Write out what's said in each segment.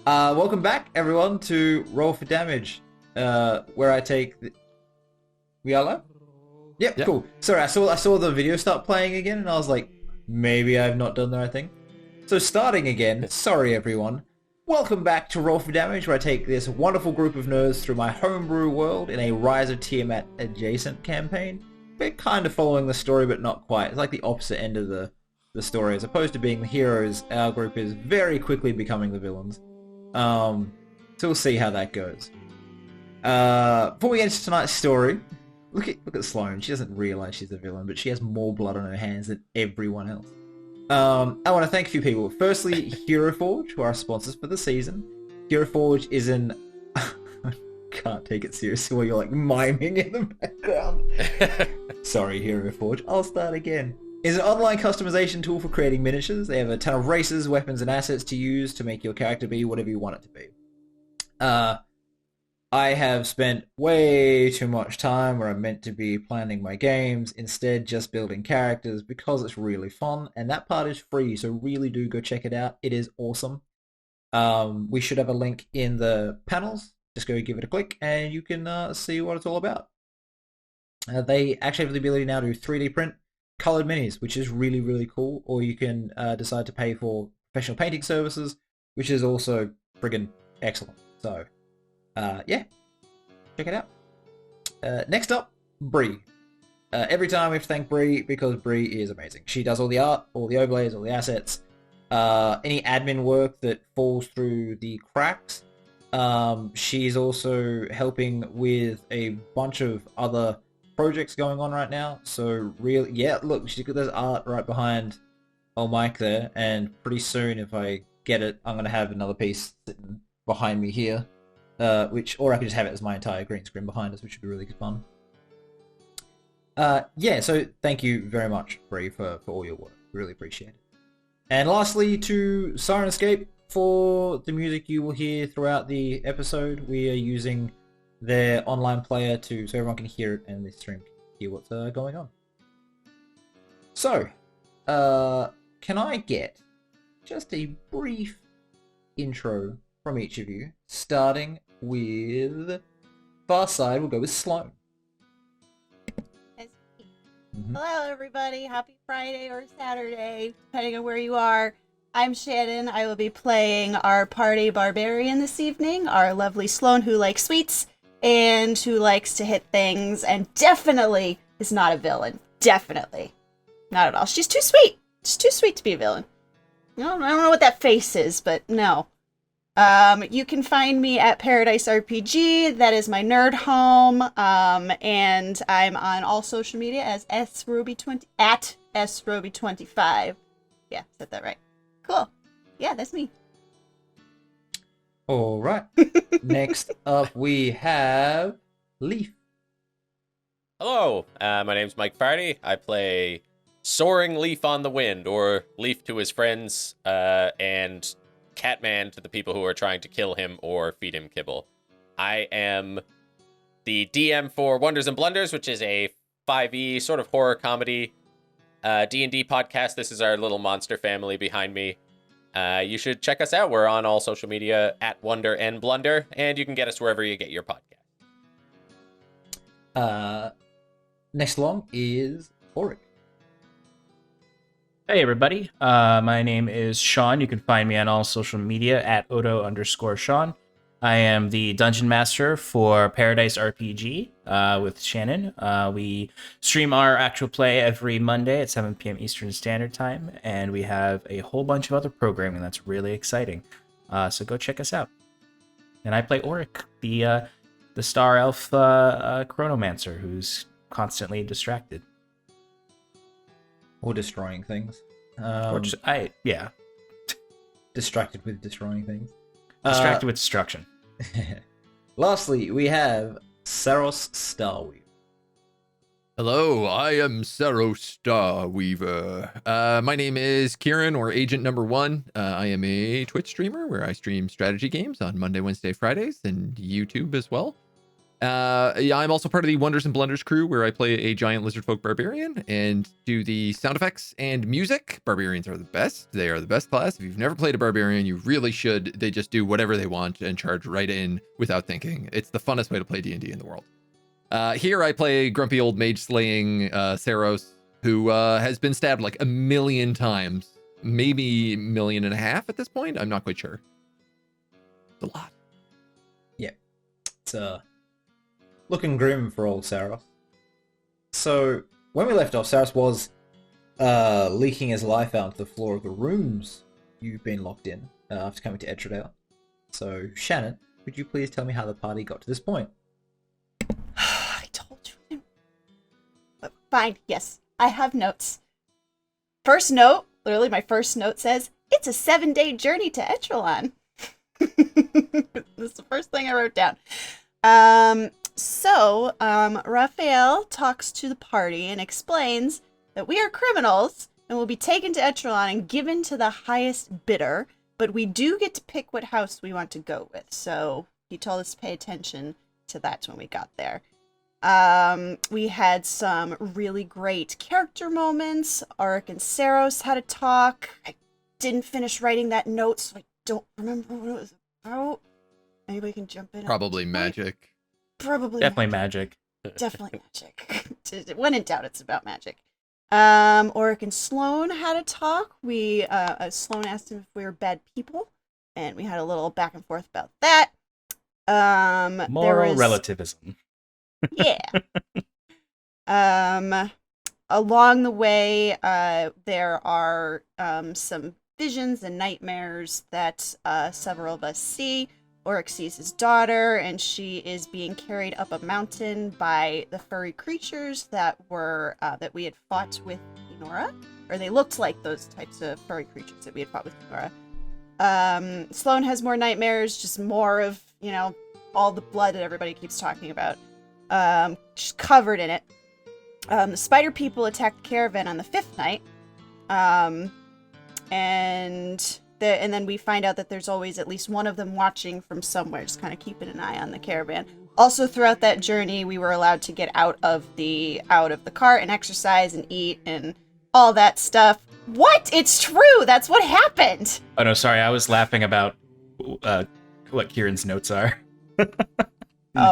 Welcome back, everyone, to Roll for Damage, where I take. We are live? Yep, cool. Sorry, I saw the video start playing again, and I was like, maybe I've not done the right thing. So starting again. Sorry, everyone. Welcome back to Roll for Damage, where I take this wonderful group of nerds through my homebrew world in a Rise of Tiamat adjacent campaign. We're kind of following the story, but not quite. It's like the opposite end of the story. As opposed to being the heroes, our group is very quickly becoming the villains. So we'll see how that goes. Before we get into tonight's story, look at Sloane. She doesn't realize she's a villain, but she has more blood on her hands than everyone else. I want to thank a few people. Firstly, Hero Forge, who are our sponsors for the season. Hero Forge is an... I can't take it seriously while you're like miming in the background. Sorry, Hero Forge. I'll start again. Is an online customization tool for creating miniatures. They have a ton of races, weapons, and assets to use to make your character be whatever you want it to be. I have spent way too much time where I'm meant to be planning my games, instead just building characters because it's really fun, and that part is free, so really do go check it out. It is awesome. We should have a link in the panels. Just go give it a click, and you can see what it's all about. They actually have the ability now to 3D print colored minis, which is really, really cool. Or you can decide to pay for professional painting services, which is also friggin' excellent. So, yeah, check it out. Next up, Bree. Every time we have to thank Bree because Bree is amazing. She does all the art, all the overlays, all the assets, any admin work that falls through the cracks. She's also helping with a bunch of other projects going on right now, so really, yeah, look, there's art right behind old Mike there, and pretty soon, if I get it, I'm gonna have another piece sitting behind me here, or I could just have it as my entire green screen behind us, which would be really good fun. Yeah, so thank you very much, Bree, for all your work. Really appreciate it. And lastly, to Siren Escape for the music you will hear throughout the episode. We are using their online player so everyone can hear it and the stream can hear what's going on. So, can I get just a brief intro from each of you, starting with far side, we'll go with Sloane. Hello everybody, happy Friday or Saturday, depending on where you are. I'm Shannon. I will be playing our party barbarian this evening, our lovely Sloane who likes sweets and who likes to hit things, and definitely is not a villain. Definitely. Not at all. She's too sweet. She's too sweet to be a villain. I don't know what that face is, but no. You can find me at Paradise RPG. That is my nerd home. And I'm on all social media as sroby20 at sroby25. Yeah, said that right. Cool. Yeah, that's me. All right. Next up, we have Leaf. Hello, my name's Mike Farty. I play Soaring Leaf on the Wind, or Leaf to his friends, and Catman to the people who are trying to kill him or feed him kibble. I am the DM for Wonders and Blunders, which is a 5e sort of horror comedy D&D podcast. This is our little monster family behind me. You should check us out. We're on all social media at Wonder and Blunder, and you can get us wherever you get your podcast. Next along is Auric. Hey everybody, my name is Sean. You can find me on all social media at Odo_Sean. I am the Dungeon Master for Paradise RPG with Shannon. We stream our actual play every Monday at 7 p.m. Eastern Standard Time, and we have a whole bunch of other programming that's really exciting. So go check us out. And I play Auric, the Star Elf Chronomancer, who's constantly distracted. Or destroying things. Yeah. Distracted with destroying things. Distracted with destruction. Lastly, we have Saros Starweaver. Hello, I am Saros Starweaver. My name is Kieran, or AgentNumberOne. I am a Twitch streamer where I stream strategy games on Monday, Wednesday, Fridays, and YouTube as well. Yeah, I'm also part of the Wonders and Blunders crew, where I play a giant lizard folk barbarian and do the sound effects and music. Barbarians are the best. They are the best class. If you've never played a barbarian, you really should. They just do whatever they want and charge right in without thinking. It's the funnest way to play D&D in the world. Here I play grumpy old mage slaying Saros, who has been stabbed like 1,000,000 times, maybe 1.5 million at this point. I'm not quite sure. It's a lot. Yeah. It's looking grim for old Saros. So, when we left off, Saros was leaking his life out to the floor of the rooms you've been locked in after coming to Etralogne. So, Shannon, could you please tell me how the party got to this point? I told you. But fine, yes. I have notes. First note, literally my first note says, it's a 7-day journey to Echelon. That's the first thing I wrote down. Raphael talks to the party and explains that we are criminals and will be taken to Echelon and given to the highest bidder, but we do get to pick what house we want to go with. So he told us to pay attention to that when we got there. We had some really great character moments. Auric and Saros had a talk. I didn't finish writing that note, so I don't remember what it was about. Anybody can jump in. Probably magic. Probably Definitely magic. Definitely magic. When in doubt, it's about magic. Auric and Sloan had a talk. Sloan asked him if we were bad people, and we had a little back and forth about that. Moral relativism. Yeah. Along the way, there are some visions and nightmares that several of us see. Auric sees his daughter, and she is being carried up a mountain by the furry creatures that we had fought with Enora, or they looked like those types of furry creatures that we had fought with Enora. Sloan has more nightmares, just more of all the blood that everybody keeps talking about. She's covered in it. The spider people attacked the caravan on the 5th night, and then we find out that there's always at least one of them watching from somewhere, just kind of keeping an eye on the caravan. Also, throughout that journey, we were allowed to get out of the cart and exercise and eat and all that stuff. What? It's true! That's what happened! Oh no, sorry, I was laughing about what Kieran's notes are.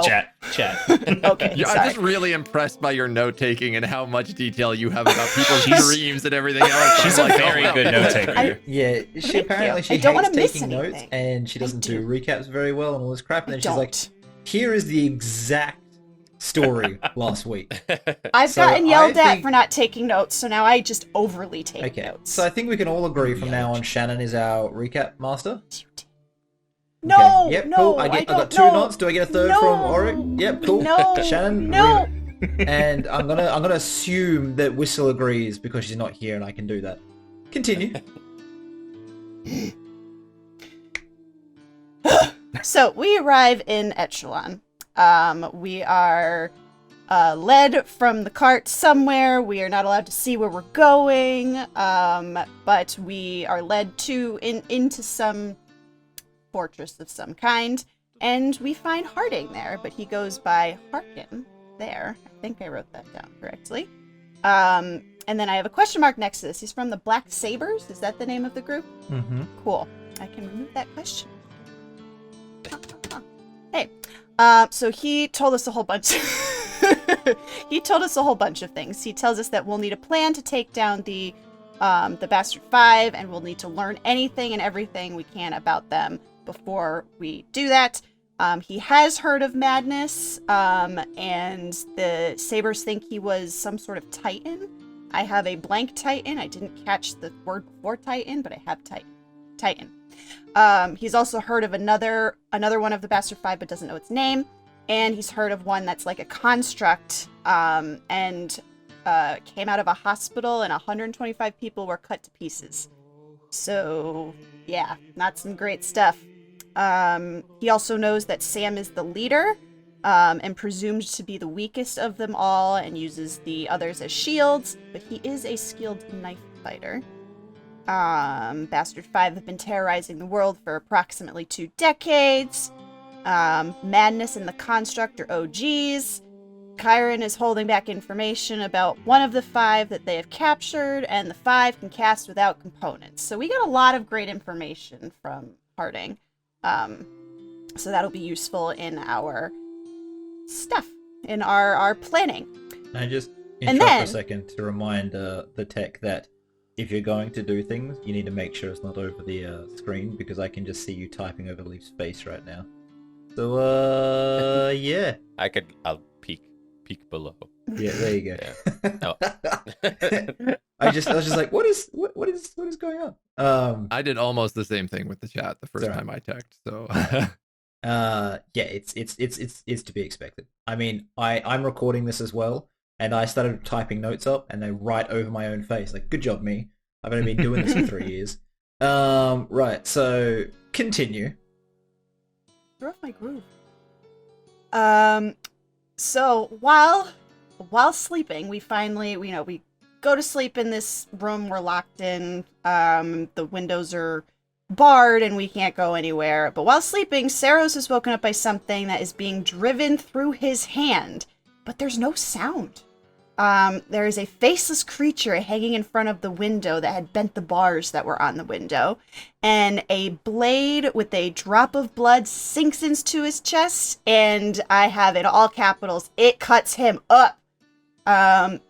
Chat. Okay, Yeah, sorry. I'm just really impressed by your note taking and how much detail you have about people's dreams and everything else. She's I'm a like, very oh, good no. note taker. Yeah, she apparently I don't hates wanna miss taking notes, anything. and she doesn't do recaps very well and all this crap. And then she's like, Don't. "Here is the exact story last week." I've So gotten yelled I at think- for not taking notes, so now I just overly take Okay, notes. so I think we can all agree from now on, Shannon is our recap master. No, Okay. Yep, no, cool. I don't got 2 know. notes. Do I get a third No. from Auric? Yep, cool. No, Shannon, no. and I'm gonna assume that Wystle agrees because she's not here and I can do that. Continue. So we arrive in Echelon. We are led from the cart somewhere. We are not allowed to see where we're going, but we are led into some fortress of some kind, and we find Harding there, but he goes by Harkin there. I think I wrote that down correctly. And then I have a question mark next to this. He's from the Black Sabers. Is that the name of the group? Mm-hmm. Cool. I can remove that question. Hey, so he told us a whole bunch. He told us a whole bunch of things. He tells us that we'll need a plan to take down the Bastard Five, and we'll need to learn anything and everything we can about them before we do that. He has heard of Madness, and the Sabers think he was some sort of Titan. I have a blank Titan. I didn't catch the word before Titan, but I have Titan. He's also heard of another one of the Bastard Five, but doesn't know its name. And he's heard of one that's like a construct, and came out of a hospital, and 125 people were cut to pieces. So, yeah, not some great stuff. He also knows that Sam is the leader, and presumed to be the weakest of them all, and uses the others as shields, but he is a skilled knife fighter. Bastard Five have been terrorizing the world for approximately 2 decades. Madness and the Construct are OGs. Chiron is holding back information about one of the 5 that they have captured, and the 5 can cast without components. So we got a lot of great information from Harding. So that'll be useful in our stuff, in our planning. I just And interrupt for then- a second to remind the tech that if you're going to do things, you need to make sure it's not over the screen, because I can just see you typing over Leaf's face right now. So, yeah. I'll peek below. Yeah, there you go. Yeah. I was just like, what is going on? I did almost the same thing with the chat the first Sorry. time I checked. So Yeah, it's to be expected. I mean, I'm recording this as well, and I started typing notes up, and they're right over my own face. Like, good job, me. I've only been doing this for 3 years. Right. So continue. Throw off my groove. So while sleeping, we finally, we go to sleep in this room. We're locked in. The windows are barred and we can't go anywhere. But while sleeping, Saros is woken up by something that is being driven through his hand, but there's no sound. There is a faceless creature hanging in front of the window that had bent the bars that were on the window, and a blade with a drop of blood sinks into his chest, and I have in all capitals, it cuts him up. Then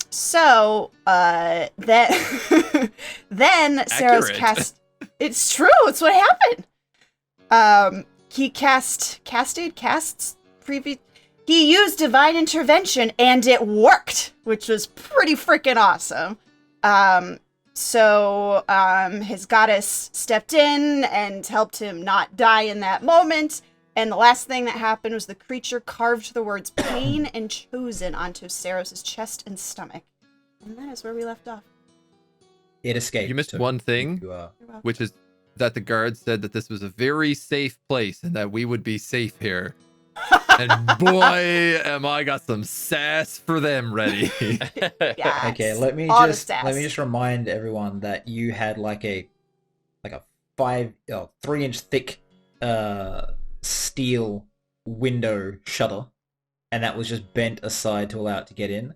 then Saros Accurate. It's true, it's what happened. He used divine intervention and it worked, which was pretty freaking awesome. His goddess stepped in and helped him not die in that moment. And the last thing that happened was the creature carved the words pain and chosen onto Saros' chest and stomach. And that is where we left off. It escaped. you missed so one thing, you are. You're welcome. which is that the guards said that this was a very safe place and that we would be safe here. And boy, am I got some sass for them ready. Yes. Okay, let me All the just sass. remind everyone that you had like a 3-inch thick steel window shutter, and that was just bent aside to allow it to get in.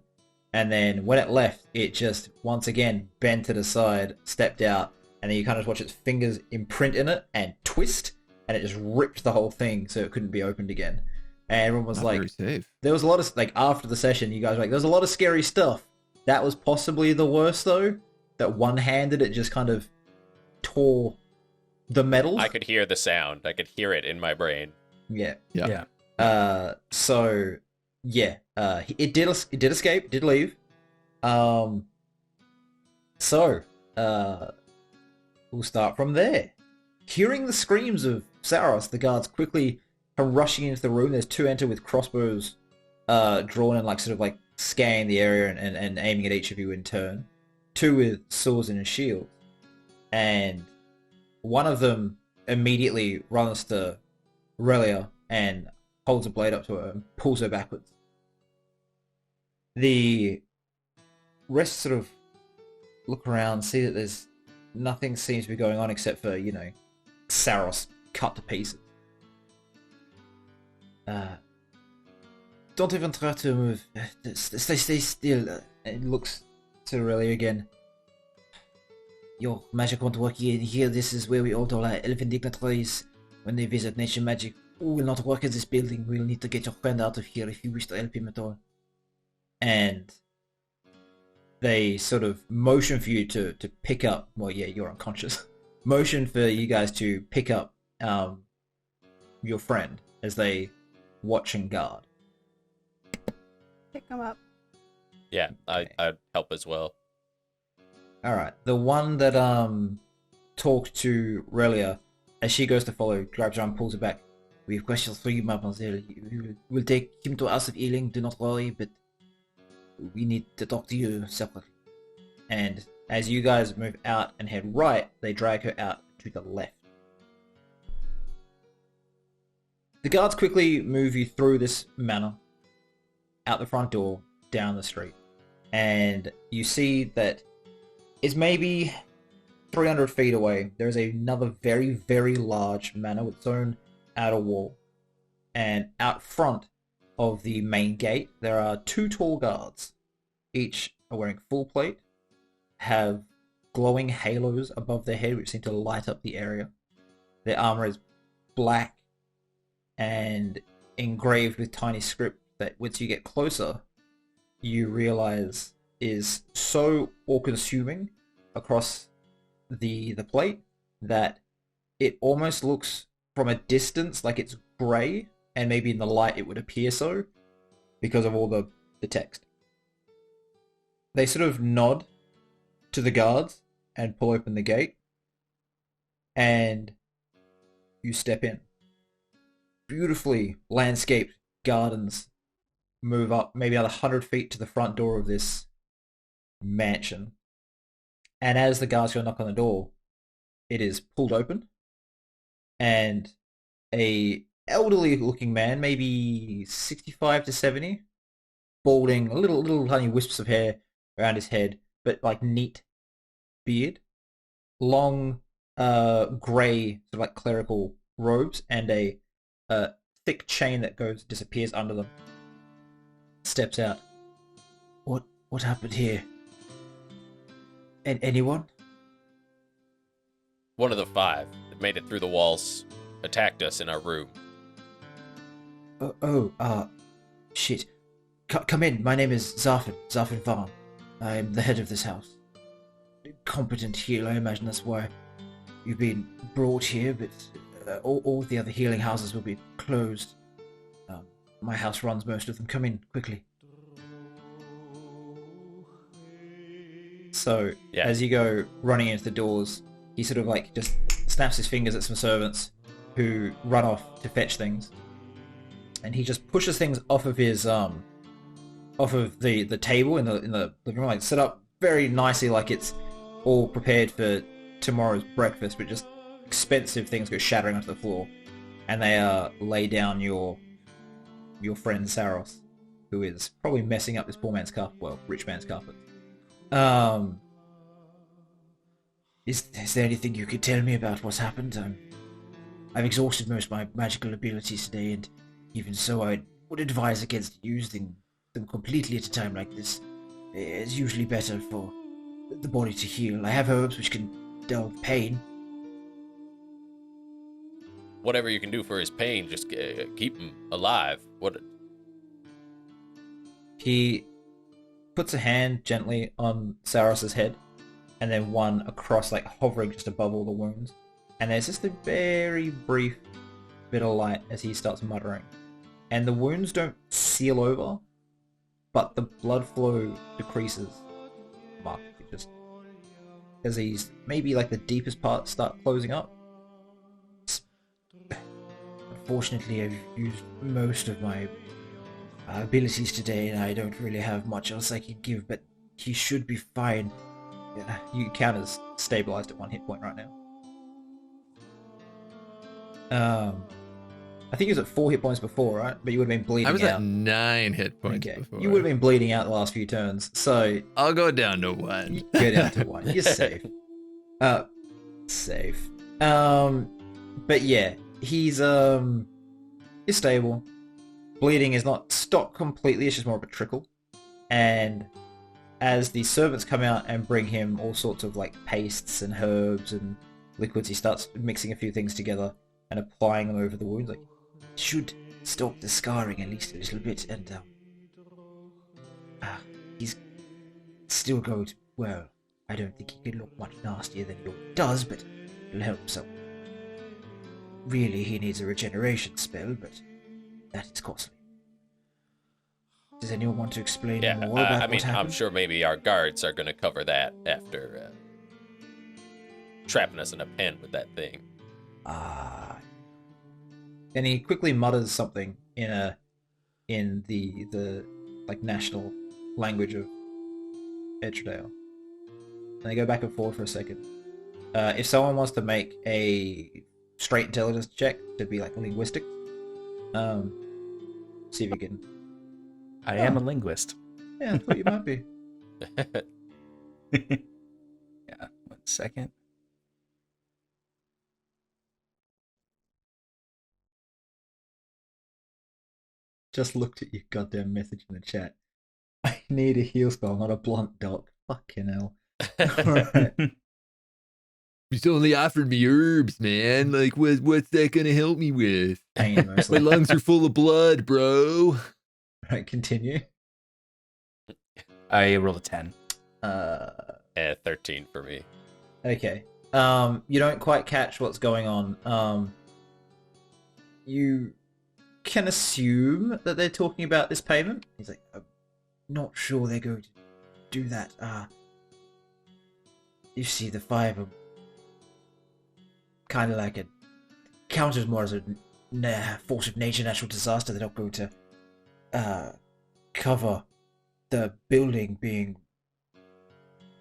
And then when it left, it just once again bent it aside, stepped out, and then you kind of watch its fingers imprint in it and twist, and it just ripped the whole thing so it couldn't be opened again. And everyone was Not like, very safe. there was a lot of, like, after the session, you guys were like, there's a lot of scary stuff. That was possibly the worst, though. That one-handed, it just kind of tore the metal. I could hear the sound. I could hear it in my brain. Yeah. Yeah. So, yeah. It did escape, did leave. We'll start from there. Hearing the screams of Saros, the guards quickly come rushing into the room. There's 2 enter with crossbows drawn and sort of scanning the area and aiming at each of you in turn. 2 with swords and shields. And one of them immediately runs to Ryllea and holds a blade up to her and pulls her backwards. The rest sort of look around, see that there's nothing seems to be going on except for, Saros cut to pieces. Don't even try to move. Stay still. It looks to Ryllea again. Your magic won't work here. This is where we hold all our elven dignitaries when they visit nature magic. Will not work in this building. We'll need to get your friend out of here if you wish to help him at all. And they sort of motion for you to pick up. Well, yeah, you're unconscious. Motion for you guys to pick up your friend as they watch and guard. Pick him up. Yeah, I'd help as well. All right, the one that talked to Ryllea as she goes to follow, grabs her arm, pulls her back. We have questions for you, mademoiselle. We'll take him to House of Ealing. Do not worry, but we need to talk to you separately. And as you guys move out and head right, they drag her out to the left. The guards quickly move you through this manor, out the front door, down the street. And you see that it's maybe 300 feet away. There's another very, very large manor with its own outer wall. And out front of the main gate, there are two tall guards. Each are wearing full plate, have glowing halos above their head which seem to light up the area. Their armor is black and engraved with tiny script that once you get closer, you realize is so all-consuming across the plate that it almost looks from a distance like it's grey, and maybe in the light it would appear so because of all the text. They sort of nod to the guards and pull open the gate, and you step in. Beautifully landscaped gardens move up maybe about 100 feet to the front door of this mansion. And as the guards go knock on the door, it is pulled open, and a elderly looking man, maybe 65 to 70, balding, little tiny wisps of hair around his head, but like neat beard, long grey sort of like clerical robes, and a thick chain that disappears under them. Steps out. What happened here? Anyone? One of the five that made it through the walls attacked us in our room. Shit. Come in. My name is Zarfin Varn. I am the head of this house. Competent healer, I imagine that's why you've been brought here, but all the other healing houses will be closed. My house runs most of them. Come in, quickly. So, Yeah. as you go running into the doors, he sort of like just snaps his fingers at some servants who run off to fetch things. And he just pushes things off of his off of the table in the living room, like set up very nicely, like it's all prepared for tomorrow's breakfast, but just expensive things go shattering onto the floor, and they lay down your friend Saros, who is probably messing up this poor man's carpet, well, rich man's carpet. Is there anything you could tell me about what's happened? I've exhausted most of my magical abilities today, and even so, I would advise against using them completely at a time like this. It's usually better for the body to heal. I have herbs which can dull pain. Whatever you can do for his pain, just keep him alive. What? He puts a hand gently on Saros's head, and then one across, like hovering just above all the wounds. And there's just a very brief bit of light as he starts muttering. And the wounds don't seal over, but the blood flow decreases markedly, just as these, maybe like the deepest parts start closing up. Unfortunately, I've used most of my abilities today, and I don't really have much else I can give, but he should be fine. You count as stabilized at 1 hit point right now. I think he was at 4 hit points before, right? But you would have been bleeding out. I was at 9 hit points Okay. before. You would have been bleeding out the last few turns, so I'll go down to 1. you go down to 1. You're safe. Safe. But yeah, he's stable. Bleeding is not stopped completely, it's just more of a trickle. And as the servants come out and bring him all sorts of like pastes and herbs and liquids, he starts mixing a few things together and applying them over the wounds. Like, should stop the scarring at least a little bit, and he's still going to, well, I don't think he could look much nastier than he does, but it'll help some. Really, he needs a regeneration spell, but that is costly. Does anyone want to explain more about I mean, what happened? I'm sure maybe our guards are going to cover that after trapping us in a pen with that thing. And he quickly mutters something in the like national language of Etralogne. And they go back and forth for a second. If someone wants to make a straight intelligence check to be like linguistic, see if you can. I am a linguist. Yeah, I thought you might be. Yeah, 1 second. just looked at your goddamn message in the chat. I need a heal spell, not a blunt doc. Fucking hell. Alright. He's only offered me herbs, man. Like, what's that gonna help me with? Pain My mostly. lungs are full of blood, bro. Right, continue. I rolled a 10. 13 for me. Okay. You don't quite catch what's going on. You can assume that they're talking about this payment. He's like, I'm not sure they're going to do that. You see, the five are kind of like a counted more as a force of nature, natural disaster. They're not going to cover the building being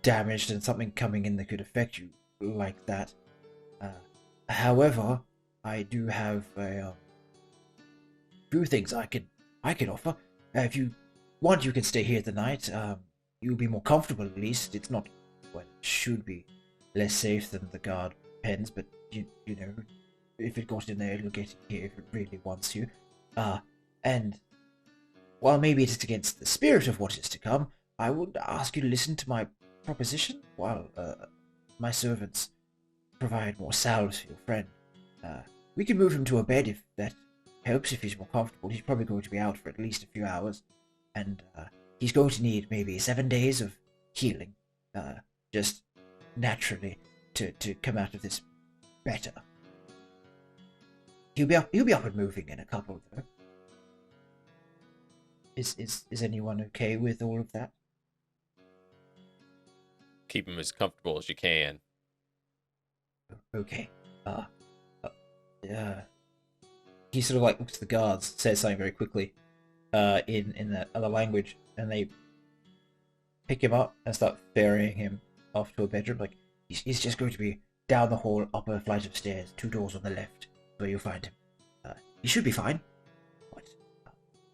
damaged and something coming in that could affect you like that. However, I do have a few things I can offer. If you want, you can stay here tonight. You'll be more comfortable at least. It's not, well, it should be less safe than the guard pens, but you know, if it got in there, it'll get in here if it really wants you. And while maybe it is against the spirit of what is to come, I would ask you to listen to my proposition while my servants provide more salves for your friend. We can move him to a bed if that helps, if he's more comfortable. He's probably going to be out for at least a few hours, and he's going to need maybe 7 days of healing, just naturally, to come out of this better. He'll be up and moving in a couple, though. Is anyone okay with all of that? Keep him as comfortable as you can. Okay. He sort of like looks at the guards, says something very quickly, in that other language, and they pick him up and start ferrying him off to a bedroom. Like, he's just going to be down the hall, upper flight of stairs, 2 doors on the left, where you'll find him. He should be fine, but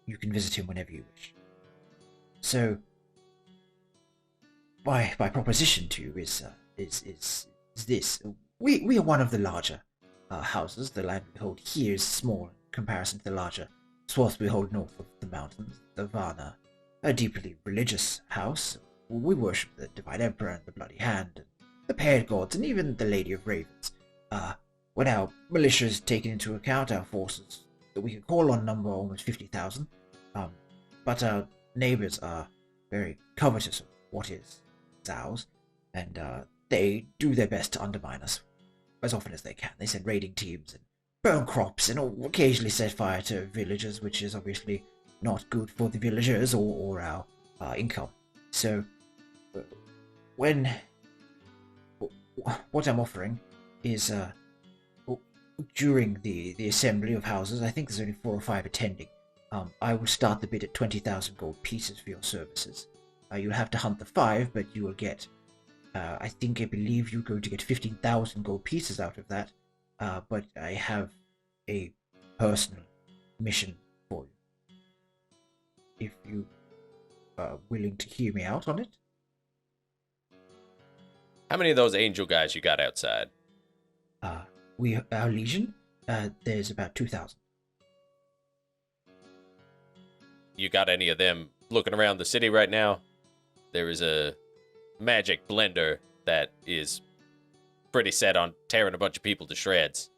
you can visit him whenever you wish. So, my proposition to you is this: we are one of the larger houses. The land we hold here is small in comparison to the larger swaths we hold north of the mountains. The Varna, a deeply religious house. We worship the Divine Emperor and the Bloody Hand, and the paired gods, and even the Lady of Ravens. When our militia is taken into account, our forces that we can call on number almost 50,000. But our neighbors are very covetous of what is ours, and they do their best to undermine us as often as they can. They send raiding teams and burn crops and occasionally set fire to villages, which is obviously not good for the villagers or our income. So, what I'm offering is during the assembly of houses, I think there's only 4 or 5 attending. I will start the bid at 20,000 gold pieces for your services. You'll have to hunt the 5, but you will get, I believe you're going to get 15,000 gold pieces out of that. But I have a personal mission for you. If you are willing to hear me out on it. How many of those angel guys you got outside? Our legion, there's about 2,000. You got any of them looking around the city right now? There is a magic blender that is pretty set on tearing a bunch of people to shreds.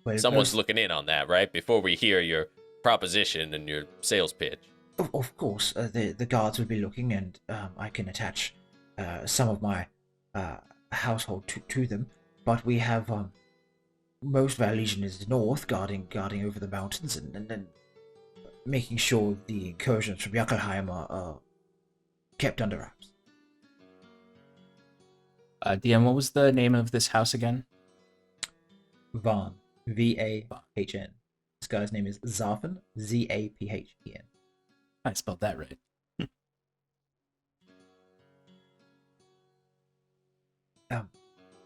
Well, Someone's looking in on that, right? Before we hear your proposition and your sales pitch. Of course, the guards would be looking, and I can attach some of my household to them. But we have most of our legion is north, guarding over the mountains, and then making sure the incursions from Jotunheim are kept under wraps. DM, what was the name of this house again? Vahn, Vahn. This guy's name is Zaphen, Zaphen. I spelled that right.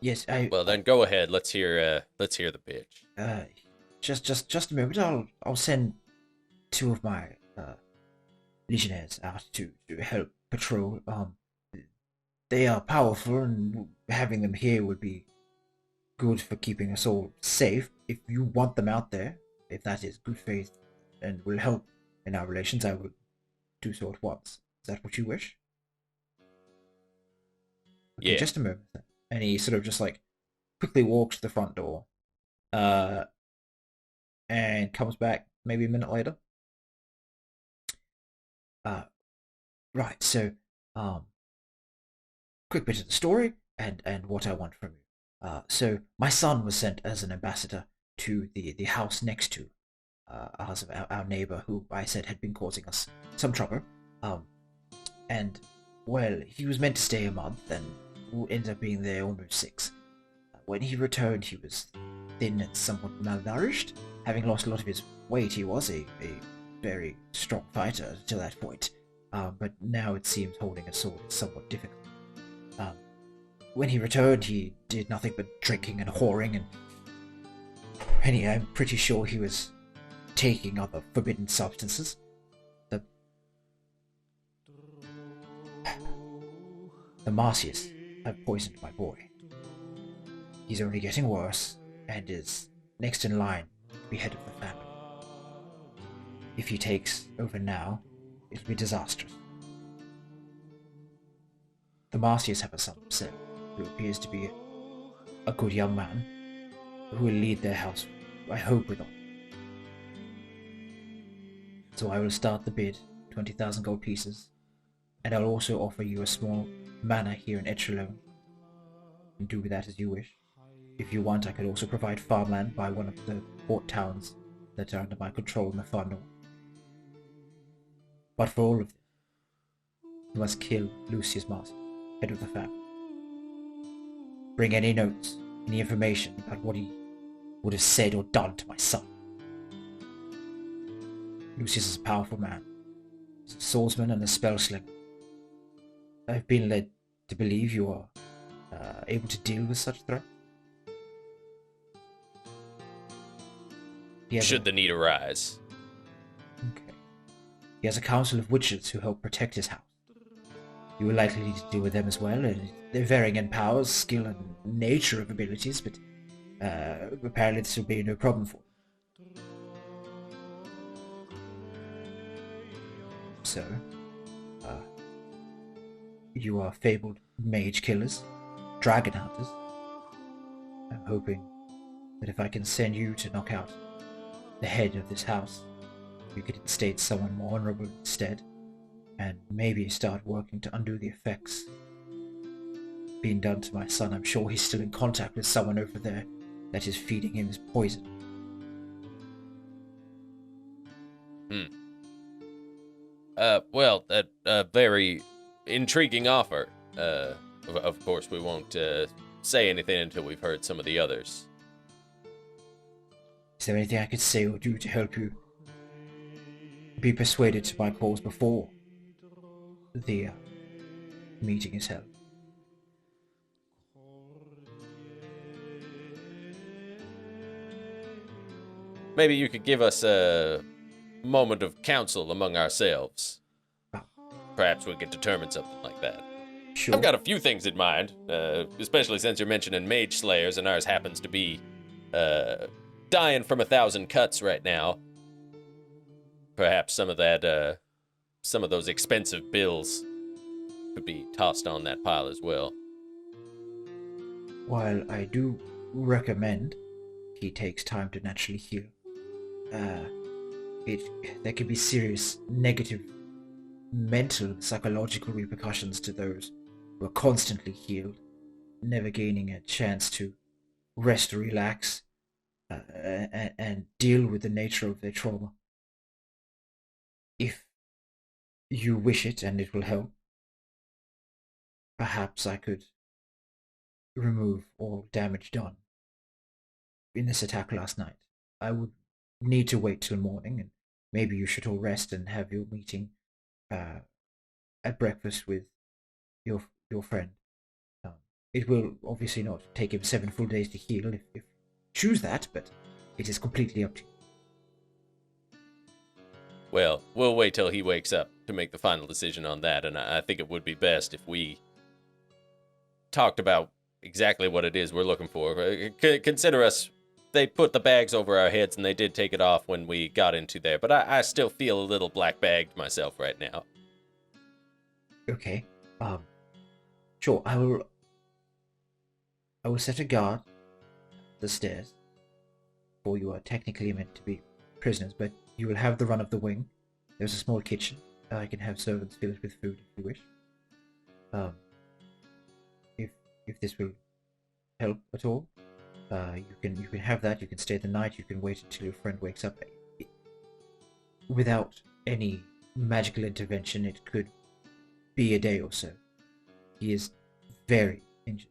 Yes, Well, then go ahead. Let's hear the pitch. Just a moment. I'll send 2 of my legionnaires out to help patrol. They are powerful, and having them here would be good for keeping us all safe. If you want them out there, if that is good faith and will help in our relations, I would do so at once. Is that what you wish? Okay, Yeah. just a moment then. And he sort of just like quickly walks to the front door, and comes back maybe a minute later. Right, so, quick bit of the story and what I want from you. So my son was sent as an ambassador to the house next to ours, of our neighbor, who I said had been causing us some trouble. And well, he was meant to stay a month and ended up being there almost 6. When he returned, he was thin and somewhat malnourished. Having lost a lot of his weight, he was a very strong fighter to that point. But now it seems holding a sword is somewhat difficult. When he returned, he did nothing but drinking and whoring, and I'm pretty sure he was taking other forbidden substances. The Marcius have poisoned my boy. He's only getting worse, and is next in line to be head of the family. If he takes over now, it'll be disastrous. The Marcius have a son himself, who appears to be a good young man, who will lead their house, I hope, with honor. So I will start the bid, 20,000 gold pieces, and I'll also offer you a small manor here in Etralogne, and do with that as you wish. If you want, I could also provide farmland by one of the port towns that are under my control in the far north. But for all of this, you must kill Lucius Marcius, head of the family. Bring any notes, any information about what he would have said or done to my son. Lucius is a powerful man. He's a swordsman and a spellslinger. I've been led to believe you are able to deal with such threats. Should the need arise. Okay. He has a council of witches who help protect his house. You will likely need to deal with them as well, and they're varying in powers, skill, and nature of abilities, but apparently this will be no problem for them. So, you are fabled mage killers, dragon hunters. I'm hoping that if I can send you to knock out the head of this house, you could instate someone more honorable instead, and maybe start working to undo the effects being done to my son. I'm sure he's still in contact with someone over there that is feeding him his poison. Well, a very intriguing offer. Of course, we won't say anything until we've heard some of the others. Is there anything I could say or do to help you be persuaded to my cause before the meeting is held? Maybe you could give us a moment of counsel among ourselves. Perhaps we could determine something like that. Sure. I've got a few things in mind, especially since you're mentioning mage slayers, and ours happens to be dying from 1,000 cuts right now. Perhaps some of that, some of those expensive bills could be tossed on that pile as well. While I do recommend he takes time to naturally heal, there can be serious negative mental and psychological repercussions to those who are constantly healed, never gaining a chance to rest or relax, and deal with the nature of their trauma. If you wish it and it will help, perhaps I could remove all damage done in this attack last night. I would need to wait till morning, and maybe you should all rest and have your meeting at breakfast with your friend. It will obviously not take him 7 full days to heal if you choose that, but it is completely up to you. Well, we'll wait till he wakes up to make the final decision on that, and I think it would be best if we talked about exactly what it is we're looking for. Consider us they put the bags over our heads, and they did take it off when we got into there. But I still feel a little black bagged myself right now. Okay. Sure. I will set a guard at the stairs. For you are technically meant to be prisoners, but you will have the run of the wing. There's a small kitchen. I can have servants fill it with food if you wish. If this will help at all, you can have that. You can stay the night. You can wait until your friend wakes up. Without any magical intervention, it could be a day or so. He is very injured.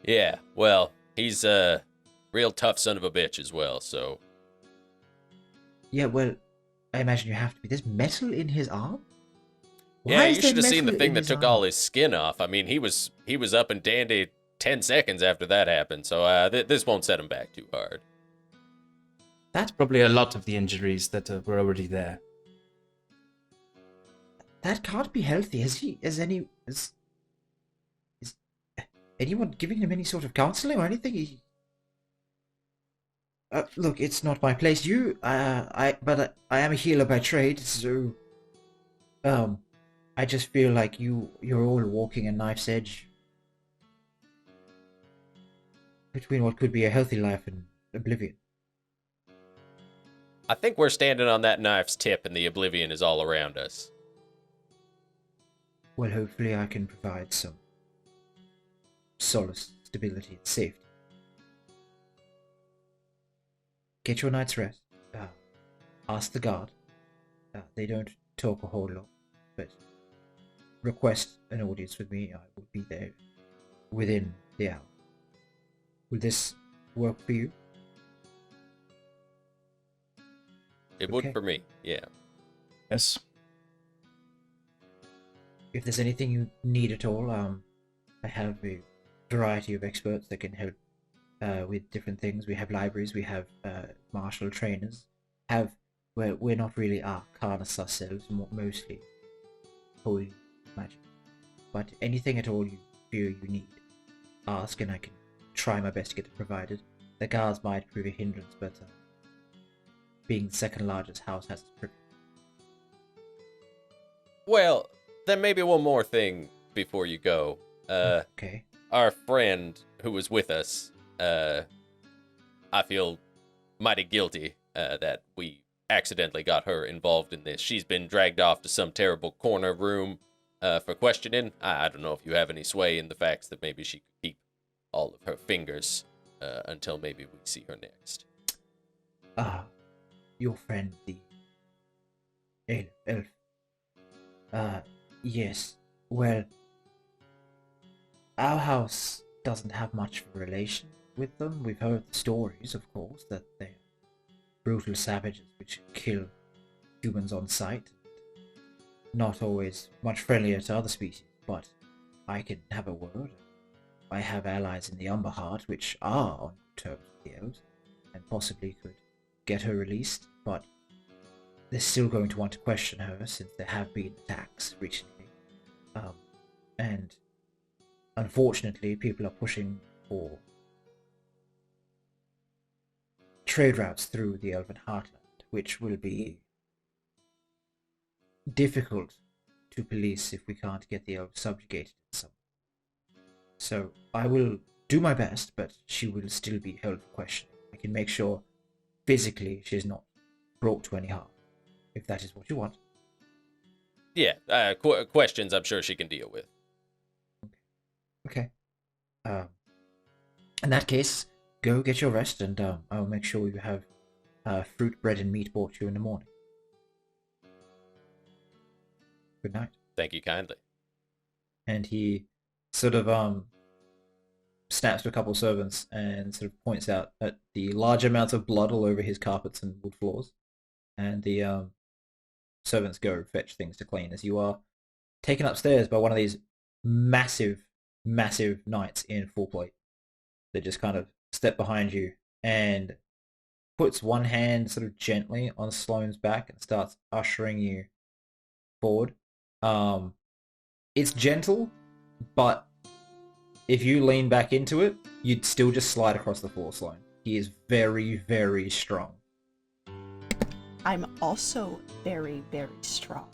Yeah, well, he's a real tough son of a bitch as well, so... Yeah, well, I imagine you have to be. There's metal in his arm? Yeah, you should have seen the thing that took all his skin off. I mean, he was up and dandy 10 seconds after that happened, so this won't set him back too hard. That's probably a lot of the injuries that were already there. That can't be healthy. Is anyone giving him any sort of counseling or anything? Look, it's not my place. But I am a healer by trade, so I just feel like you're all walking a knife's edge between what could be a healthy life and oblivion. I think we're standing on that knife's tip, and the oblivion is all around us. Well, hopefully I can provide some solace, stability, and safety. Get your night's rest. Ask the guard. They don't talk a whole lot, but request an audience with me. I will be there within the hour. Will this work for you? It would for me, yeah. Yes. If there's anything you need at all, I have a variety of experts that can help with different things. We have libraries, we have martial trainers. We're not really arcanists ourselves, mostly holy magic. But anything at all you feel you need, ask, and I can try my best to get it provided. The guards might prove a hindrance, but being the second largest house has its privilege. Well, then maybe one more thing before you go. Okay. Our friend who was with us, I feel mighty guilty that we accidentally got her involved in this. She's been dragged off to some terrible corner room for questioning. I don't know if you have any sway in the facts that maybe she could keep all of her fingers until maybe we see her next. Your friend, the elf. Yes. Well, our house doesn't have much of a relation with them. We've heard the stories, of course, that they're brutal savages which kill humans on sight. Not always much friendlier to other species, but I can have a word. I have allies in the Umber Heart which are on good terms with the elves, and possibly could get her released, but they're still going to want to question her since there have been attacks recently. And unfortunately, people are pushing for trade routes through the Elven Heartland, which will be difficult to police if we can't get the elves subjugated in some way. So I will do my best, but she will still be held for questioning. I can make sure physically she's not brought to any harm, if that is what you want. Yeah, questions I'm sure she can deal with. Okay. In that case, go get your rest, and I'll make sure you have fruit, bread, and meat brought to you in the morning. Good night. Thank you kindly. And he sort of snaps to a couple of servants and sort of points out at the large amounts of blood all over his carpets and wood floors. And the servants go fetch things to clean as you are taken upstairs by one of these massive knights in full plate that just kind of step behind you and puts one hand sort of gently on Sloane's back and starts ushering you forward. It's gentle, but if you lean back into it, you'd still just slide across the floor, Sloan. He is very, very strong. I'm also very, very strong.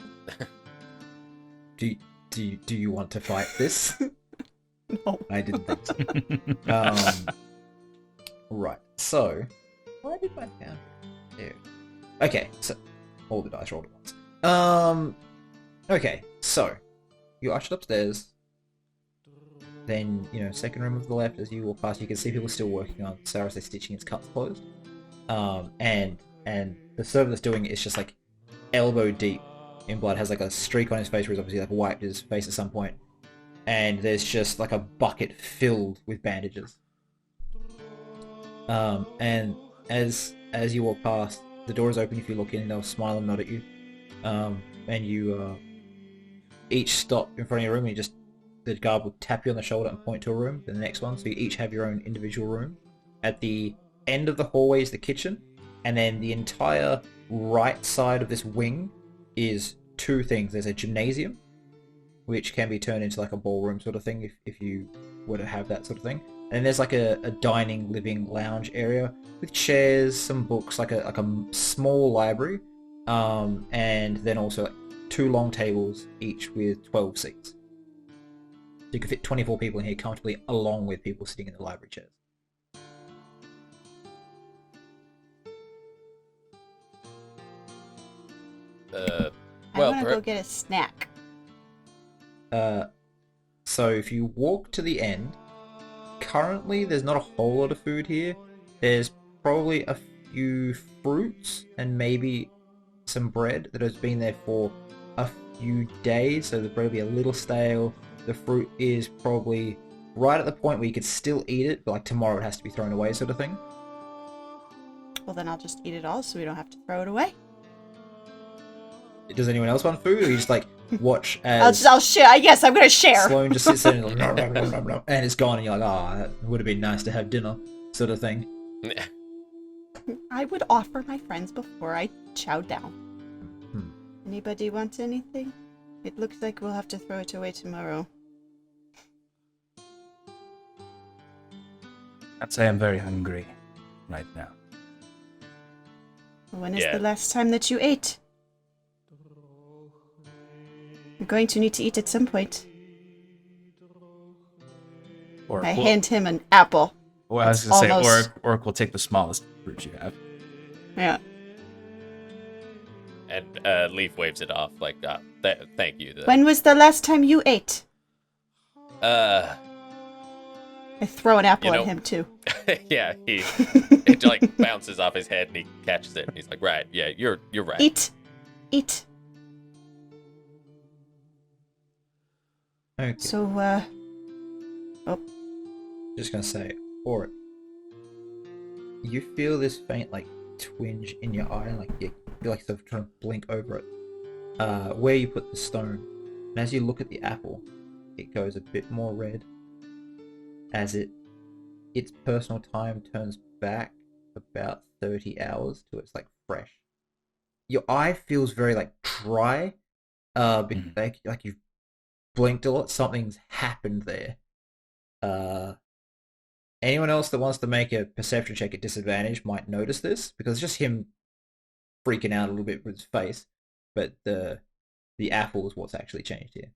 Do you want to fight this? No. I didn't think so. Right. So, where did my found there? Okay. So, all the dice rolled at once. Okay. So, you ushered upstairs. Then, second room of the left, as you walk past, you can see people still working on Saros. They're stitching his cuts closed. And the server that's doing it is just like elbow deep in blood. Has like a streak on his face where he's obviously like wiped his face at some point. And there's just like a bucket filled with bandages. And as you walk past, the door is open. If you look in, they'll smile and nod at you. And you each stop in front of your room, and the guard will tap you on the shoulder and point to a room, then the next one, so you each have your own individual room. At the end of the hallway is the kitchen, and then the entire right side of this wing is two things. There's a gymnasium, which can be turned into like a ballroom sort of thing if you were to have that sort of thing. And there's like a dining, living, lounge area with chairs, some books, like a small library, and then also like 2 long tables, each with 12 seats. So you can fit 24 people in here comfortably, along with people sitting in the library chairs. I want to go get a snack. So if you walk to the end, currently there's not a whole lot of food here. There's probably a few fruits and maybe some bread that has been there for a few days, so the bread will be a little stale. The fruit is probably right at the point where you could still eat it, but like tomorrow it has to be thrown away sort of thing. Well, then I'll just eat it all so we don't have to throw it away. Does anyone else want food, or you just like watch as I'll share. I guess I'm gonna share. Sloan just sits there and, like, and it's gone, and you're like, that would have been nice to have dinner, sort of thing. I would offer my friends before I chow down. Anybody want anything? It looks like we'll have to throw it away tomorrow. I'd say I'm very hungry right now. When is the last time that you ate? You're going to need to eat at some point. I hand him an apple. Well, I was going to say, Orc will take the smallest fruit you have. Yeah. And Leaf waves it off, like, thank you. When was the last time you ate? I throw an apple at him, too. Yeah, it like bounces off his head, and he catches it, and he's like, right, yeah, you're right. Eat. Okay. So, Just gonna say, or you feel this faint, like, twinge in your eye, like you feel like you're trying to blink over it. Where you put the stone, and as you look at the apple, it goes a bit more red, as its personal time turns back about 30 hours to its like fresh. Your eye feels very like dry, like you've blinked a lot. Something's happened there. Anyone else that wants to make a perception check at disadvantage might notice this, because it's just him freaking out a little bit with his face, but the apple is what's actually changed here.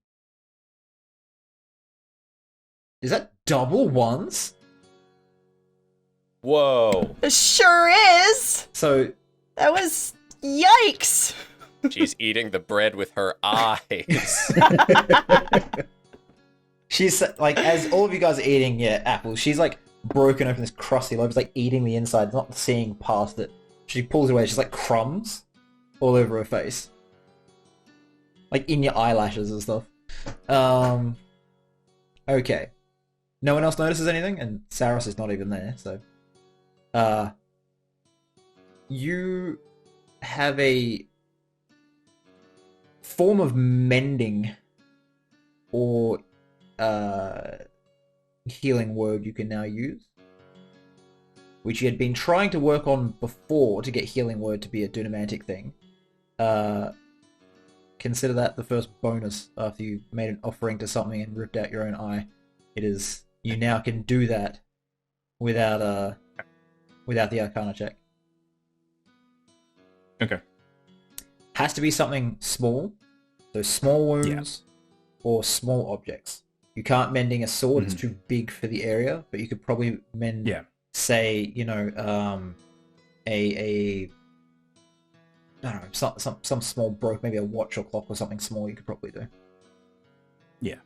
Is that double ones? Whoa. It sure is. So that was yikes. She's eating the bread with her eyes. She's like, as all of you guys are eating apples, she's like broken open this crusty loaf, like eating the inside, not seeing past it. She pulls it away, she's like crumbs all over her face, like in your eyelashes and stuff. Okay, no one else notices anything, and Saros is not even there. So, you have a form of mending or healing word you can now use, which you had been trying to work on before to get healing word to be a Dunamantic thing. Consider that the first bonus after you made an offering to something and ripped out your own eye. It is You now can do that without the Arcana check. Okay. Has to be something small, so small wounds or small objects. You can't mending a sword; it's too big for the area. But you could probably mend, say, a I don't know, some small broke, maybe a watch or clock or something small. You could probably do. Yeah.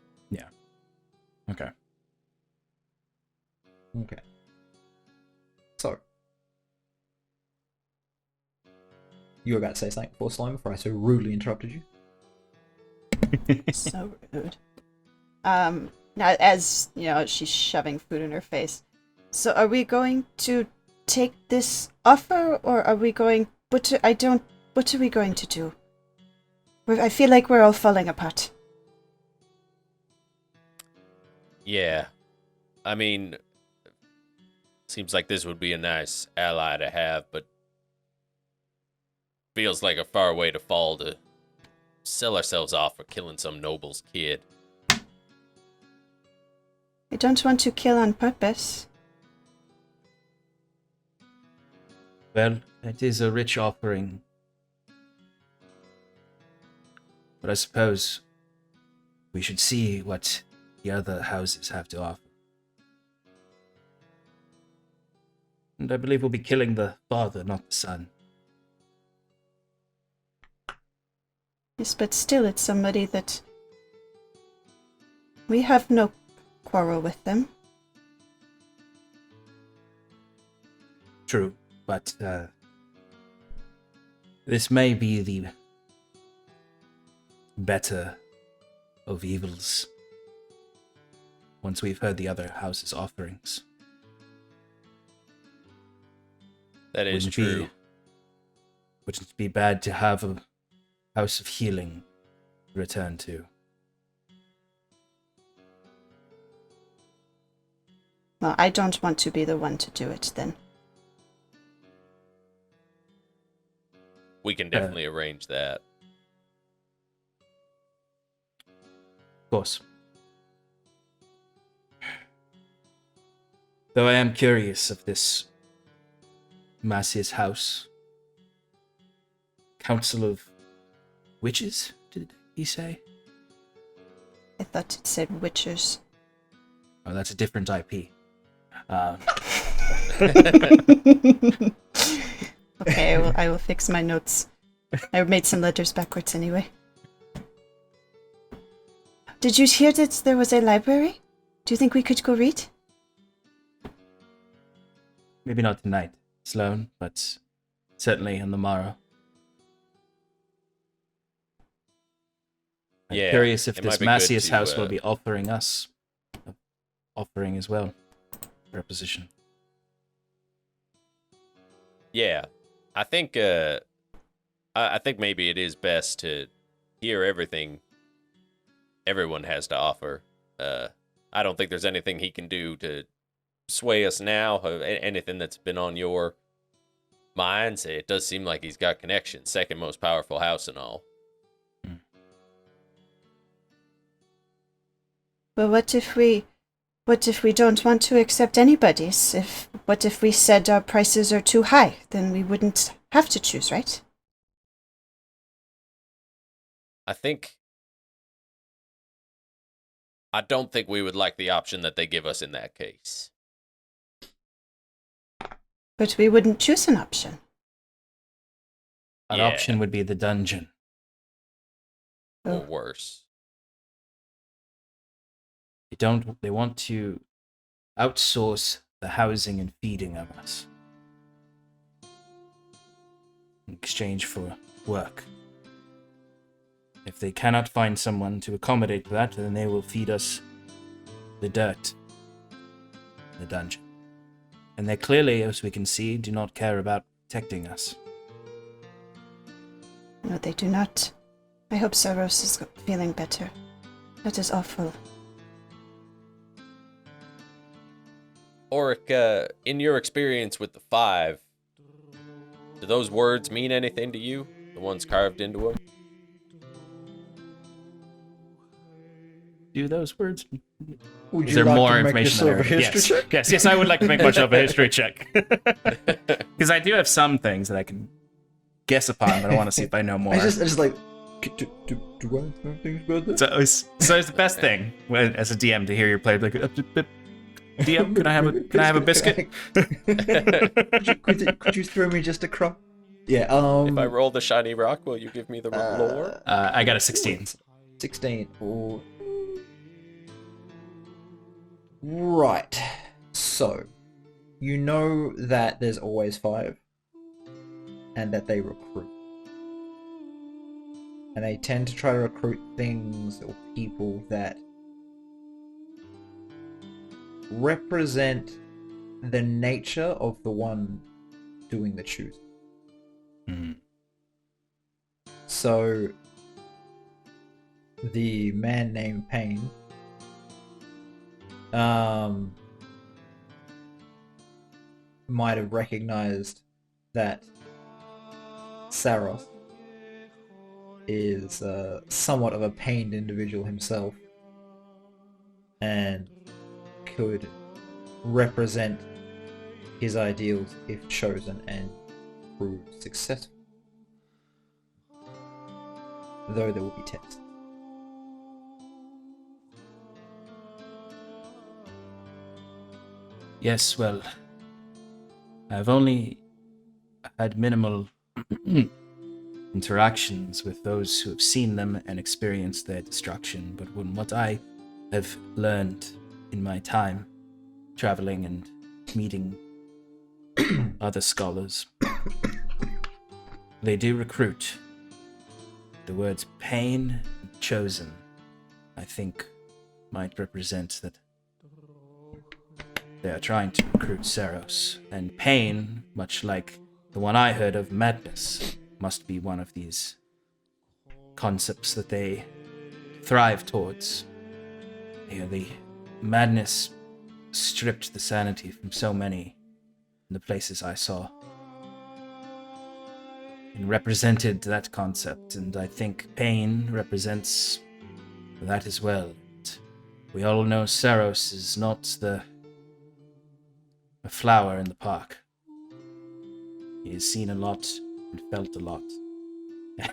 Okay. Okay. So, you were about to say something before, Sloan, before I so rudely interrupted you. So rude. Now, as you know, she's shoving food in her face. So, are we going to take this offer, or are we going? What are we going to do? I feel like we're all falling apart. Yeah. I mean, seems like this would be a nice ally to have, but feels like a far way to fall to sell ourselves off for killing some noble's kid. I don't want to kill on purpose. Well, it is a rich offering. But I suppose we should see what the other houses have to offer. And I believe we'll be killing the father, not the son. Yes, but still, it's somebody that we have no quarrel with them. True, but this may be the better of evils once we've heard the other house's offerings. That is true. Wouldn't it be bad to have a house of healing to return to? Well, I don't want to be the one to do it, then. We can definitely arrange that. Of course. Though I am curious of this Massius house. Council of Witches, did he say? I thought it said witchers. Oh, that's a different IP. Okay, I will fix my notes. I made some letters backwards anyway. Did you hear that there was a library? Do you think we could go read? Maybe not tonight, Sloan, but certainly on the morrow. I'm curious if this Massius house will be offering us offering as well for a position. Yeah, I think maybe it is best to hear everything everyone has to offer. I don't think there's anything he can do to sway us now. Anything that's been on your minds. It does seem like he's got connections. Second most powerful house and all. Well, what if we don't want to accept anybody's? What if we said our prices are too high? Then we wouldn't have to choose, right? I don't think we would like the option that they give us in that case. But we wouldn't choose an option. An option would be the dungeon. Or worse. They want to outsource the housing and feeding of us in exchange for work. If they cannot find someone to accommodate that, then they will feed us the dirt in the dungeon. And they clearly, as we can see, do not care about protecting us. No, they do not. I hope Saros is feeling better. That is awful. Auric, in your experience with the 5, do those words mean anything to you? The ones carved into them? do those words? Would Is you there like more to make information yourself a there? history check? Yes, I would like to make myself a history check. Because I do have some things that I can guess upon, but I want to see if I know more. I just like, do I know things about this? So it's the best thing as a DM to hear your player be like, DM, can I have a biscuit? could you throw me just a crumb? Yeah. If I roll the shiny rock, will you give me the lore? I got a 16. 16. Ooh. Right. So, you know that there's always 5, and that they recruit. And they tend to try to recruit things or people that represent the nature of the one doing the choosing. Mhm. So, the man named Payne might have recognized that Saros is somewhat of a pained individual himself and could represent his ideals if chosen and prove successful. Though there will be tests. Yes, well, I've only had minimal interactions with those who have seen them and experienced their destruction, but from what I have learned in my time traveling and meeting other scholars, they do recruit. The words pain and chosen, I think, might represent that they are trying to recruit Saros, and pain, much like the one I heard of, madness, must be one of these concepts that they thrive towards. The madness stripped the sanity from so many in the places I saw, and represented that concept, and I think pain represents that as well. And we all know Saros is not a flower in the park. He has seen a lot and felt a lot,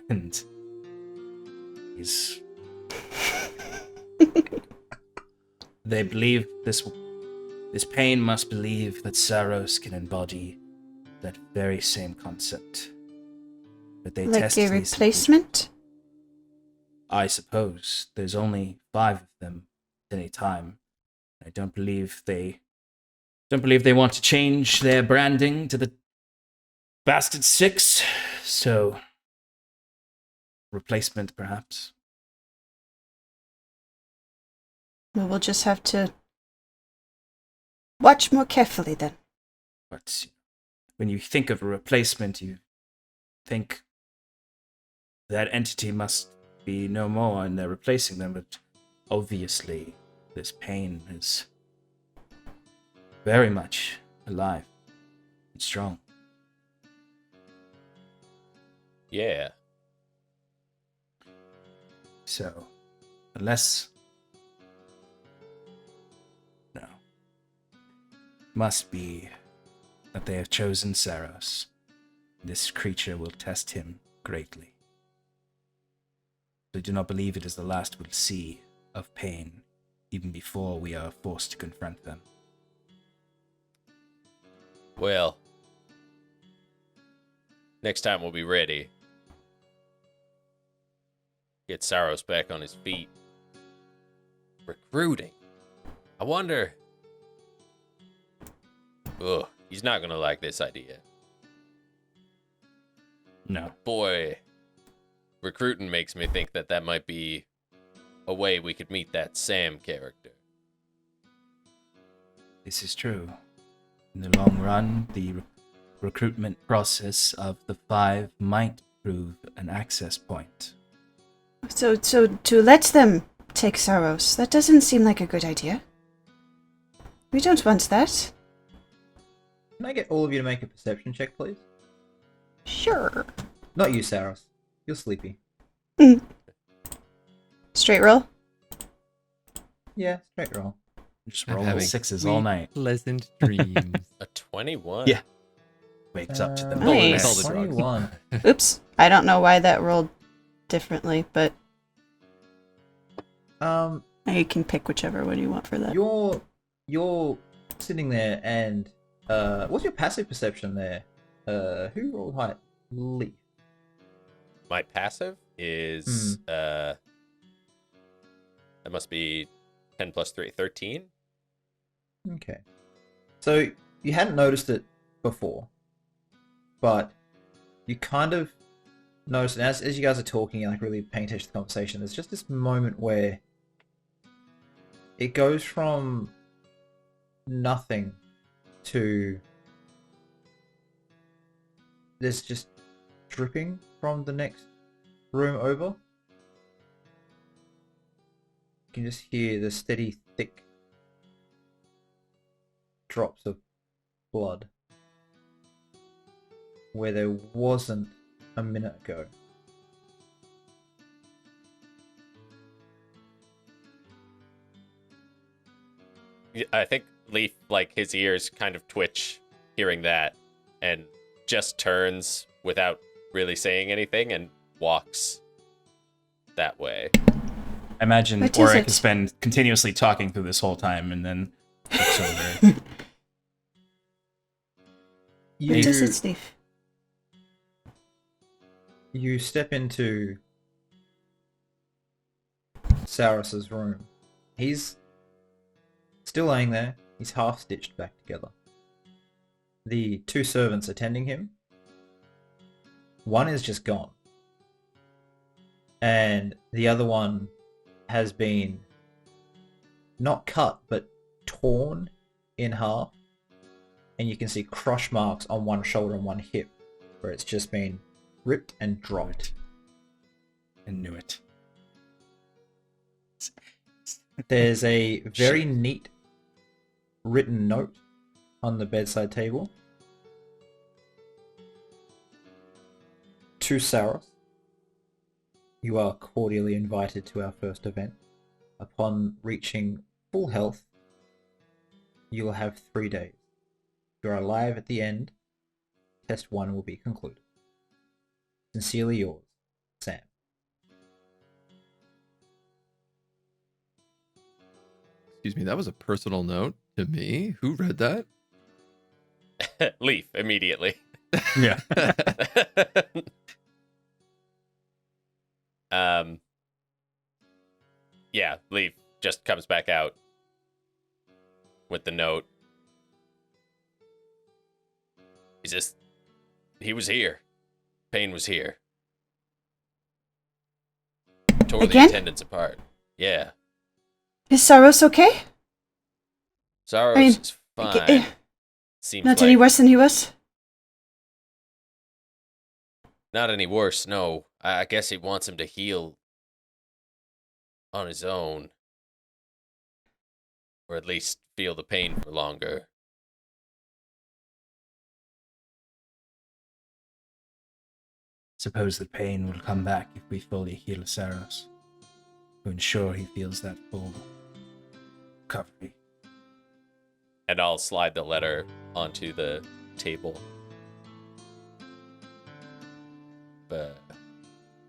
and he's... They believe this pain must believe that Saros can embody that very same concept. But they Like test a these- replacement? I suppose there's only 5 of them at any time. I don't believe they want to change their branding to the Bastard 6, so replacement perhaps. Well, we'll just have to watch more carefully then. But when you think of a replacement, you think that entity must be no more and they're replacing them, but obviously this pain is very much alive and strong. Yeah. So, unless... No. Must be that they have chosen Saros. This creature will test him greatly. I do not believe it is the last we'll see of pain, even before we are forced to confront them. Well, next time we'll be ready. Get Saros back on his feet. Recruiting. I wonder... Ugh, he's not gonna like this idea. No. Boy, recruiting makes me think that might be a way we could meet that Sam character. This is true. In the long run, the recruitment process of the 5 might prove an access point. So to let them take Saros, that doesn't seem like a good idea. We don't want that. Can I get all of you to make a perception check, please? Sure. Not you, Saros. You're sleepy. Straight roll? Yeah, straight roll. Just I'm rolling having sixes sweet, all night. pleasant dreams. A 21. Yeah. Wakes up to the Nice. With all the drugs. 21. Oops. I don't know why that rolled differently, but you can pick whichever one you want for that. You're sitting there and what's your passive perception there? Who rolled high? Leaf. My passive is that must be 10 plus 3, 13. Okay. So you hadn't noticed it before, but you kind of notice it as you guys are talking and like really paying attention to the conversation. There's just this moment where it goes from nothing to there's just dripping from the next room over. You can just hear the steady, thick drops of blood where there wasn't a minute ago. I think Leaf, like, his ears kind of twitch hearing that and just turns without really saying anything and walks that way. I imagine What is Auric it? has been continuously talking through this whole time and then looks over. You, What is it, Steve? you step into Saros's room. He's still laying there. He's half stitched back together. The two servants attending him, one is just gone. And the other one has been not cut, but torn in half. And you can see crush marks on one shoulder and one hip, where it's just been ripped and dropped. I knew it. There's a very neat written note on the bedside table. To Saros, you are cordially invited to our first event. Upon reaching full health, you will have 3 days. If you are alive at the end, test 1 will be concluded. Sincerely yours, Sam. Excuse me, that was a personal note to me. Who read that? Leaf, immediately. Yeah. Yeah, Leaf just comes back out with the note. He was here. Payne was here. Tore Again? the attendants apart. Yeah. Is Saros okay? Saros I mean, is fine. Seems Not like any worse than he was? not any worse, no. I guess he wants him to heal on his own. Or at least feel the pain for longer. Suppose the pain will come back if we fully heal Saros, to ensure he feels that full recovery. And I'll slide the letter onto the table. But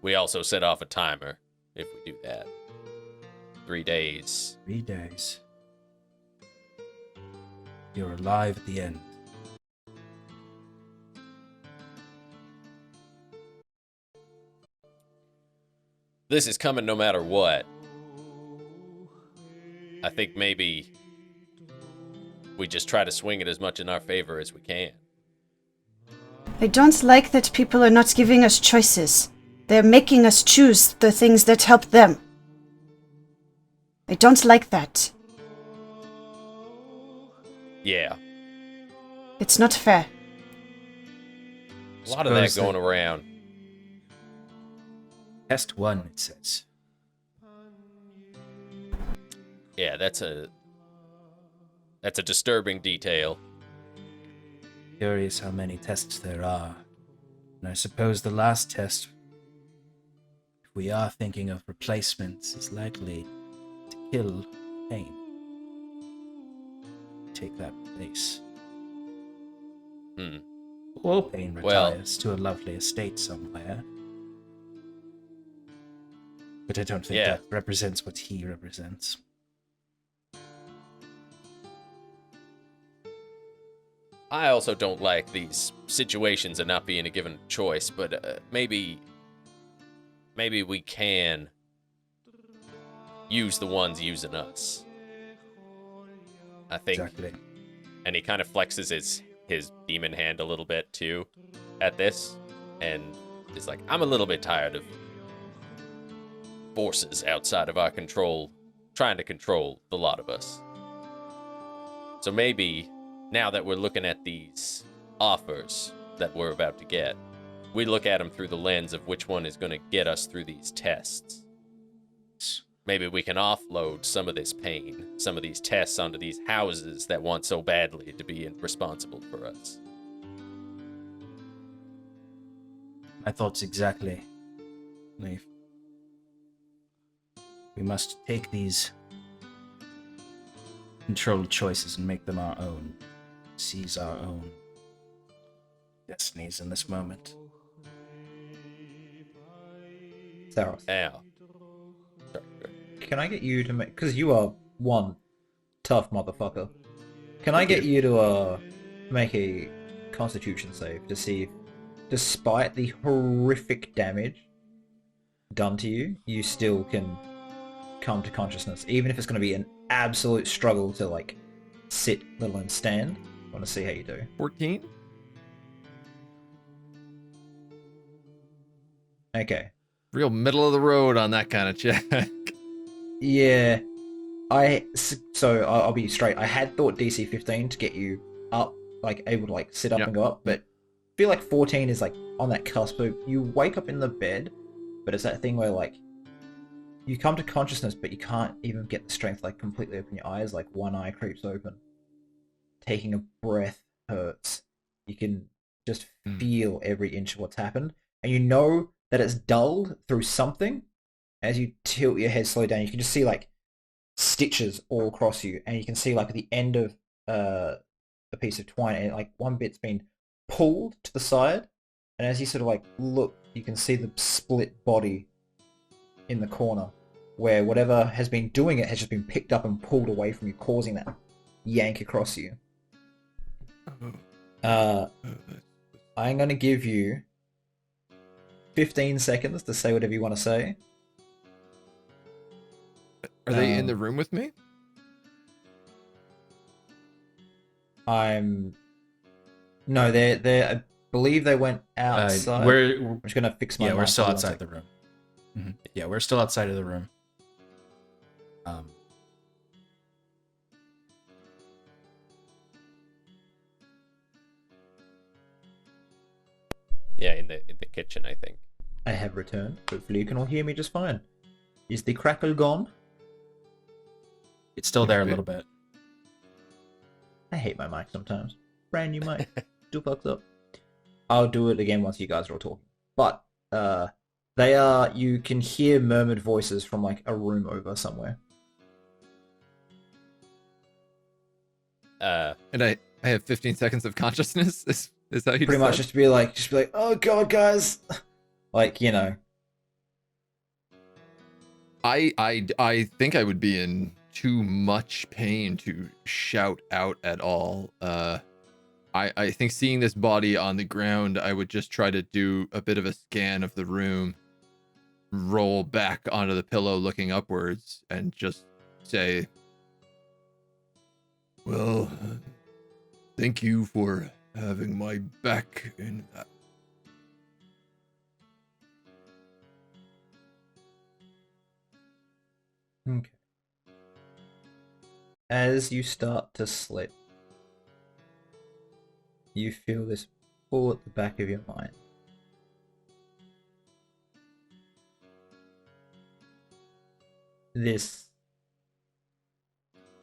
we also set off a timer if we do that. 3 days. 3 days. You're alive at the end. This is coming no matter what. I think maybe we just try to swing it as much in our favor as we can. I don't like that people are not giving us choices. They're making us choose the things that help them. I don't like that. Yeah. It's not fair. A lot of that Suppose going around. Test 1, it says. Yeah, that's a disturbing detail. Curious how many tests there are. And I suppose the last test, if we are thinking of replacements, is likely to kill pain. Take that place. Hmm. All pain Well- retires to a lovely estate somewhere. But I don't think Yeah. that represents what he represents. I also don't like these situations of not being a given choice, but maybe we can use the ones using us. I think, Exactly. and he kind of flexes his demon hand a little bit too at this, and is like, I'm a little bit tired of forces outside of our control trying to control the lot of us. So maybe, now that we're looking at these offers that we're about to get, we look at them through the lens of which one is going to get us through these tests. Maybe we can offload some of this pain, some of these tests onto these houses that want so badly to be responsible for us. My thoughts exactly, Leaf. We must take these controlled choices and make them our own. Seize our own destinies in this moment. Saros, Now, can I get you to make... Because you are one tough motherfucker. Can I get you to make a constitution save to see if, despite the horrific damage done to you, you still can come to consciousness, even if it's going to be an absolute struggle to, like, sit, let alone stand. I want to see how you do. 14? Okay. Real middle of the road on that kind of check. Yeah. So I'll be straight. I had thought DC 15 to get you up, like, able to, like, sit up Yep. and go up, but I feel like 14 is, like, on that cusp. So you wake up in the bed, but it's that thing where, like, you come to consciousness, but you can't even get the strength, like, completely open your eyes. Like, one eye creeps open. Taking a breath hurts. You can just feel every inch of what's happened. And you know that it's dulled through something. As you tilt your head slow down, you can just see, like, stitches all across you. And you can see, like, at the end of a piece of twine, and, like, one bit's been pulled to the side. And as you sort of, like, look, you can see the split body in the corner, where whatever has been doing it has just been picked up and pulled away from you, causing that yank across you. I'm going to give you 15 seconds to say whatever you want to say. Are they in the room with me? No, they're. I believe they went outside. I'm just going to fix my. Yeah, we're mic still for 1 outside second. the room. Yeah, we're still outside of the room. yeah, in the kitchen, I think. I have returned. Hopefully you can all hear me just fine. Is the crackle gone? It's still there a little bit. I hate my mic sometimes. Brand new mic. Still fucks up. I'll do it again once you guys are all talking. But you can hear murmured voices from, like, a room over somewhere. And I have 15 seconds of consciousness. Is that you Pretty much said? just be like, oh god, guys, like, you know. I think I would be in too much pain to shout out at all. I think seeing this body on the ground, I would just try to do a bit of a scan of the room, roll back onto the pillow looking upwards, and just say, well, thank you for having my back in that. Okay. As you start to slip, you feel this pull at the back of your mind. This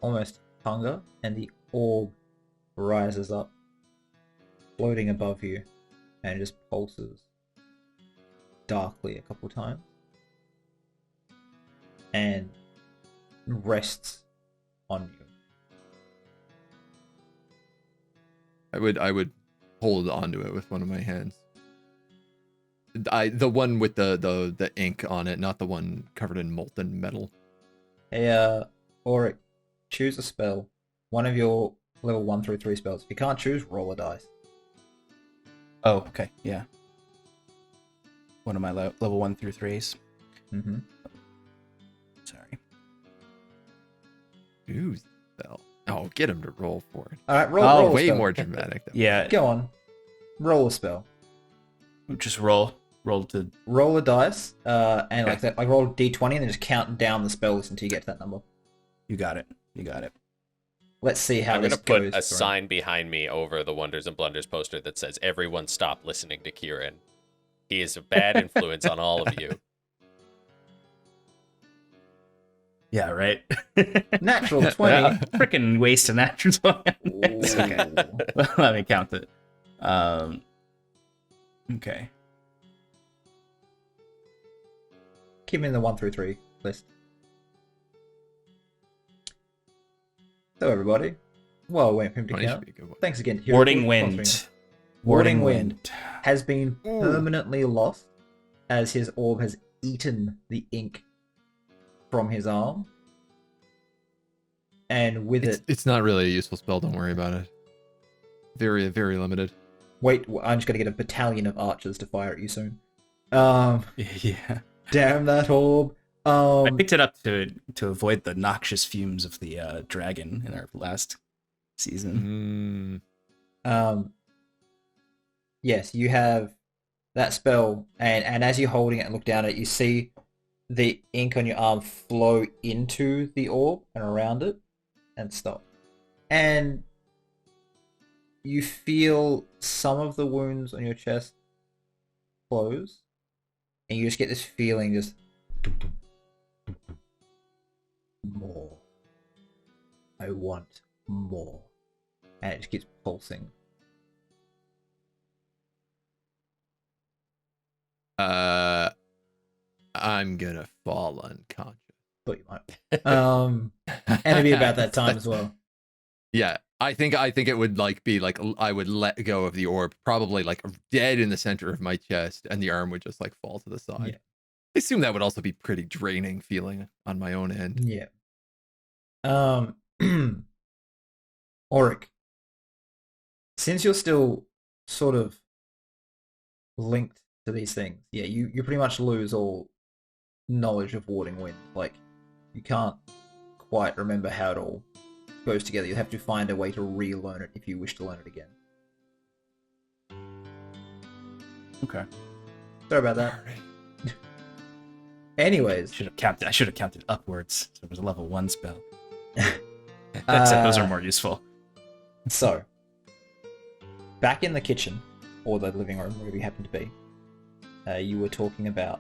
almost hunger, and the orb rises up, floating above you, and just pulses darkly a couple times, and rests on you. I would hold onto it with one of my hands. The one with the ink on it, not the one covered in molten metal. Hey, Auric, choose a spell. One of your level 1 through 3 spells. If you can't choose, roll a dice. Oh, okay, yeah. One of my level 1 through 3s. Mm-hmm. Sorry. Choose spell. Oh, get him to roll for it. All right, Oh, roll a way spell. more dramatic. Yeah, Go on. Roll a spell. just roll to. Roll a dice, and Okay. like that, like roll a d20 and then just count down the spells until you get to that number. You got it. Let's see how I'm this gonna put goes. a sign behind me over the Wonders and Blunders poster that says, "Everyone stop listening to Kieran. He is a bad influence on all of you." Yeah, right. Natural 20. Freaking waste a natural 20. It's okay. Ooh. Let me count it. Okay. Keep him in the 1 through 3 list. So everybody, well, wait for him to 20 should count. be a good one. Thanks again. Hero Warding for wind. sponsoring. Warding Warding wind. has been permanently lost as his orb has eaten the ink from his arm. And with it, It's not really a useful spell. Don't worry about it. Very, very limited. wait, I'm just gonna get a battalion of archers to fire at you soon. Yeah. Damn that orb. I picked it up to avoid the noxious fumes of the dragon in our last season. Yes, you have that spell, and as you're holding it and look down at it, you see the ink on your arm flow into the orb and around it and stop. And you feel some of the wounds on your chest close, and you just get this feeling just more. I want more. And it just keeps pulsing. I'm gonna fall unconscious. Thought you might. And it'd be about that time as well. Yeah, I think it would be like I would let go of the orb, probably like dead in the center of my chest, and the arm would just like fall to the side. Yeah. I assume that would also be pretty draining feeling on my own end. Yeah. Auric, since you're still sort of linked to these things, yeah, you pretty much lose all knowledge of Warding Wind. Like, you can't quite remember how it all goes together. You have to find a way to relearn it if you wish to learn it again. Okay. Sorry about that. Anyways, I should have counted upwards. So it was a level 1 spell. Except those are more useful. So, back in the kitchen, or the living room, wherever you happen to be, you were talking about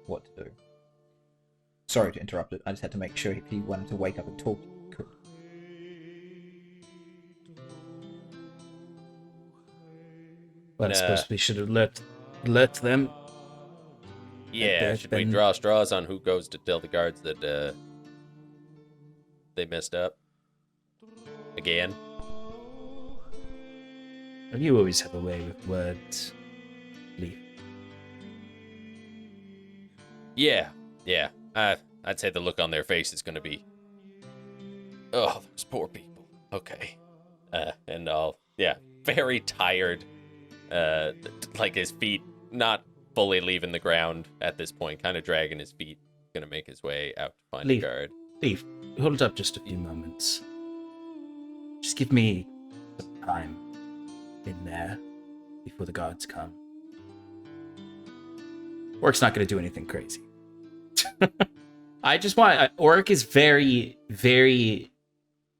what to do. Sorry to interrupt it, I just had to make sure if he wanted to wake up and talk, he could. But I suppose we should have let them. Yeah, should we draw straws on who goes to tell the guards that they messed up? Again? You always have a way with words. Leaf. Yeah. I'd say the look on their face is gonna be, oh, those poor people. Okay. And very tired. Like his feet not fully leaving the ground at this point, kind of dragging his feet, gonna make his way out to find a guard. Leaf, hold up just a few moments. Just give me some time in there before the guards come. Oric's not going to do anything crazy. I just want... Oric is very, very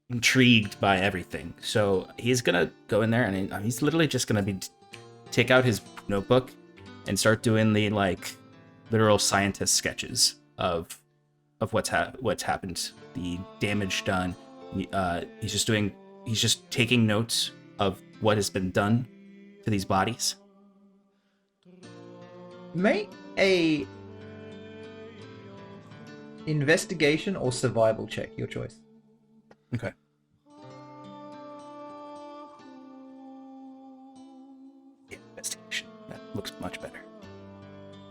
intrigued by everything. So he's going to go in there and he's literally just going to take out his notebook and start doing the, like, literal scientist sketches of what's happened, the damage done. He's just taking notes of what has been done to these bodies. Make a investigation or survival check, your choice. Okay. Yeah, investigation. That looks much better.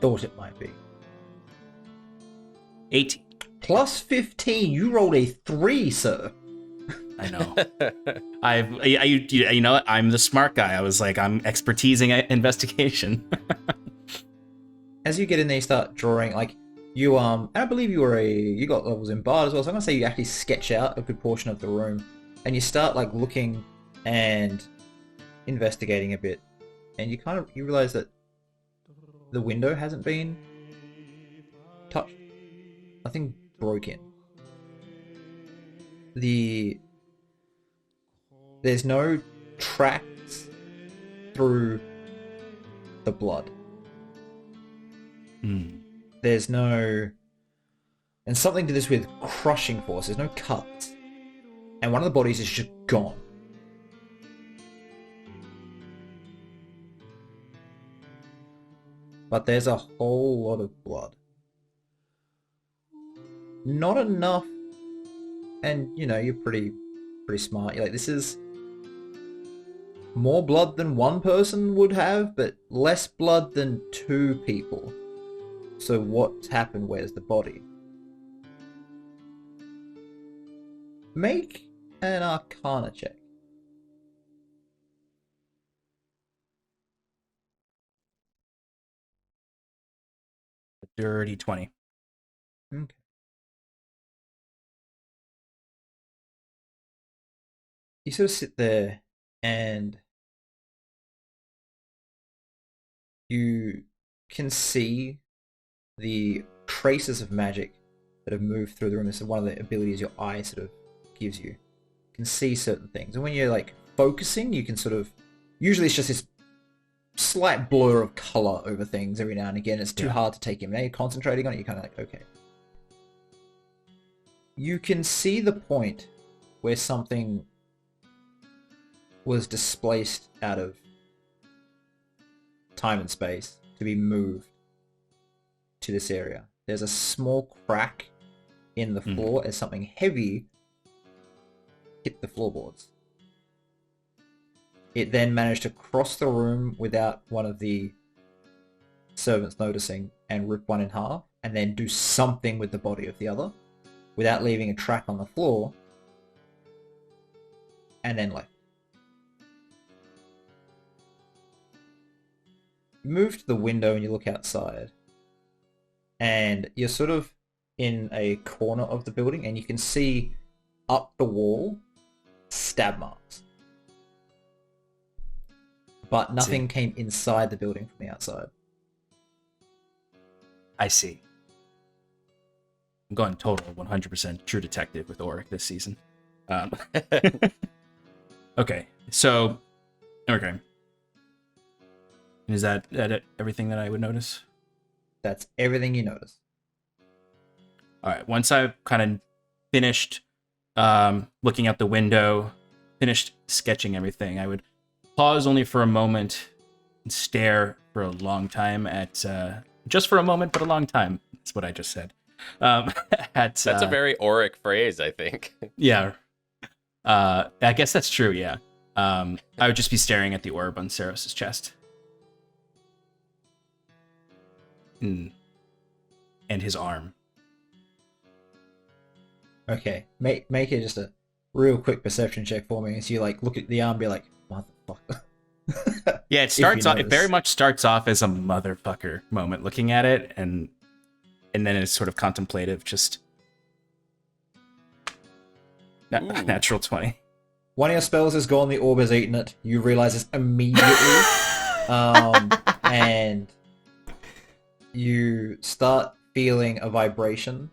Thought it might be. 18. Plus 15. You rolled a 3, sir. I know. You know what? I'm the smart guy. I was like, I'm expertising investigation. As you get in there, you start drawing, like, you, and I believe you got levels in Bard as well, so I'm gonna say you actually sketch out a good portion of the room, and you start, like, looking and investigating a bit, and you realize that the window hasn't been touched. Nothing broken. There's no tracks through the blood. There's no... And something to this with crushing force. There's no cuts. And one of the bodies is just gone. But there's a whole lot of blood. Not enough... And, you know, you're pretty smart. You're like, this is more blood than one person would have, but less blood than 2 people. So what's happened? Where's the body? Make an Arcana check. A dirty 20. Okay. You sort of sit there and you can see the traces of magic that have moved through the room. This is one of the abilities your eye sort of gives you. You can see certain things. And when you're like focusing, you can sort of... Usually it's just this slight blur of color over things every now and again. It's too hard to take in. Now you're concentrating on it, you're kind of like, okay. You can see the point where something was displaced out of time and space to be moved to this area. There's a small crack in the floor as something heavy hit the floorboards. It then managed to cross the room without one of the servants noticing and rip one in half, and then do something with the body of the other without leaving a track on the floor, and then left. You move to the window and you look outside, and you're sort of in a corner of the building, and you can see up the wall stab marks. But nothing came inside the building from the outside. I see. I'm going total 100% True Detective with Auric this season. Okay, so... Okay. Is that everything that I would notice? That's everything you notice. Alright, once I've kind of finished looking out the window, finished sketching everything, I would pause only for a moment and stare for a long time at... just for a moment, but a long time. That's what I just said. That's a very Auric phrase, I think. Yeah. I guess that's true, yeah. I would just be staring at the orb on Saros' chest. And his arm. Okay, make it just a real quick perception check for me as you like look at the arm and be like, motherfucker. Yeah, it starts off. It very much starts off as a motherfucker moment, looking at it, and then it's sort of contemplative. Just natural 20. One of your spells is gone. The orb has eaten it. You realize this immediately, and you start feeling a vibration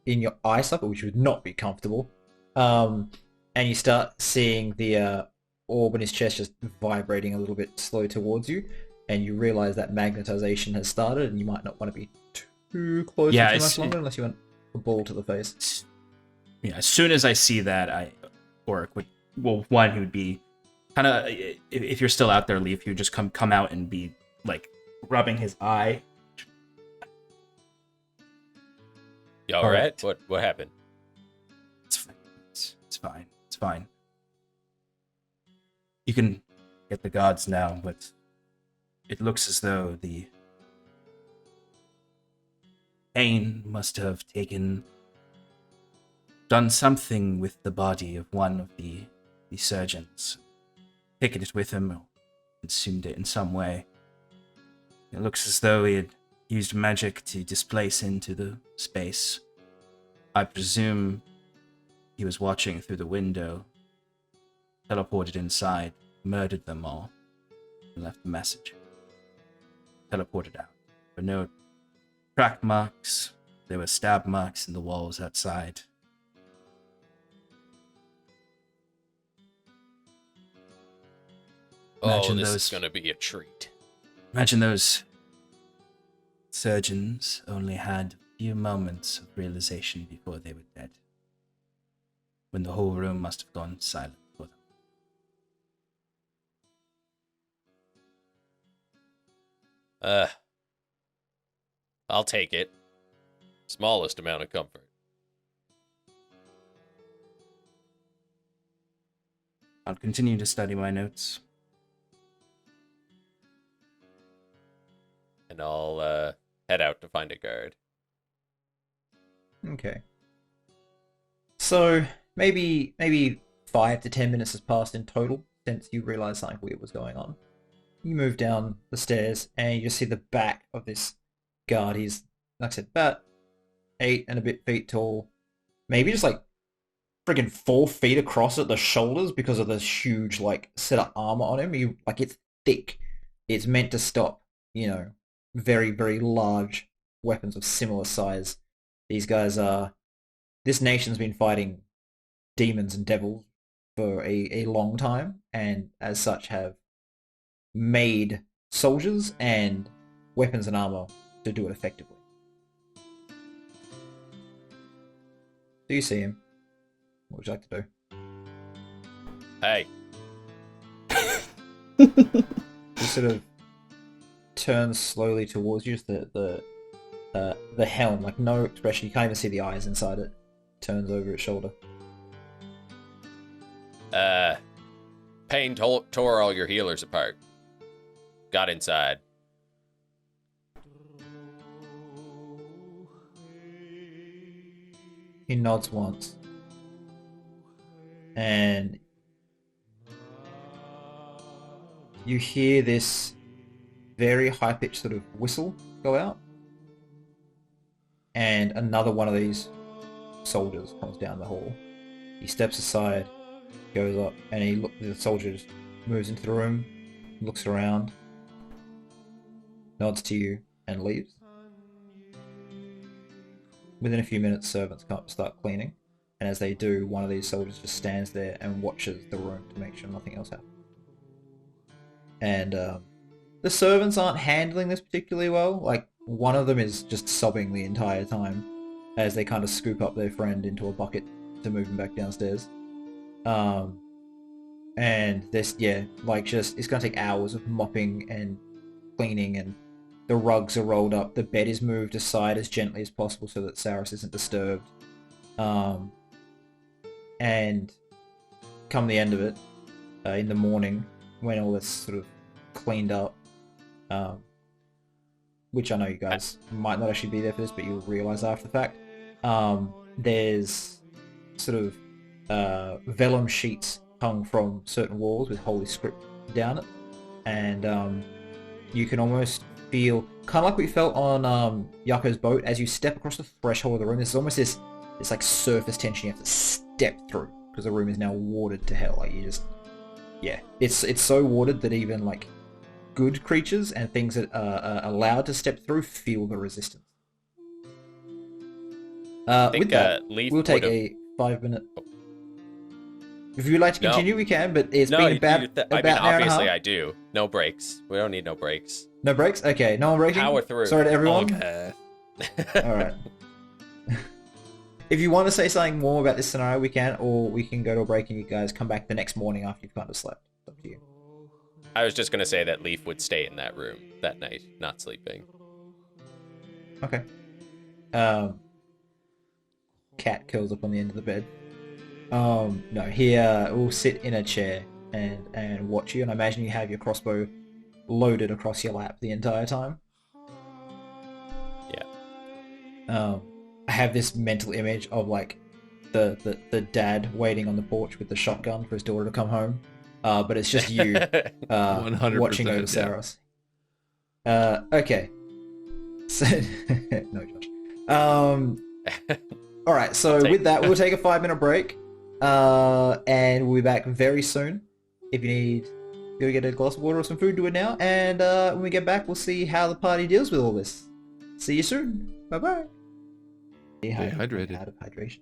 in your eye socket, which would not be comfortable. And you start seeing the orb in his chest just vibrating a little bit slow towards you, and you realize that magnetization has started, and you might not want to be too close for too much longer unless you want a ball to the face. Yeah, as soon as I see that, Auric would, well, one, he would be kind of, if you're still out there, Leaf, he would just come out and be like rubbing his eye. You all right? What happened? It's fine. It's fine. You can get the guards now, but it looks as though the pain must have done something with the body of one of the surgeons. Taken it with him, or consumed it in some way. It looks as though he had used magic to displace into the space. I presume he was watching through the window, teleported inside, murdered them all, and left a message. Teleported out. But no track marks. There were stab marks in the walls outside. Oh, this is gonna be a treat. Imagine those surgeons only had a few moments of realization before they were dead. When the whole room must have gone silent for them. I'll take it. Smallest amount of comfort. I'll continue to study my notes. And I'll head out to find a guard. Okay. So maybe 5 to 10 minutes has passed in total since you realized something weird was going on. You move down the stairs and you just see the back of this guard. He's, like I said, about 8 and a bit feet tall. Maybe just like friggin' 4 feet across at the shoulders because of this huge like set of armor on him. It's thick. It's meant to stop, very, very large weapons of similar size. These guys are... This nation's been fighting demons and devils for a long time, and as such have made soldiers and weapons and armor to do it effectively. Do you see him? What would you like to do? Hey. He sort of turns slowly towards you, just the helm, like no expression, you can't even see the eyes inside it. Turns over its shoulder. Pain tore all your healers apart. Got inside. He nods once. And you hear this very high-pitched sort of whistle go out. And another one of these soldiers comes down the hall. He steps aside, goes up, and the soldier just moves into the room, looks around, nods to you, and leaves. Within a few minutes, servants come up and start cleaning, and as they do, one of these soldiers just stands there and watches the room to make sure nothing else happens. And the servants aren't handling this particularly well. Like, one of them is just sobbing the entire time as they kind of scoop up their friend into a bucket to move him back downstairs. And this, it's gonna take hours of mopping and cleaning, and the rugs are rolled up, the bed is moved aside as gently as possible so that Saros isn't disturbed. And come the end of it, in the morning, when all this sort of cleaned up, which I know you guys might not actually be there for this, but you'll realise after the fact, there's sort of vellum sheets hung from certain walls with holy script down it, and you can almost feel, kind of like what you felt on Yako's boat, as you step across the threshold of the room, there's almost this like surface tension you have to step through, because the room is now warded to hell. Like, you just... Yeah, it's so warded that even, like, good creatures and things that are allowed to step through feel the resistance. With that, we'll take a 5-minute... If you'd like to continue, we can, but it's been about an hour and a half. Obviously I do. No breaks. We don't need no breaks. No breaks? Okay, no breaking? Power through. Sorry to everyone. Okay. Alright. If you want to say something more about this scenario, we can, or we can go to a break and you guys come back the next morning after you've kind of slept. It's up to you. I was just going to say that Leaf would stay in that room that night, not sleeping. Okay. Cat curls up on the end of the bed. No, he will sit in a chair and watch you, and I imagine you have your crossbow loaded across your lap the entire time. Yeah. I have this mental image of like the dad waiting on the porch with the shotgun for his daughter to come home, but it's just you 100%, watching over yeah. Saros. Okay. So, no, Josh. All right. So with that, we'll take a 5-minute break, and we'll be back very soon. If you need, go get a glass of water or some food, do it now. And when we get back, we'll see how the party deals with all this. See you soon. Bye bye. Stay hydrated. Out of hydration.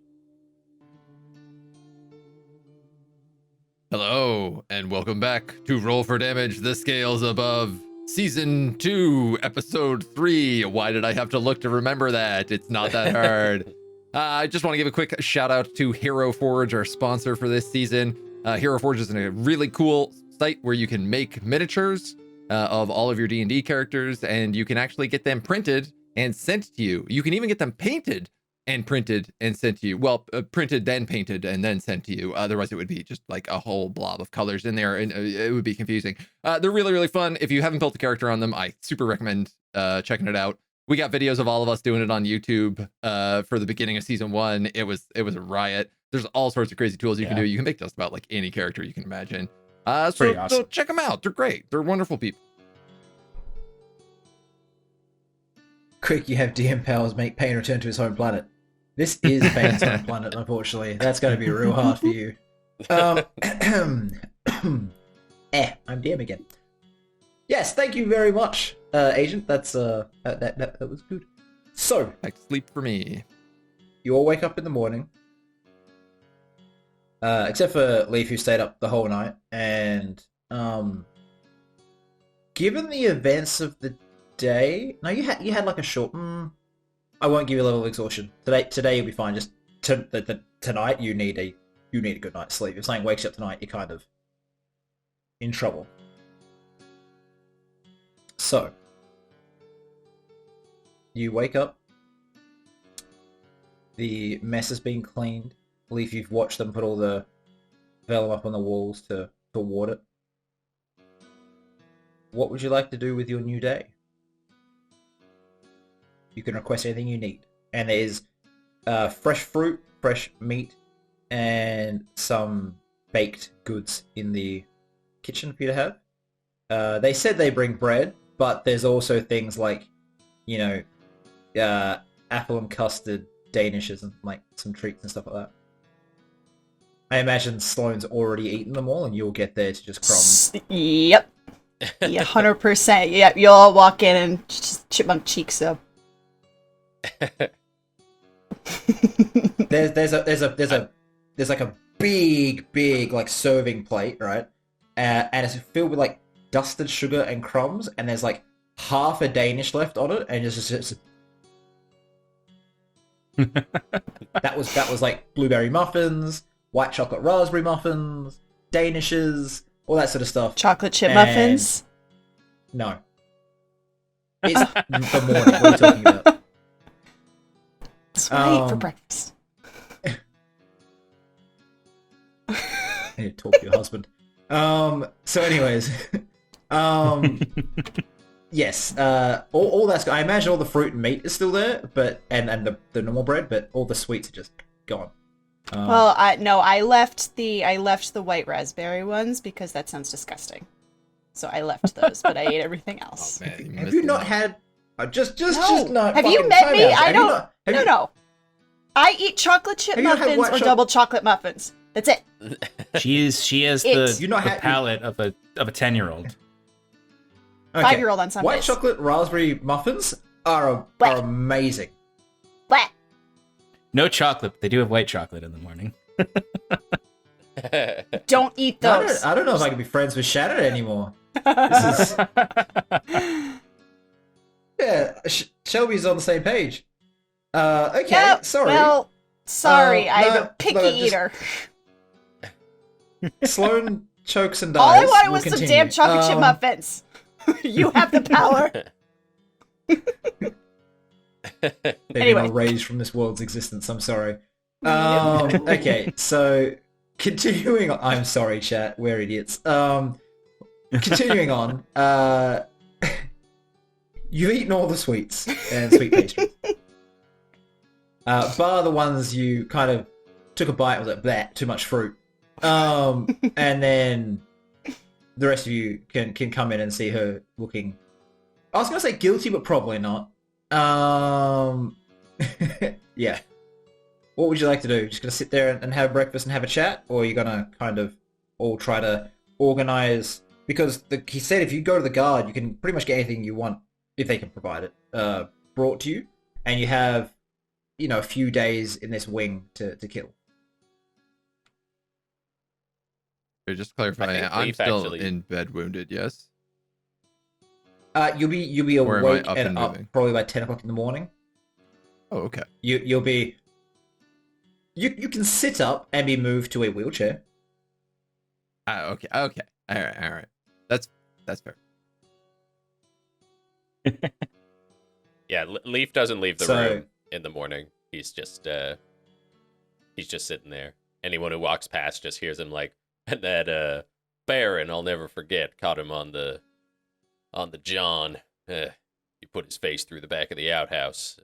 Hello, and welcome back to Roll for Damage, the Scales Above, Season 2, Episode 3. Why did I have to look to remember that? It's not that hard. I just want to give a quick shout out to Hero Forge, our sponsor for this season. Hero Forge is a really cool site where you can make miniatures of all of your D&D characters, and you can actually get them printed and sent to you. You can even get them painted and printed and sent to you. Well, printed, then painted, and then sent to you. Otherwise, it would be just like a whole blob of colors in there, and it would be confusing. They're really, really fun. If you haven't built a character on them, I super recommend checking it out. We got videos of all of us doing it on YouTube for the beginning of Season 1. It was a riot. There's all sorts of crazy tools you can do. You can make just about like any character you can imagine. Pretty awesome. So check them out. They're great. They're wonderful people. Quick, you have DM powers, make Pain return to his home planet. This is Pain's home planet, unfortunately. That's going to be real hard for you. I'm DM again. Yes, thank you very much, Agent. That's that was good. So, Like sleep for me. you all wake up in the morning, except for Leaf, who stayed up the whole night. And given the events of the day, no, you had like a short. I won't give you a level of exhaustion today. You'll be fine. Just tonight, you need a good night's sleep. If something wakes you up tonight, you're kind of in trouble. So, you wake up. The mess has been cleaned. Leaf, you've watched them put all the vellum up on the walls to ward it. What would you like to do with your new day? You can request anything you need. And there's fresh fruit, fresh meat, and some baked goods in the kitchen for you to have. They said they bring bread, but there's also things like, apple and custard danishes and like some treats and stuff like that. I imagine Sloane's already eaten them all, and you'll get there to just crumbs. Yep. Yeah, 100%. Yep, you'll all walk in and just chipmunk cheeks up. There's like a big like serving plate, right? And it's filled with like dusted sugar and crumbs, and there's like half a Danish left on it, and just that was like blueberry muffins, white chocolate raspberry muffins, Danishes, all that sort of stuff. Chocolate chip muffins? No. It's the morning. What are you talking about? That's what I ate for breakfast. I need to talk to your husband. So anyways, yes, all that's. I imagine all the fruit and meat is still there, but and the normal bread, but all the sweets are just gone. Well, I left the white raspberry ones because that sounds disgusting. So I left those, but I ate everything else. Oh, man, Have you not had? Just No. not. Have you fucking met time me? out. I Have you don't. not- have you- No. I eat chocolate chip Have you not had muffins white or choc- double chocolate muffins. That's it. She has It's- the, You not the had- palate of a 10-year-old. Okay. 5-year-old on Sundays. White chocolate raspberry muffins are What? amazing. Blah. No chocolate, but they do have white chocolate in the morning. Don't eat those. I don't know if I can be friends with Shannon anymore. This is yeah. Shelby's on the same page. Okay, Yep, sorry. Well, sorry. I'm no, a picky no, just- eater. Sloane chokes and dies. All I wanted We'll was some continue. damn chocolate chip muffins. You have the power. They've been Anyway. erased from this world's existence. I'm sorry. Okay, so continuing on, I'm sorry, chat, we're idiots. Continuing on, you've eaten all the sweets and sweet pastries. Bar the ones you kind of took a bite and was like, bleh, too much fruit. And then the rest of you can come in and see her looking, I was going to say guilty, but probably not. Yeah. What would you like to do? Just going to sit there and have breakfast and have a chat? Or are you going to kind of all try to organize? Because he said if you go to the guard, you can pretty much get anything you want, if they can provide it, brought to you. And you have, a few days in this wing to kill. Just to clarify, I'm Leaf still actually- in bed wounded, yes? You'll be Or am I awake up and and up moving? probably by 10 o'clock in the morning. Oh, okay. You'll be... You can sit up and be moved to a wheelchair. Okay. All right. That's fair. Yeah, Leaf doesn't leave the So- room in the morning. He's just sitting there. Anyone who walks past just hears him like, and that Baron I'll never forget caught him on the John. He put his face through the back of the outhouse.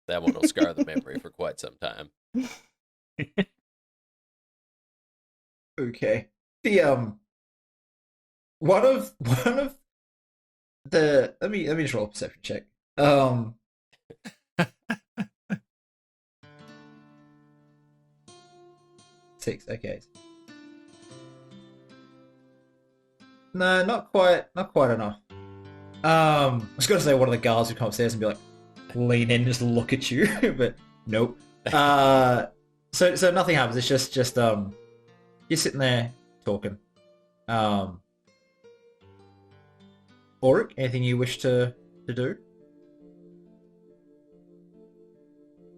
That one will scar the memory for quite some time. Okay. The one of the let me just roll a perception check. 6, okay. No, not quite enough. I was gonna say one of the guards would come upstairs and be like, lean in, just look at you, but nope. So nothing happens. It's just you're sitting there talking. Auric, anything you wish to do?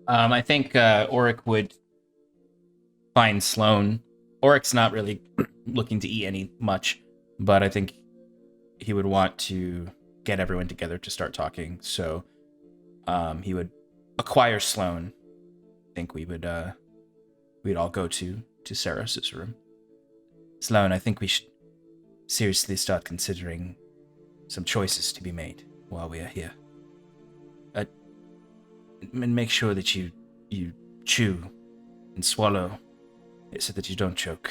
I think Auric would find Sloane. Auric's not really looking to eat any much, but I think he would want to get everyone together to start talking. So he would acquire Sloane. I think we'd all go to Saros's room. Sloane, I think we should seriously start considering some choices to be made while we are here. And make sure that you chew and swallow so that you don't choke.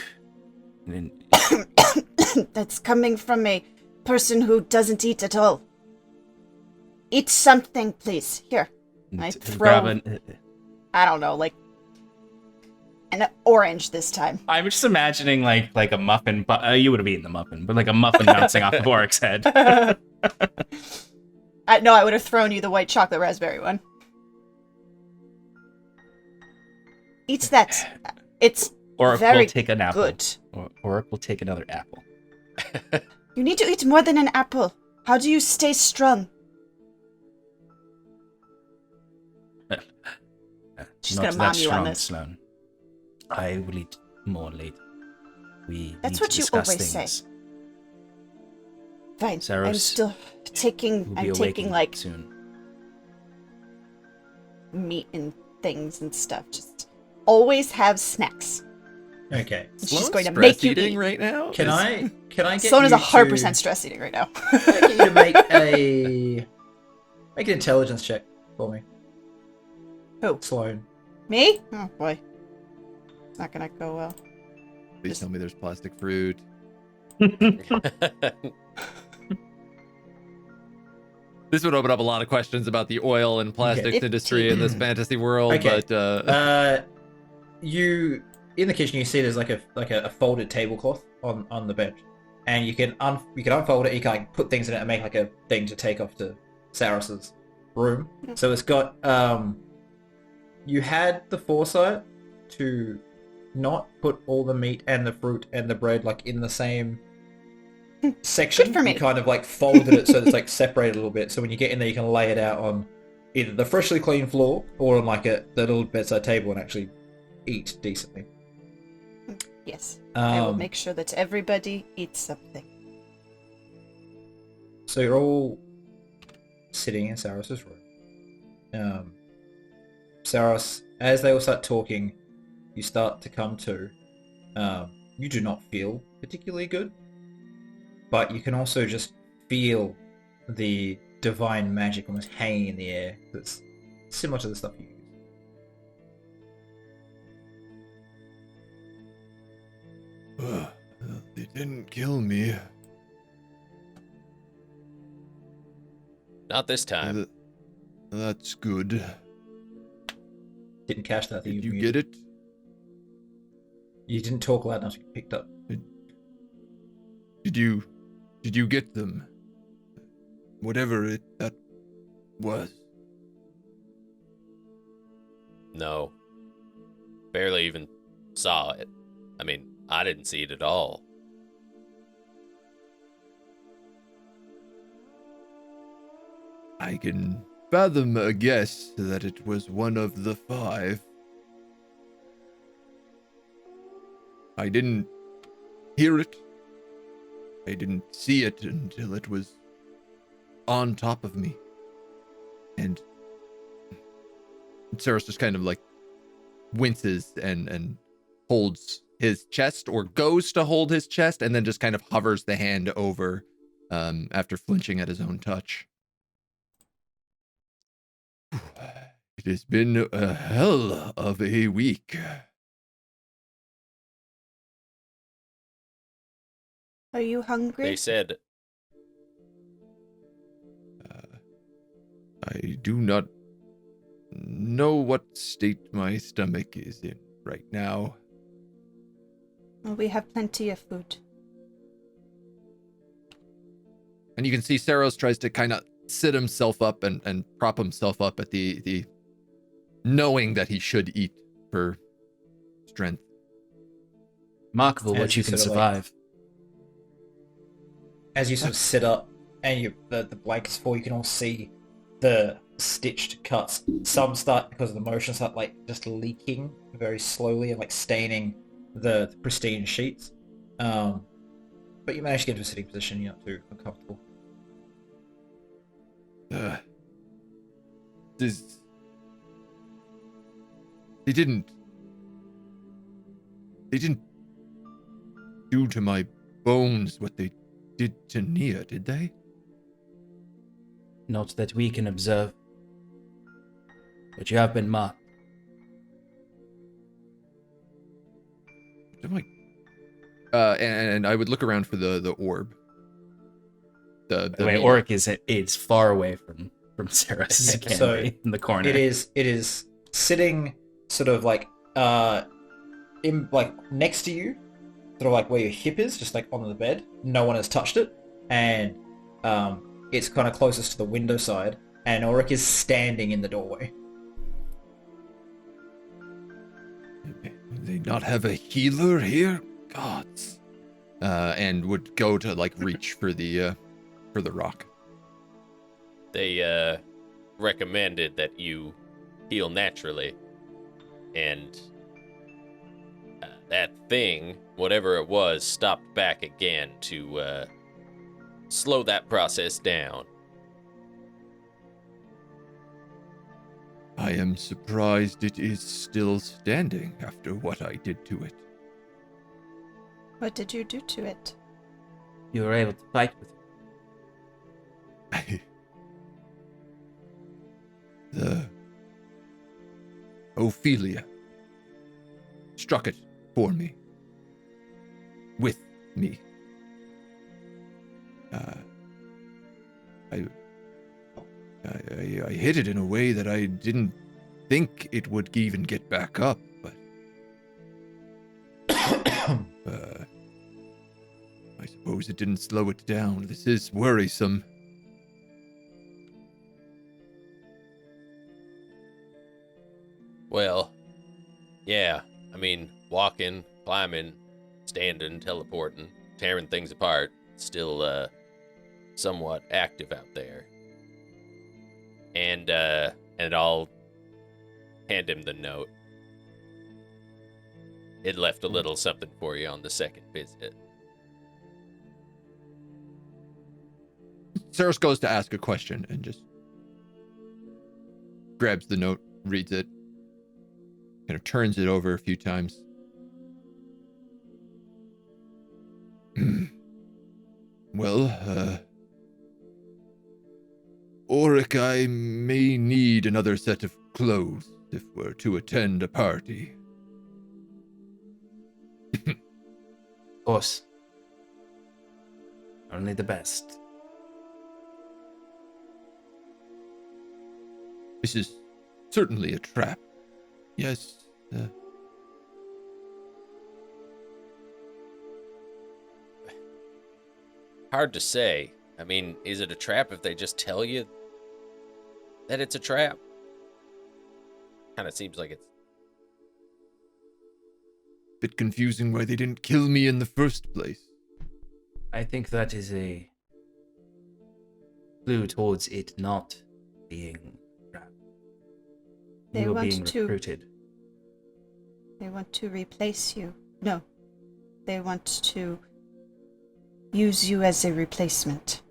And That's coming from a person who doesn't eat at all. Eat something, please. Here. I throw... I don't know, like an orange this time. I'm just imagining like a muffin. You would have eaten the muffin, but like a muffin bouncing off of Auric's head. No, I would have thrown you the white chocolate raspberry one. Eat that. It's Auric very will take an apple. good. Auric will take another apple. You need to eat more than an apple. How do you stay strong? She's Not gonna that mom you on strong, this. Sloane. I will eat more later. We That's need what to you discuss always say. things. Fine. I'm Saros still taking. We'll be I'm taking awakening like soon. meat and things and stuff. Just always have snacks. Okay. She's Sloane's going to stress make you eating eat. right now? Can I get Sloane is you 100% to- stress eating right now. Can I get you to make an intelligence check for me? Who? Sloane. Me? Oh boy. It's not gonna go well. Please tell me there's plastic fruit. This would open up a lot of questions about the oil and plastics Okay. industry in this fantasy world, Okay. but You in the kitchen, you see there's like a folded tablecloth on the bench, and you can unfold it. You can put things in it and make like a thing to take off to Saros's room. Yeah. So it's got you had the foresight to not put all the meat and the fruit and the bread like in the same section. Good for me. You kind of like folded it so it's like separated a little bit. So when you get in there, you can lay it out on either the freshly cleaned floor or on like the little bedside table and actually eat decently. Yes. I will Um, make sure that everybody eats something. So you're all sitting in Saros's room. Saros, as they all start talking, you start to come to. You do not feel particularly good, but you can also just feel the divine magic almost hanging in the air that's similar to the stuff you use. They didn't kill me. Not this time. That's good. Didn't catch that thing Did you muted. get it? You didn't talk loud enough to get picked up. Did you get them? Whatever that was. No. Barely even saw it. I mean, I didn't see it at all. I can fathom a guess that it was one of the 5. I didn't hear it. I didn't see it until it was on top of me. And Saros just kind of like winces and holds his chest, or goes to hold his chest, and then just kind of hovers the hand over after flinching at his own touch. It has been a hell of a week. Are you hungry? They said, I do not know what state my stomach is in right now. Well, we have plenty of food. And you can see Saros tries to kind of sit himself up and prop himself up at the knowing that he should eat for strength. Remarkable what As you you can sort of, like, survive. As you sort of sit up and the blankets fall, you can all see the stitched cuts. Some start, because of the motion, start like just leaking very slowly and like staining the pristine sheets. But you manage to get into a sitting position. You're not too uncomfortable. They didn't do to my bones what they did to Nia, did they? Not that we can observe. But you have been marked. And I would look around for the orb. By the way, Oric is far away from Saros as it can So be, in the corner. It is sitting sort of like in like next to you, sort of like where your hip is, just like on the bed. No one has touched it, and it's kind of closest to the window side, and Oric is standing in the doorway. Do they not have a healer here? Gods. And would go to like reach for the rock. they recommended that you heal naturally. And that thing, whatever it was, stopped back again to slow that process down. I am surprised it is still standing after what I did to it. What did you do to it? You were able to fight with it. The Ophelia struck it for me. With me. I hit it in a way that I didn't think it would even get back up, but I suppose it didn't slow it down. This is worrisome. Well, yeah, I mean, walking, climbing, standing, teleporting, tearing things apart, still somewhat active out there. And I'll hand him the note. It left a little something for you on the second visit. Saros goes to ask a question and just grabs the note, reads it, kind of turns it over a few times. Well, Auric, I may need another set of clothes if we're to attend a party. Of course. Only the best. This is certainly a trap. Yes, Hard to say. I mean, is it a trap if they just tell you that it's a trap? Kind of seems like it's... bit confusing why they didn't kill me in the first place. I think that is a clue towards it not being rap. They You were want being to- recruited. They want to replace you. No. They want to use you as a replacement.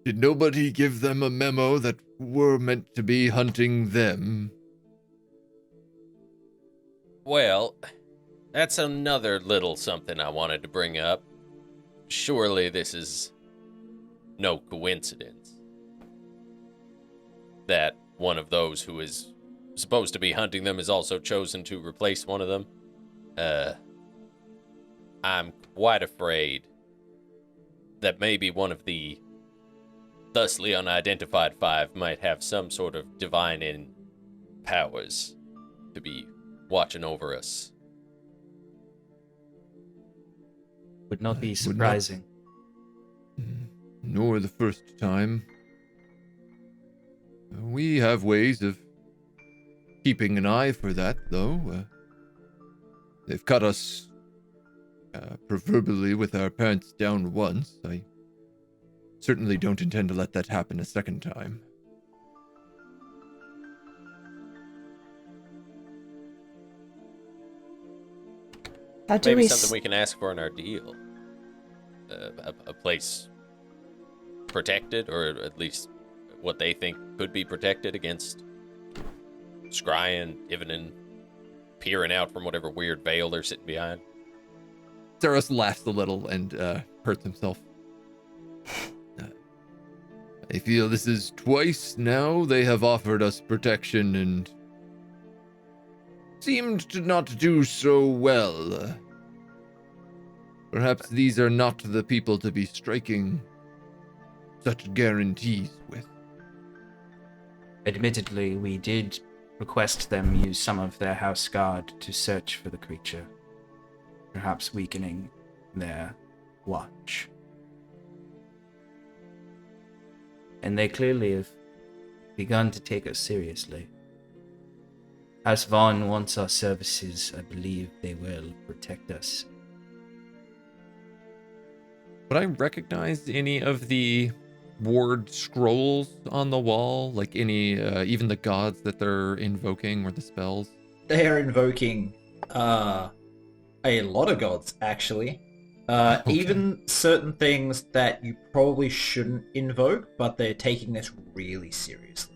Did nobody give them a memo that we're meant to be hunting them? Well, that's another little something I wanted to bring up. Surely this is no coincidence that one of those who is supposed to be hunting them is also chosen to replace one of them. I'm quite afraid that maybe one of the thusly unidentified five might have some sort of divine powers to be watching over us. Would not be Would not- surprising. Nor the first time. We have ways of keeping an eye for that, though. They've cut us proverbially with our pants down once. I certainly don't intend to let that happen a second time. How do Maybe we something we can ask for in our deal. A place protected, or at least what they think could be protected against scrying, Ivanin, peering out from whatever weird veil they're sitting behind. Saros laughs a little and hurts himself. I feel this is twice now they have offered us protection and seemed to not do so well. Perhaps these are not the people to be striking such guarantees with. Admittedly, we did request them use some of their house guard to search for the creature, perhaps weakening their watch. And they clearly have begun to take us seriously. House Vaughn wants our services. I believe they will protect us. Would I recognize any of the ward scrolls on the wall? Like any, even the gods that they're invoking or the spells? They are invoking a lot of gods, actually. Okay. Even certain things that you probably shouldn't invoke, but they're taking this really seriously.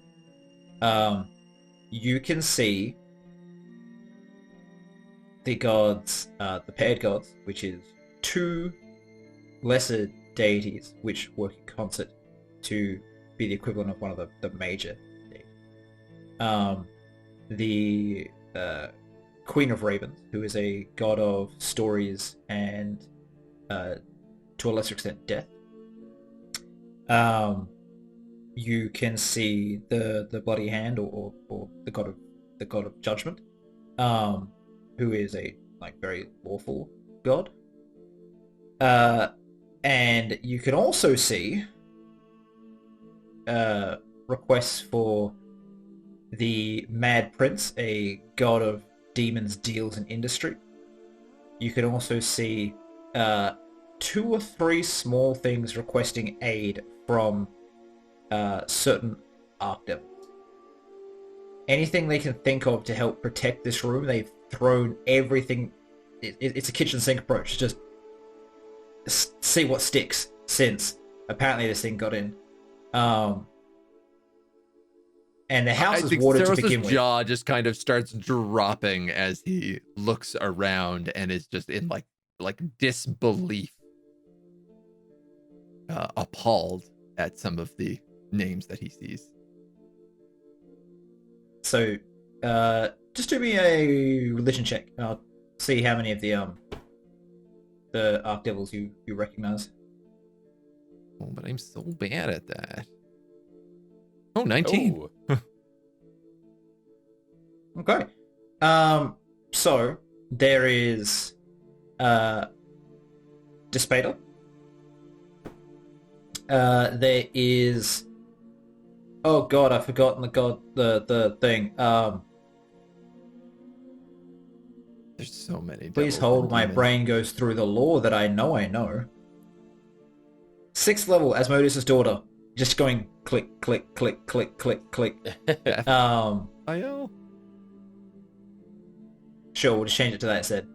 You can see the gods, the paired gods, which is two lesser deities which work in concert to be the equivalent of one of the major deities. The Queen of Ravens, who is a god of stories and, to a lesser extent, death. You can see the Bloody Hand, or the god of judgment, who is a very lawful god. And you can also see requests for the Mad Prince, a god of demons, deals, and industry. You can also see 2 or 3 small things requesting aid from certain archdevils. Anything they can think of to help protect this room, they've thrown everything. It's a kitchen sink approach. Just see what sticks, since apparently this thing got in. And the house I is think watered to Saros's begin with. jaw just kind of starts dropping as he looks around and is just in like disbelief, appalled at some of the names that he sees. So, just do me a religion check. I'll see how many of the Archdevils you recognize. Oh, but I'm so bad at that. Oh, 19. Oh, Okay. So there is Despater. There is, oh god, I've forgotten the thing. There's so many. Please devils hold, and my demons. brain goes through the lore that I know. 6th level, Asmodeus' daughter. Just going click, click, click, click, click, click. IO. Sure, we'll just change it to that instead.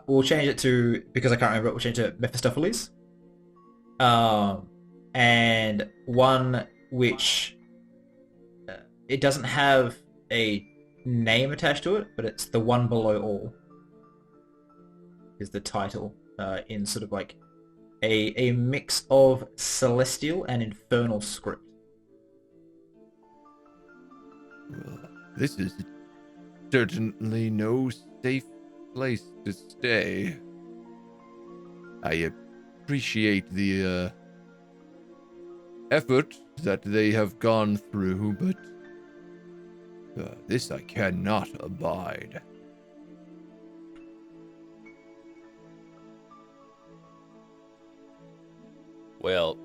We'll change it to, because I can't remember it, we'll change it to Mephistopheles. And one which it doesn't have a name attached to it, but it's the one below all is the title, in sort of like a mix of celestial and infernal script. This is certainly no safe place to stay. I appreciate the effort that they have gone through, but this I cannot abide. well,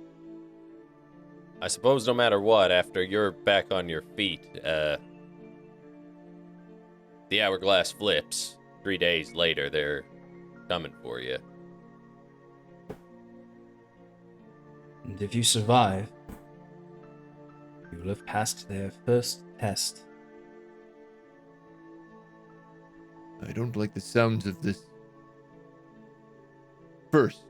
I suppose no matter what, after you're back on your feet, the hourglass flips. 3 days later, they're coming for you. And if you survive, you will have passed their first test. I don't like the sounds of this. First,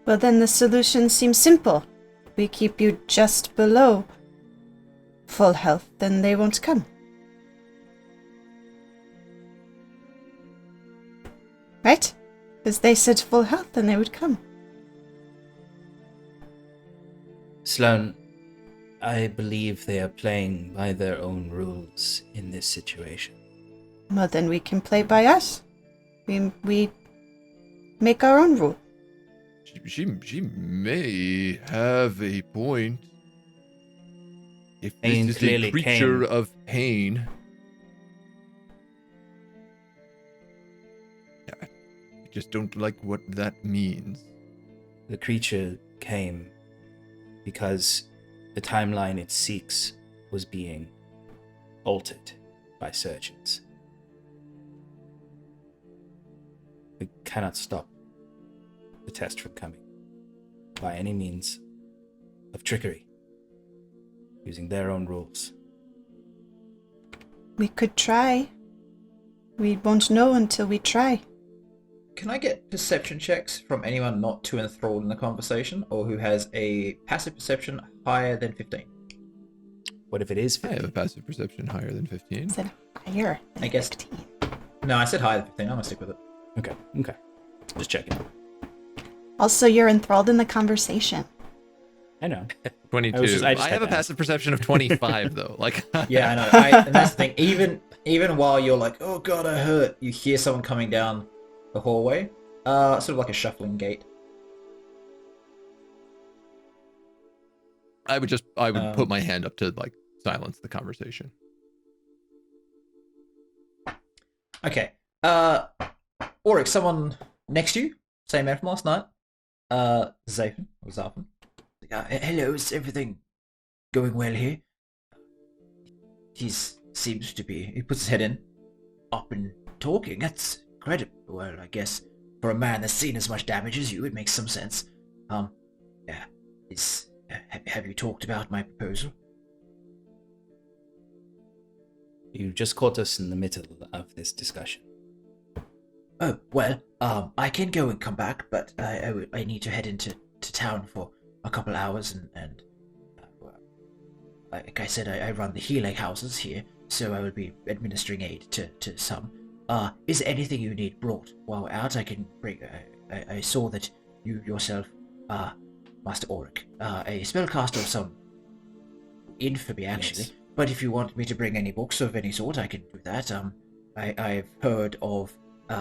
Well, then the solution seems simple. We keep you just below full health, then they won't come. Right? Because they said full health, then they would come. Sloan, I believe they are playing by their own rules in this situation. Well, then we can play by us. We make our own rule. she may have a point. If Pain this is clearly a creature came. of pain, I just don't like what that means. The creature came because the timeline it seeks was being altered by surgeons. We cannot stop the test from coming by any means of trickery, using their own rules. We could try. We won't know until we try. Can I get perception checks from anyone not too enthralled in the conversation, or who has a passive perception higher than 15? What if it is I have 50? a passive perception higher than 15. Said higher than I guess- 15. No, I said higher than 15. I'm gonna stick with it. Okay. Just checking. Also, you're enthralled in the conversation. I know. 22. I just I had have a to ask. passive perception of 25 though. Like Yeah, I know. And that's the thing. Even while you're like, oh god, I hurt, you hear someone coming down the hallway. Sort of like a shuffling gait. I would put my hand up to like silence the conversation. Okay. Oryx, someone next to you? Same man from last night? Zaphan. Or Zaphan. Hello, is everything going well here? He seems to be. He puts his head in. Up and talking. That's incredible. Well, I guess for a man that's seen as much damage as you, it makes some sense. Yeah. Have you talked about my proposal? You just caught us in the middle of this discussion. Oh, well, I can go and come back, but I need to head into town for a couple hours, and like I said, I run the healing houses here, so I will be administering aid to some. Is there anything you need brought while we're out? I can bring. I saw that you yourself, Master Auric, a spellcaster of some infamy, actually. Yes. But if you want me to bring any books of any sort, I can do that. I've heard of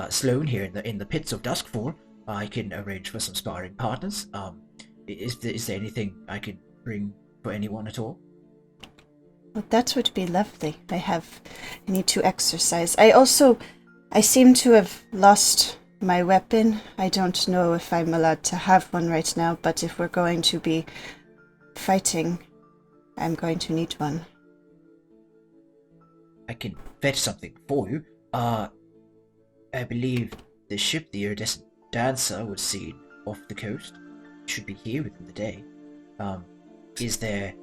Sloane here in the pits of Duskfall. I can arrange for some sparring partners. Is there anything I could bring for anyone at all? Well, that would be lovely. I need to exercise. I seem to have lost my weapon. I don't know if I'm allowed to have one right now, but if we're going to be fighting, I'm going to need one. I can fetch something for you. I believe the ship, the Iridescent Dancer, was seen off the coast. It should be here within the day. Is there?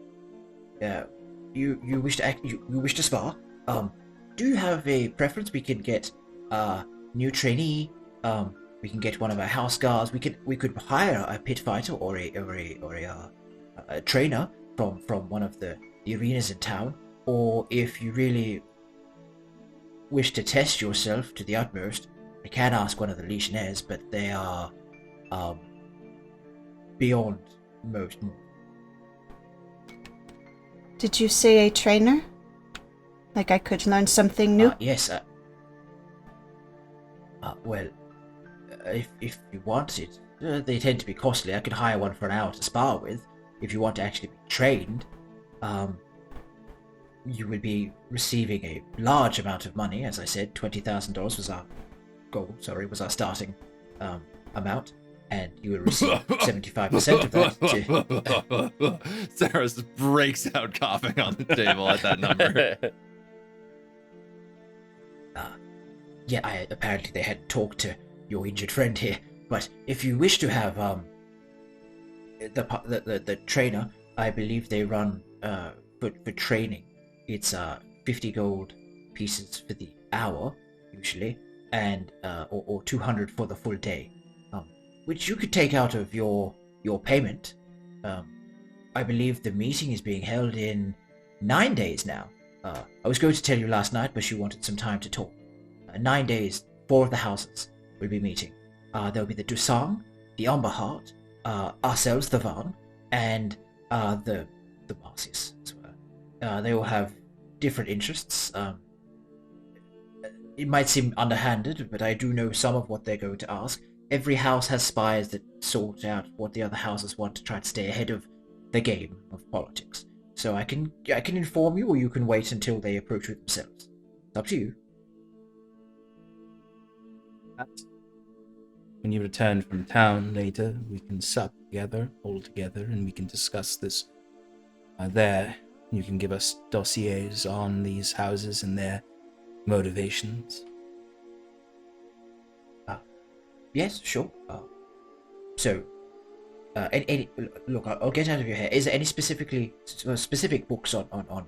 You wish to spar? Do you have a preference? We can get new trainee. We can get one of our house guards. We could hire a pit fighter or a trainer from one of the arenas in town. Or if you really wish to test yourself to the utmost, I can ask one of the Legionnaires, but they are beyond most. Did you say a trainer? Like I could learn something new? Yes. Well, if you want it, they tend to be costly. I could hire one for an hour to spar with. If you want to actually be trained, you would be receiving a large amount of money. As I said, $20,000 was our goal. Sorry, was our starting amount, and you would receive 75% of that. Saros breaks out coughing on the table at that number. Yeah, apparently they hadn't talked to your injured friend here. But if you wish to have the trainer, I believe they run for training. It's 50 gold pieces for the hour usually, and or 200 for the full day, which you could take out of your payment. I believe the meeting is being held in 9 days now. I was going to tell you last night, but you wanted some time to talk. 9 days, 4 of the houses will be meeting. There'll be the Dusang, the Umberheart, ourselves, the Van, and the Marcius as well. They all have different interests. It might seem underhanded, but I do know some of what they're going to ask. Every house has spies that sort out what the other houses want to try to stay ahead of the game of politics. So I can inform you, or you can wait until they approach it themselves. It's up to you. When you return from town later, we can sup together, all together, and we can discuss this. There, you can give us dossiers on these houses and their motivations. Yes, sure. Look, I'll get out of your hair. Is there any specific books on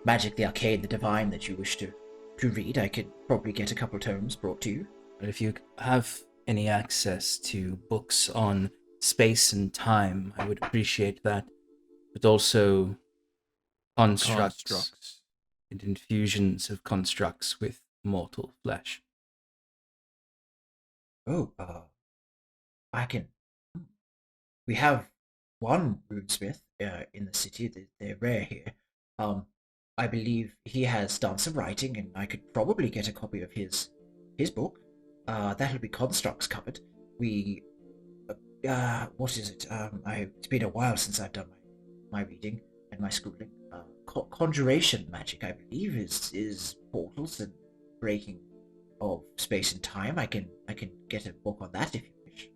magic, the arcane, the divine that you wish to read? I could probably get a couple tomes brought to you. But if you have any access to books on space and time, I would appreciate that. But also constructs. And infusions of constructs with mortal flesh. Oh, I can. We have one runesmith in the city. They're rare here. I believe he has done some writing, and I could probably get a copy of his book. That'll be constructs covered. We, what is it? It's been a while since I've done my reading and my schooling. Conjuration magic, I believe, is portals and breaking of space and time. I can get a book on that if you wish.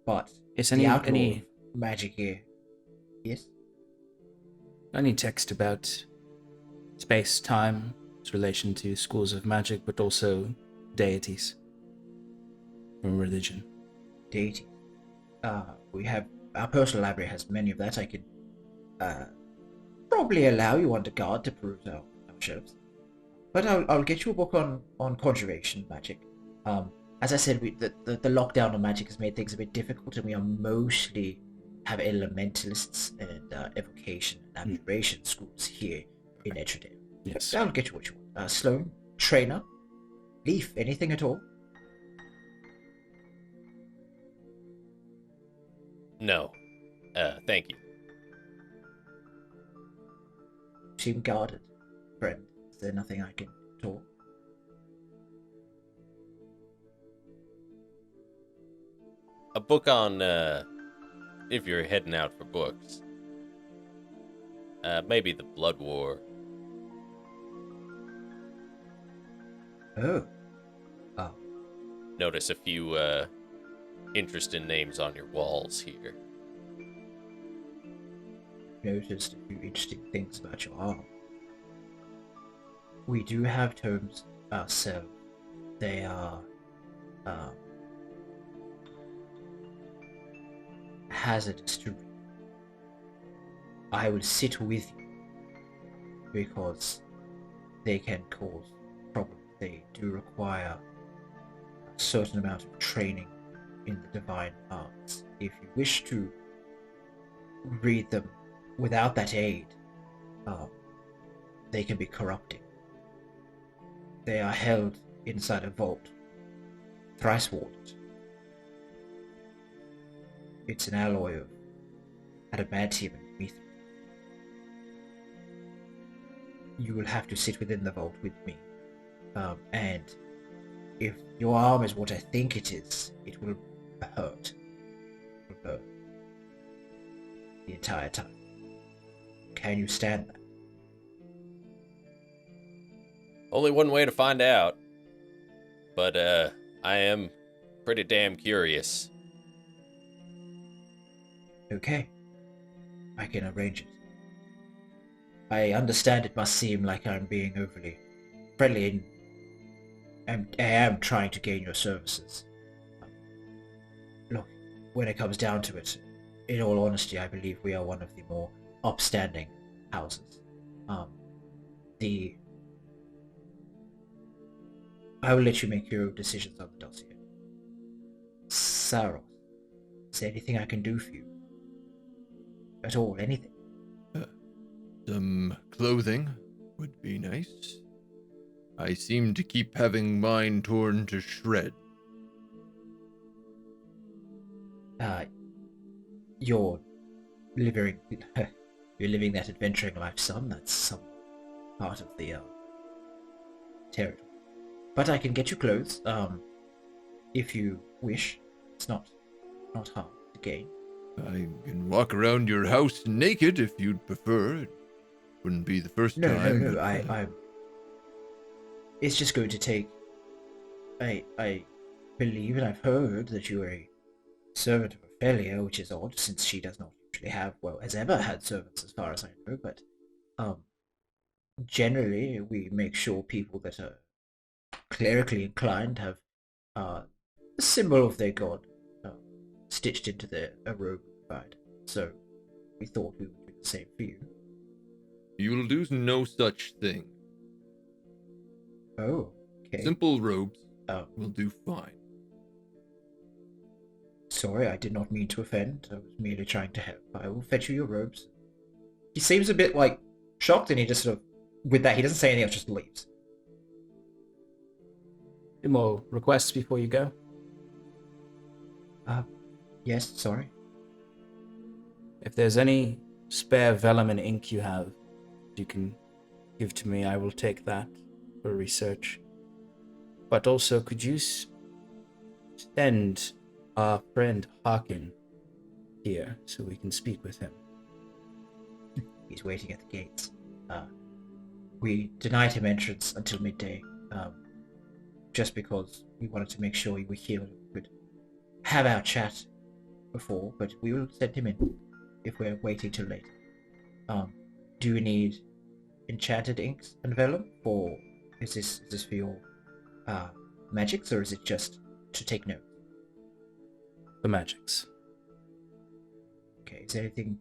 But Is the outlaw any magic here, yes. any text about space, time, its relation to schools of magic, but also deities from religion? Deity. We have our personal library has many of that. I could probably allow you under guard to peruse our shelves. But I'll get you a book on conjuration magic. as I said, the lockdown on magic has made things a bit difficult, and we are mostly have elementalists and evocation and abjuration schools here in Etradale. Yes. I'll get you what you want. Sloan, trainer, Leaf, anything at all? No. Thank you. Seem guarded, friend. Is there nothing I can talk? A book on, if you're heading out for books. Maybe the Blood War. Oh. Oh. Notice a few, interesting names on your walls here. Noticed a few interesting things about your arm. We do have tomes ourselves. They are hazardous to read. I will sit with you because they can cause problems. They do require a certain amount of training in the divine arts. If you wish to read them without that aid, they can be corrupting. They are held inside a vault, thrice warded. It's an alloy of adamantium and mithril. You will have to sit within the vault with me, and if your arm is what I think it is, it will hurt. It will burn the entire time. Can you stand that? Only one way to find out. But, I am pretty damn curious. Okay. I can arrange it. I understand it must seem like I'm being overly friendly, and I am trying to gain your services. Look, when it comes down to it, in all honesty, I believe we are one of the more upstanding houses. I will let you make your own decisions on the dossier. Saros, is there anything I can do for you? At all, anything? Some clothing would be nice. I seem to keep having mine torn to shreds. You're living, you're living that adventuring life, son. That's some part of the territory. But I can get you clothes, if you wish. It's not hard to gain. I can walk around your house naked if you'd prefer. It wouldn't be the first time. No. But, I. It's just going to take. I believe and I've heard that you are a servant of Ryllea, which is odd since she does not usually have, well, has ever had servants as far as I know. But generally we make sure people that are clerically inclined have a symbol of their god stitched into a robe provided. So we thought we would do the same for you. you will do no such thing. Oh, okay. Simple robes Oh, will do fine. sorry, I did not mean to offend. I was merely trying to help. I will fetch you your robes. He seems a bit like shocked, and he just sort of, with that, he doesn't say anything else, just leaves. Any more requests before you go? Yes, sorry. If there's any spare vellum and ink you have, you can give to me. I will take that for research. But also, could you send our friend Harkin here so we can speak with him? He's waiting at the gates. We denied him entrance until midday, just because we wanted to make sure we were here and we could have our chat before, but we will send him in if we're waiting till later. Do you need enchanted inks and vellum, or is this for your magics, or is it just to take notes? The magics. Okay, is there anything?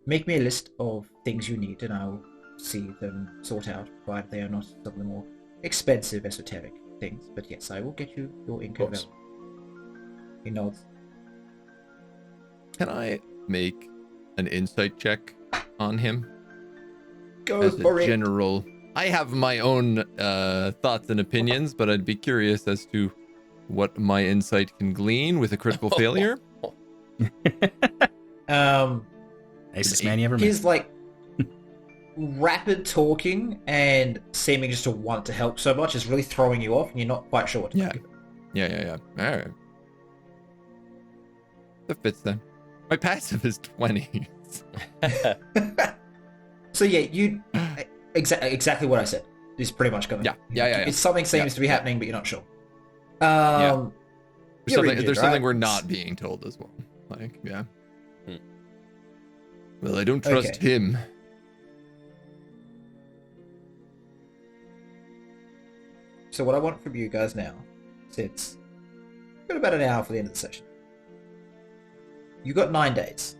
Make me a list of things you need, and I'll see them sort out, provided they are not some of the more expensive esoteric things. But yes, I will get you your Of info. course. He nods. Can I make an insight check on him? Go As for a it. general, I have my own thoughts and opinions, but I'd be curious as to what my insight can glean with a critical failure. Nicest man you ever met. He's like rapid talking and seeming just to want to help so much is really throwing you off, and you're not quite sure what to Yeah. make of it. Yeah. All right. That fits then. My passive is 20. So yeah, you exactly what I said is pretty much going. Yeah. It's something seems Yeah, to be yeah. happening, but you're not sure. There's You're something, injured, there's something right? we're not being told as well. Like, yeah. Well, I don't trust Okay. him. So what I want from you guys now, since we've got about an hour for the end of the session, you got 9 days.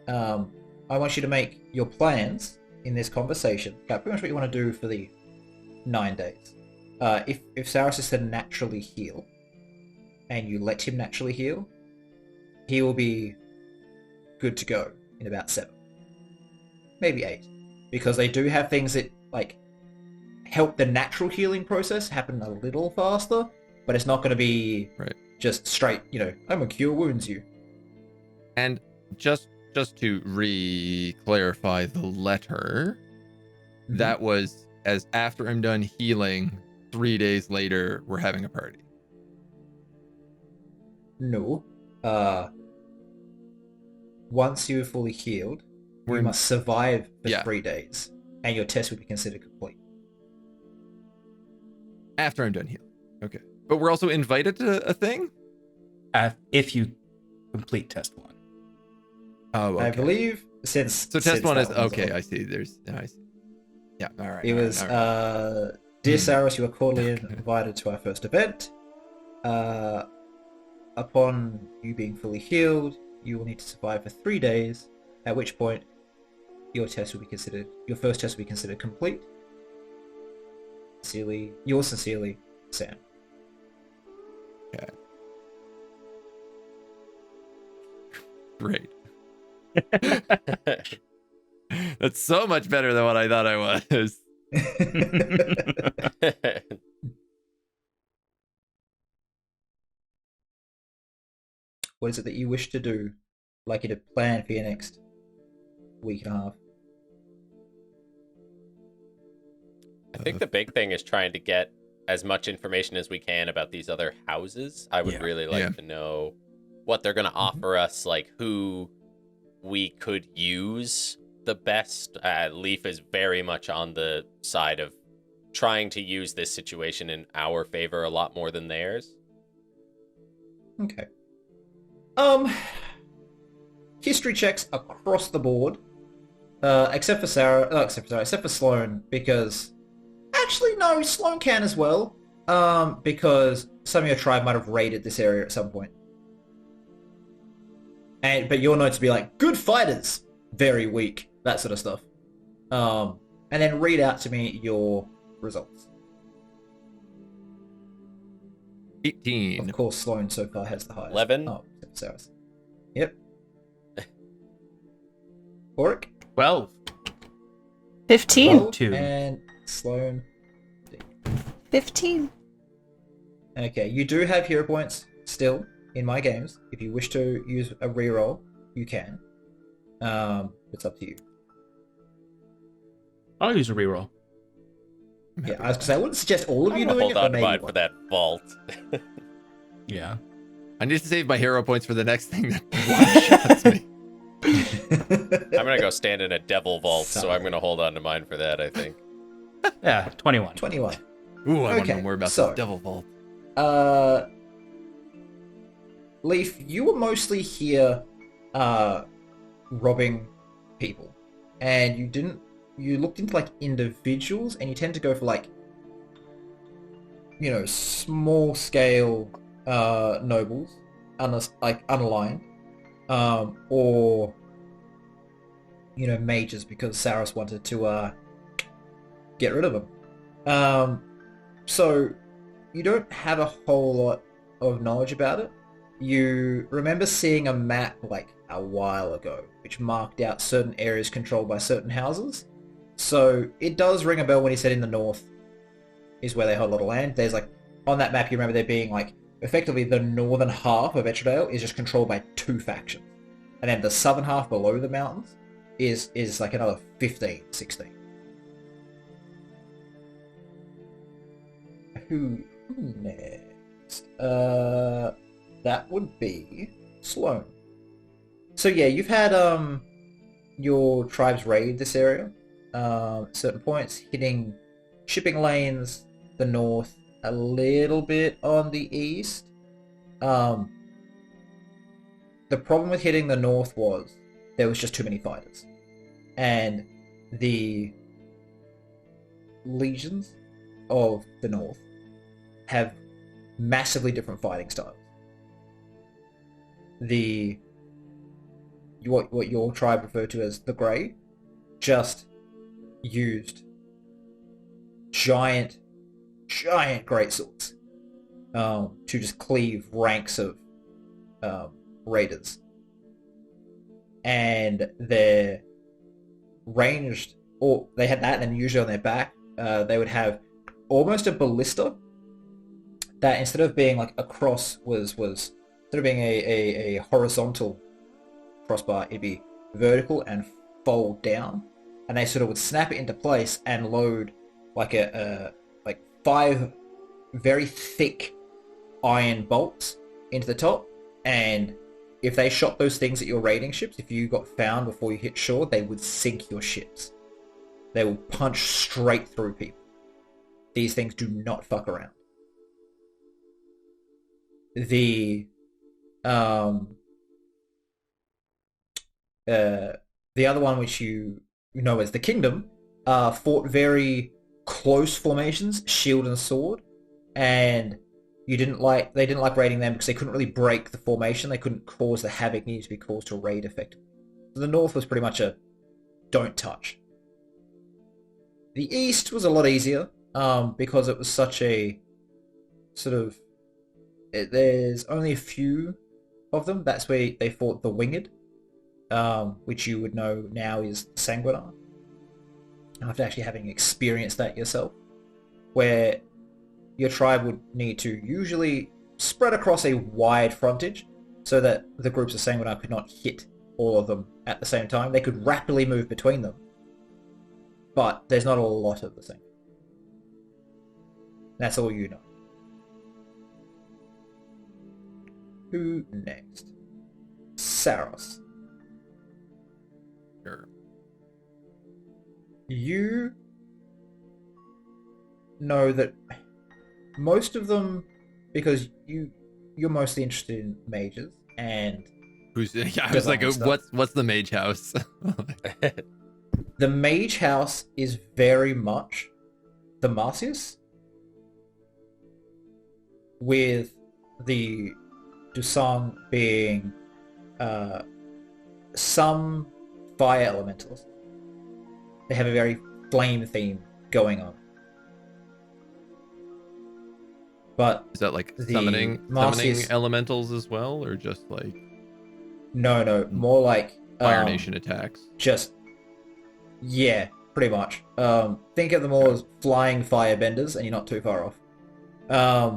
I want you to make your plans in this conversation about pretty much what you want to do for the 9 days. If Saros is to naturally heal, and you let him naturally heal, he will be good to go in about 7, maybe 8, because they do have things that like help the natural healing process happen a little faster, but it's not going to be Right. just straight. I'm gonna cure wounds you. And just to re-clarify the letter, that was as after I'm done healing, 3 days later, we're having a party. No. Once you're fully healed, We're you in- must survive for Yeah. 3 days, and your test will be considered complete. After I'm done healing. Okay. But we're also invited to a thing? If you complete test 1. Oh, okay. I believe since So test since 1 is that one's okay. on, I see. I see. Yeah. All right. It all right, was, all right. Dear Hmm. Saros, you are cordially Okay. invited to our first event. Upon you being fully healed, you will need to survive for 3 days, at which point your first test will be considered complete. Yours sincerely, Sam. Great. That's so much better than what I thought I was. What is it that you wish to do? Like you to plan for your next week and a half? I think the big thing is trying to get as much information as we can about these other houses. I would Yeah. really like Yeah. to know what they're going to offer us, like who we could use the best. Leaf is very much on the side of trying to use this situation in our favor a lot more than theirs. Okay. History checks across the board, except for except for Sloane, because actually no, Sloane can as well. Because some of your tribe might have raided this area at some point, but your notes be like good fighters, very weak, that sort of stuff. And then read out to me your results. 18. Of course, Sloane so far has the highest. 11. Oh, except for Saros. Yep. Oric? 12. 15. 12, 2. and Sloane. 15. Okay, you do have hero points still in my games. If you wish to use a reroll, you can. It's up to you. I'll use a reroll. Yeah, I was gonna say I wouldn't suggest all of I'm you gonna doing hold it, on but to maybe mine one. for that vault. Yeah. I need to save my hero points for the next thing that one-shots me. I'm gonna go stand in a devil vault, so I'm Solid. gonna hold on to mine for that, I think. Yeah, 21. 21. Ooh, I want to Okay, know more about so- the Devil Vault. Leaf, you were mostly here, robbing people, and you looked into like individuals, and you tend to go for like, small scale, nobles, unaligned, or, mages, because Saros wanted to, get rid of them. So you don't have a whole lot of knowledge about it. You remember seeing a map like a while ago, which marked out certain areas controlled by certain houses. So it does ring a bell when he said in the north is where they hold a lot of land. There's like, on that map you remember there being like, effectively the northern half of Etralogne is just controlled by 2 factions. And then the southern half below the mountains is like another 15, 16. Who next? That would be Sloan. So yeah, you've had your tribes raid this area at certain points, hitting shipping lanes, the north, a little bit on the east. The problem with hitting the north was there was just too many fighters. And the legions of the north have massively different fighting styles. What your tribe referred to as the Grey just used giant greatswords to just cleave ranks of raiders. And they're ranged, or they had that, and then usually on their back they would have almost a ballista that instead of being like a cross was instead of being a horizontal crossbar, it'd be vertical and fold down, and they sort of would snap it into place and load like like 5 very thick iron bolts into the top. And if they shot those things at your raiding ships, if you got found before you hit shore, they would sink your ships. They will punch straight through people. These things do not fuck around. The other one, which you know as the Kingdom, fought very close formations, shield and sword, and they didn't like raiding them because they couldn't really break the formation. They couldn't cause the havoc needed to be caused to raid effectively. So the north was pretty much a don't touch. The east was a lot easier because it was such a sort of there's only a few of them. That's where they fought the Winged, which you would know now is Sanguinar, after actually having experienced that yourself, where your tribe would need to usually spread across a wide frontage so that the groups of Sanguinar could not hit all of them at the same time. They could rapidly move between them, but there's not a lot of the same. That's all you know. Who next? Saros. Sure. You know that most of them, because you're mostly interested in mages and I was like, what's the Mage House? the Mage House is very much the Marcius, with the Dusang being some fire elementals. They have a very flame theme going on. But is that like the summoning Marcius, elementals as well, or just like no, more like Fire Nation attacks? Just yeah, pretty much. Think of them all as flying firebenders, and you're not too far off.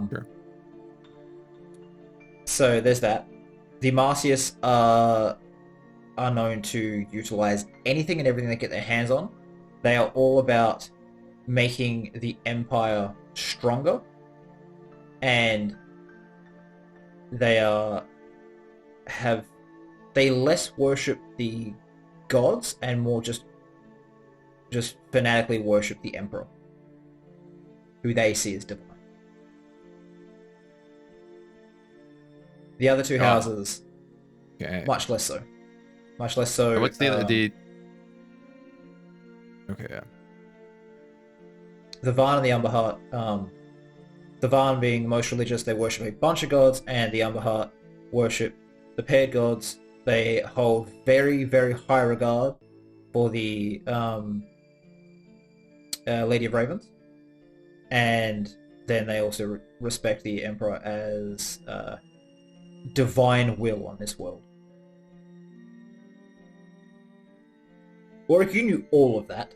Sure. So there's that. The Marcius are known to utilize anything and everything they get their hands on. They are all about making the Empire stronger, and they less worship the gods and more just fanatically worship the Emperor, who they see as divine. The other two houses, much less so. Much less so. What's the Okay, yeah. The Varn and the Umberheart. The Varn being most religious, they worship a bunch of gods, and the Umberheart worship the paired gods. They hold very, very high regard for the Lady of Ravens, and then they also respect the Emperor as divine will on this world. Or if you knew all of that,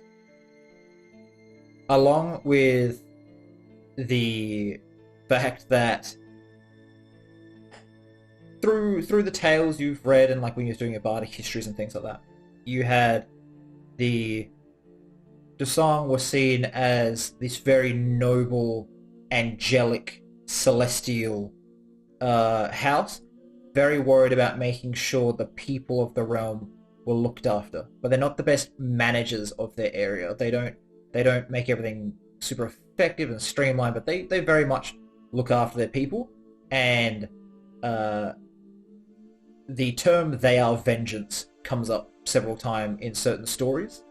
along with the fact that through the tales you've read and like when you're doing your bardic histories and things like that, you had the Dusang was seen as this very noble, angelic, celestial house, very worried about making sure the people of the realm were looked after. But they're not the best managers of their area. They don't make everything super effective and streamlined, but they very much look after their people. And the term "they are vengeance" comes up several times in certain stories.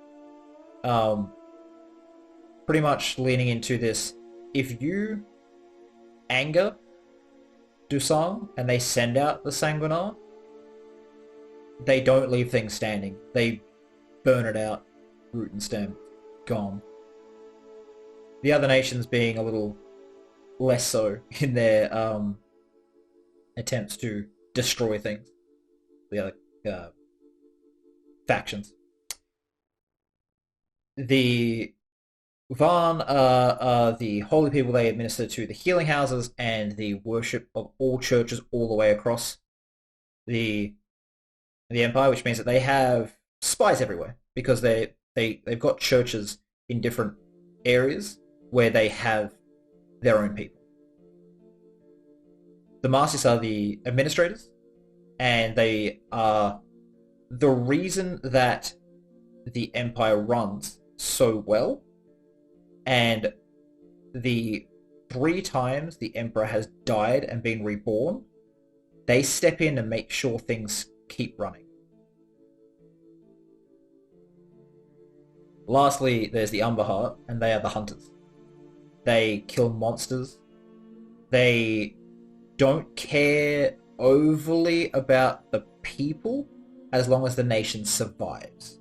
Pretty much leaning into this, if you anger Dusang and they send out the Sanguinar, they don't leave things standing. They burn it out, root and stem, gone. The other nations being a little less so in their attempts to destroy things. The other factions. The Van are the holy people. They administer to the healing houses and the worship of all churches all the way across the empire, which means that they have spies everywhere because they've got churches in different areas where they have their own people. The Masters are the administrators, and they are the reason that the empire runs so well. And the 3 times the Emperor has died and been reborn, they step in and make sure things keep running. Lastly, there's the Umberheart, and they are the hunters. They kill monsters. They don't care overly about the people as long as the nation survives.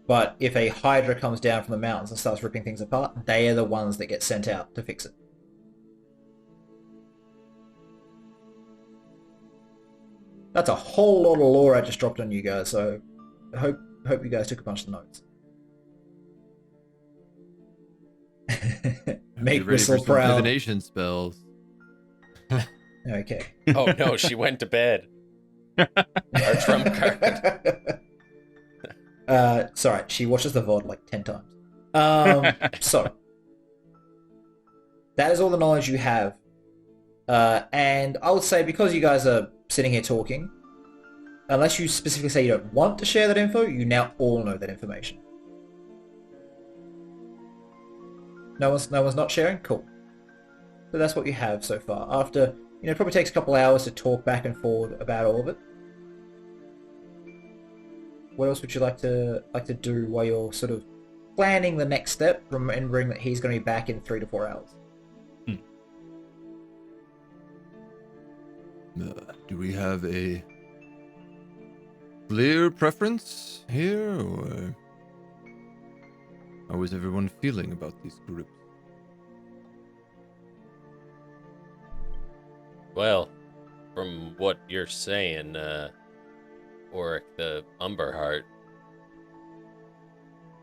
But if a Hydra comes down from the mountains and starts ripping things apart, they are the ones that get sent out to fix it. That's a whole lot of lore I just dropped on you guys, so I hope you guys took a bunch of notes. Make Wystle proud. Divination spells. Okay. Oh no, she went to bed. Our trump card. Sorry, she watches the VOD like 10 times. So, that is all the knowledge you have. And I would say, because you guys are sitting here talking, unless you specifically say you don't want to share that info, you now all know that information. No one's not sharing? Cool. So that's what you have so far. After, it probably takes a couple hours to talk back and forward about all of it. What else would you like to do while you're sort of planning the next step, remembering that he's going to be back in 3 to 4 hours? Do we have a clear preference here, or how is everyone feeling about these groups? Well, from what you're saying, Auric the Umberheart,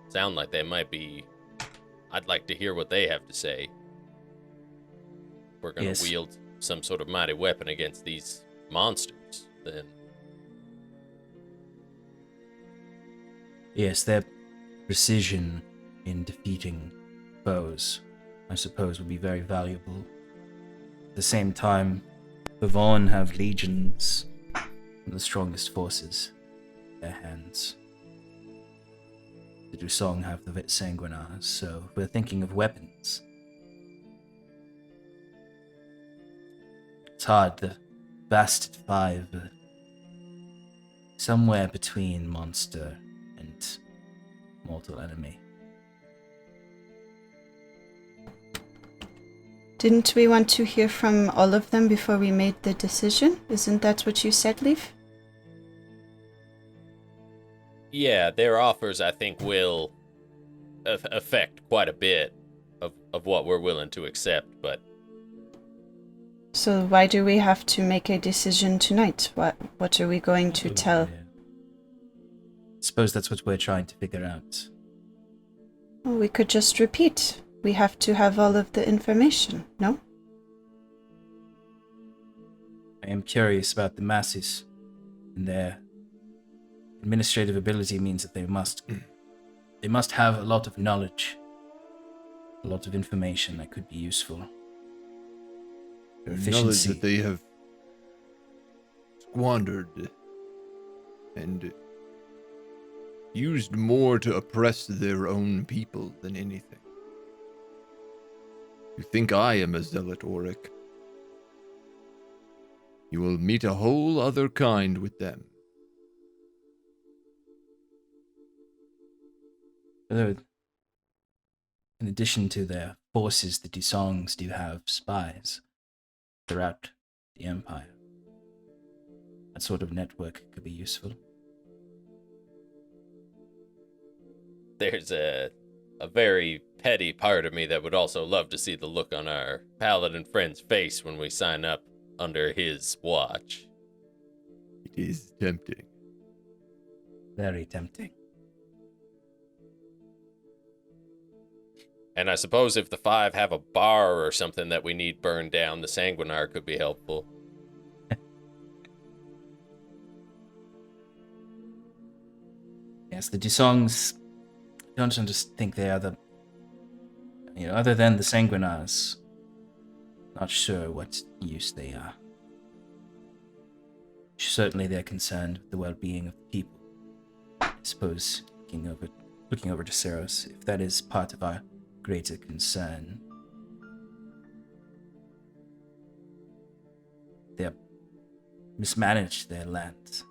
sound like they might be... I'd like to hear what they have to say. We're going to wield some sort of mighty weapon against these monsters, then. Yes, their precision in defeating foes, I suppose, would be very valuable. At the same time, the Vaughn have legions and the strongest forces in their hands. The Dusang have the Sanguinars, so we're thinking of weapons. It's hard, the Bastard 5, somewhere between monster and mortal enemy. Didn't we want to hear from all of them before we made the decision? Isn't that what you said, Leaf? Yeah, their offers, I think, will affect quite a bit of what we're willing to accept, but So why do we have to make a decision tonight? What are we going to tell? Suppose that's what we're trying to figure out. Well, we could just repeat. We have to have all of the information, no? I am curious about the masses, and their administrative ability means that they must have a lot of knowledge, a lot of information that could be useful. Their Knowledge efficiency. that they have squandered and used more to oppress their own people than anything. You think I am a zealot, Auric? You will meet a whole other kind with them. Although, in addition to their forces, the Dusangs do have spies throughout the Empire. That sort of network could be useful. There's a very petty part of me that would also love to see the look on our paladin friend's face when we sign up under his watch. It is tempting. Very tempting. And I suppose if the 5 have a bar or something that we need burned down, the Sanguinar could be helpful. Yes, the Dusangs don't just think they are the... other than the Sanguinars, not sure what use they are. Certainly they're concerned with the well-being of the people. I suppose, looking over to Saros, if that is part of our greater concern, they have mismanaged their land.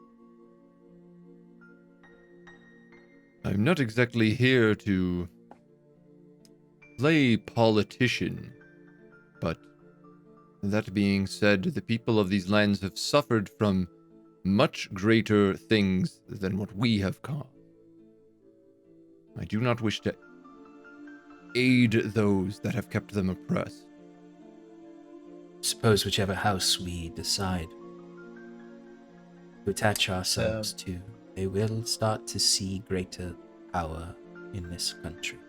I'm not exactly here to play politician, but that being said, the people of these lands have suffered from much greater things than what we have caused. I do not wish to aid those that have kept them oppressed. Suppose whichever house we decide to attach ourselves to, they will start to see greater power in this country.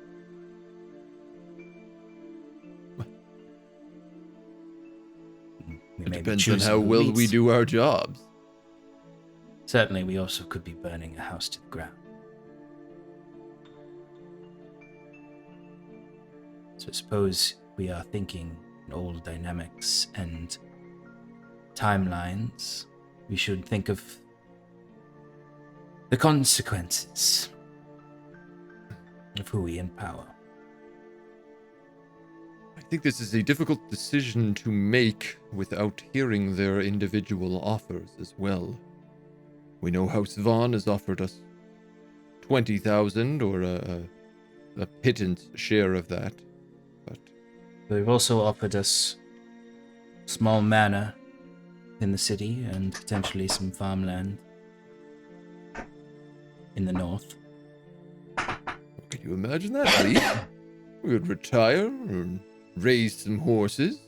It depends on how well we do our jobs. Certainly, we also could be burning a house to the ground. So I suppose we are thinking in old dynamics and timelines. We should think of the consequences of who we empower. I think this is a difficult decision to make without hearing their individual offers as well. We know House Vaughn has offered us 20,000 or a pittance share of that, but They've also offered us a small manor in the city and potentially some farmland in the north. can you imagine that, please? We would retire and raise some horses,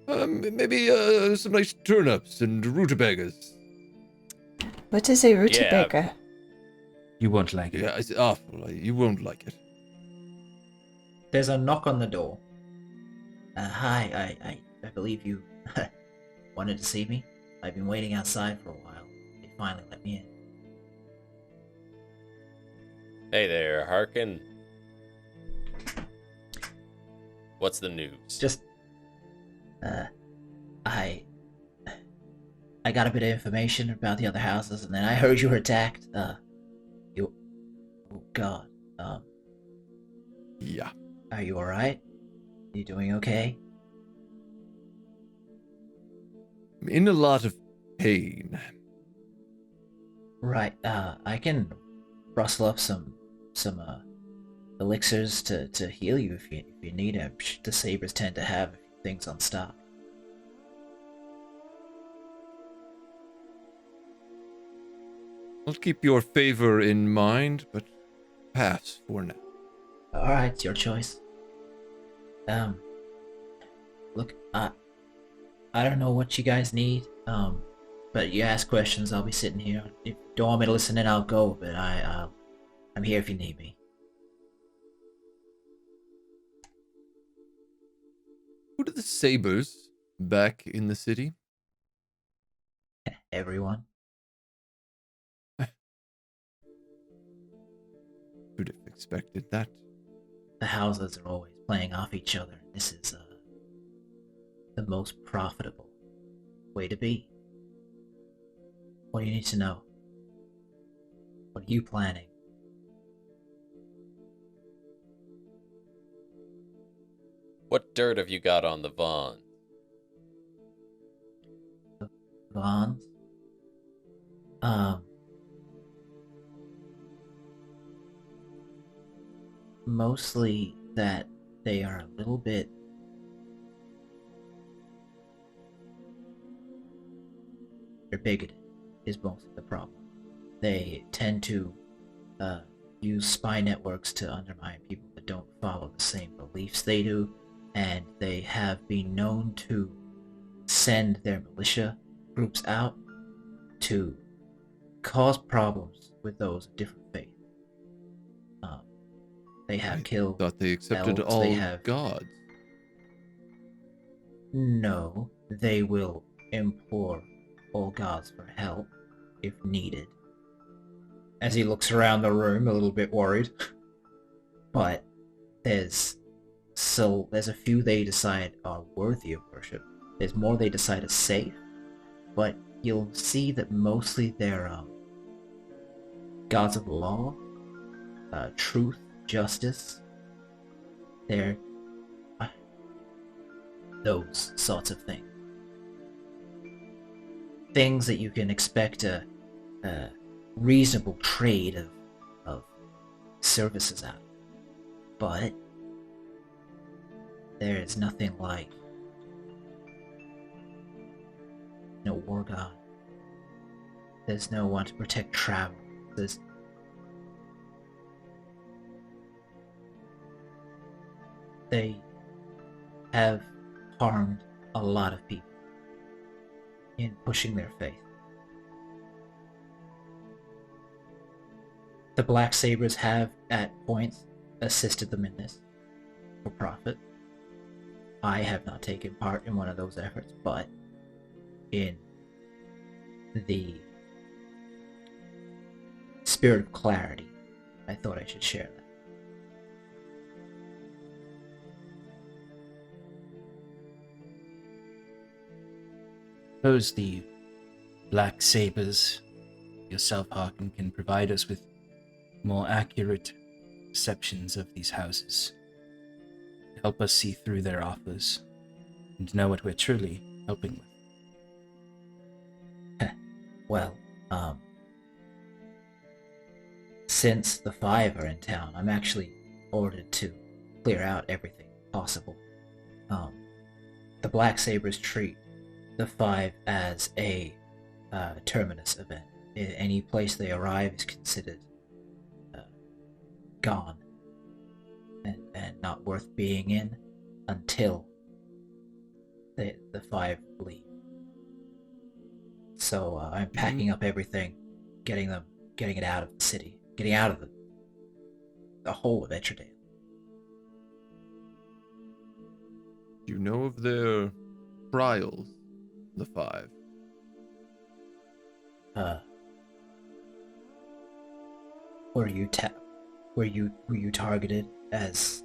maybe some nice turnips and rutabagas. What is a rutabaga? You won't like it. Yeah, it's awful. You won't like it. There's a knock on the door. Hi, I believe you wanted to see me. I've been waiting outside for a while. They finally let me in. Hey there, Harkin. What's the news? Just, I got a bit of information about the other houses, and then I heard you were attacked. Oh God. Yeah. Are you alright? You doing okay? I'm in a lot of pain. Right, I can rustle up some elixirs to heal you if you need them. The sabers tend to have things on stock. I'll keep your favor in mind, but pass for now. Alright, it's your choice. Look, I don't know what you guys need. But you ask questions, I'll be sitting here. If you don't want me to listen in, I'll go. But I'm here if you need me. Who do the Sabers back in the city? Everyone. Who'd have expected that? The houses are always playing off each other. This is the most profitable way to be. What do you need to know? What are you planning? What dirt have you got on the Vaughn? The Vaughns? Mostly that they are a little bit they're bigoted is mostly the problem. They tend to use spy networks to undermine people that don't follow the same beliefs they do, and they have been known to send their militia groups out to cause problems with those of different faiths. They have killed Thought they accepted elves, all they have... gods. No, they will implore all gods for help if needed. As he looks around the room, a little bit worried. But there's a few they decide are worthy of worship. There's more they decide are safe, but you'll see that mostly they're gods of law, truth, justice. They're those sorts of things. Things that you can expect a reasonable trade of services out of. But there is nothing like no war god. There's no one to protect travel. They have harmed a lot of people in pushing their faith. The Black Sabers have, at points, assisted them in this for profit. I have not taken part in one of those efforts, but in the spirit of clarity, I thought I should share that. Suppose the Black Sabers, yourself, Harkin, can provide us with more accurate perceptions of these houses. Help us see through their offers and know what we're truly helping with. Well, since the five are in town, I'm actually ordered to clear out everything possible. The Black Sabers treat the five as a terminus event. Any place they arrive is considered gone and not worth being in until the five leave. So I'm packing up everything, getting it out of the city, getting out of the whole of Etradale. Do you know of their trials, the five? Were you targeted as...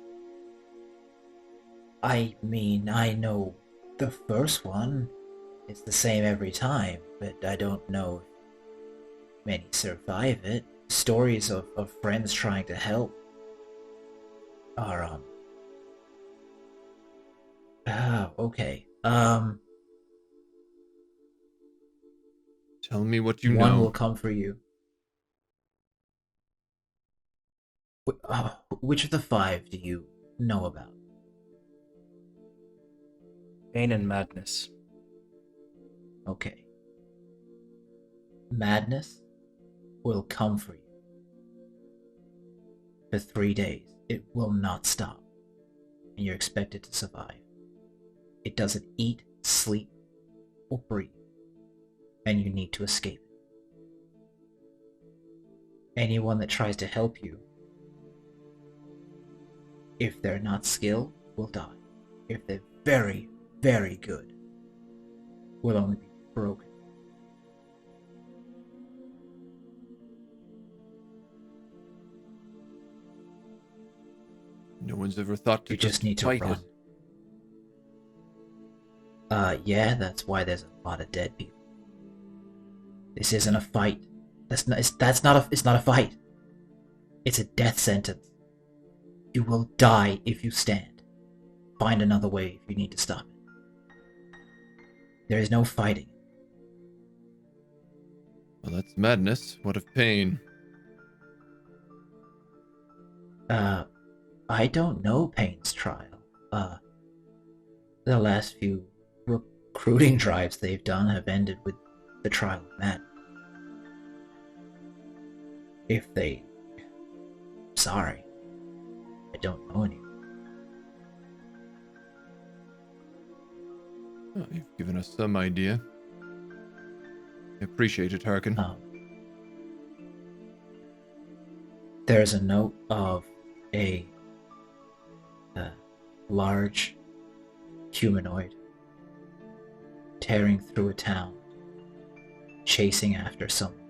I mean, I know the first one. It's the same every time, but I don't know if many survive it. Stories of friends trying to help are, okay. Tell me what you One know. will come for you. Which of the five do you know about? Pain and Madness. Okay. Madness will come for you. For 3 days. It will not stop. And you're expected to survive. It doesn't eat, sleep, or breathe, and you need to escape it. Anyone that tries to help you, if they're not skilled, will die. If they're very, very good, will only be broken. No one's ever thought to You just need to fight run. it. Yeah, that's why there's a lot of dead people. This isn't a fight. It's not a fight. It's a death sentence. You will die if you stand. Find another way if you need to stop it. There is no fighting. Well, that's madness. What of pain? I don't know Payne's trial. The last few recruiting drives they've done have ended with the trial of Matt. If they... Sorry. I don't know any. Oh, you've given us some idea. I appreciate it, Harkin. There's a note of a large humanoid tearing through a town, chasing after someone.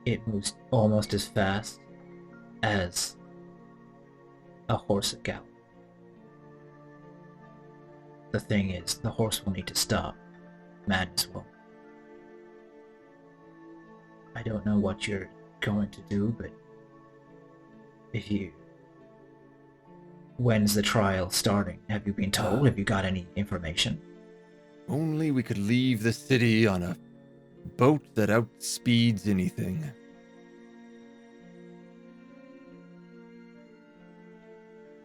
It moves almost as fast as a horse at gallop. The thing is, the horse will need to stop. Madness won't. I don't know what you're going to do, but if you... When's the trial starting? Have you been told? Have you got any information? Only we could leave the city on a boat that outspeeds anything.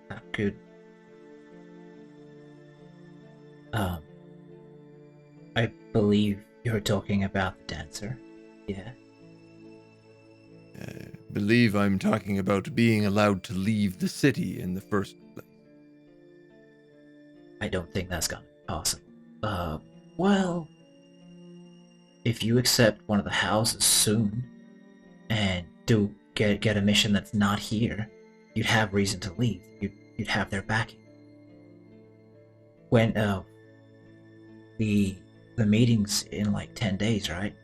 Not good. I believe you're talking about the dancer. Yeah. I believe I'm talking about being allowed to leave the city in the first place. I don't think that's gonna be possible. Well, if you accept one of the houses soon and do get a mission that's not here, you'd have reason to leave. You'd have their backing. When the meeting's in like 10 days, right?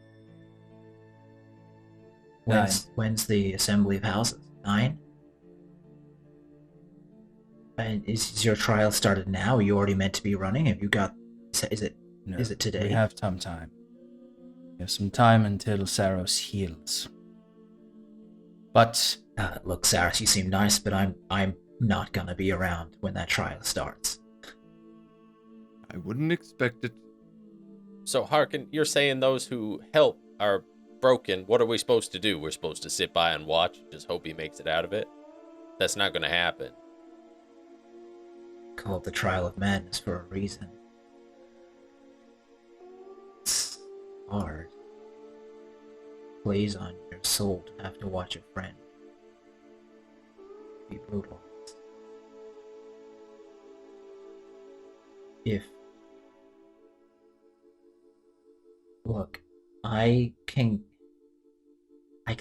When's the assembly of houses? 9? And is your trial started now? Are you already meant to be running? Have you got... No, Is it today? We have some time. We have some time until Saros heals. But Look, Saros, you seem nice, but I'm not gonna be around when that trial starts. I wouldn't expect it. So, Harkin, you're saying those who help are broken. What are we supposed to do? We're supposed to sit by and watch, just hope he makes it out of it? That's not going to happen. Called the Trial of Madness for a reason. It's hard. Plays on your soul to have to watch a friend be brutalized. Look, I can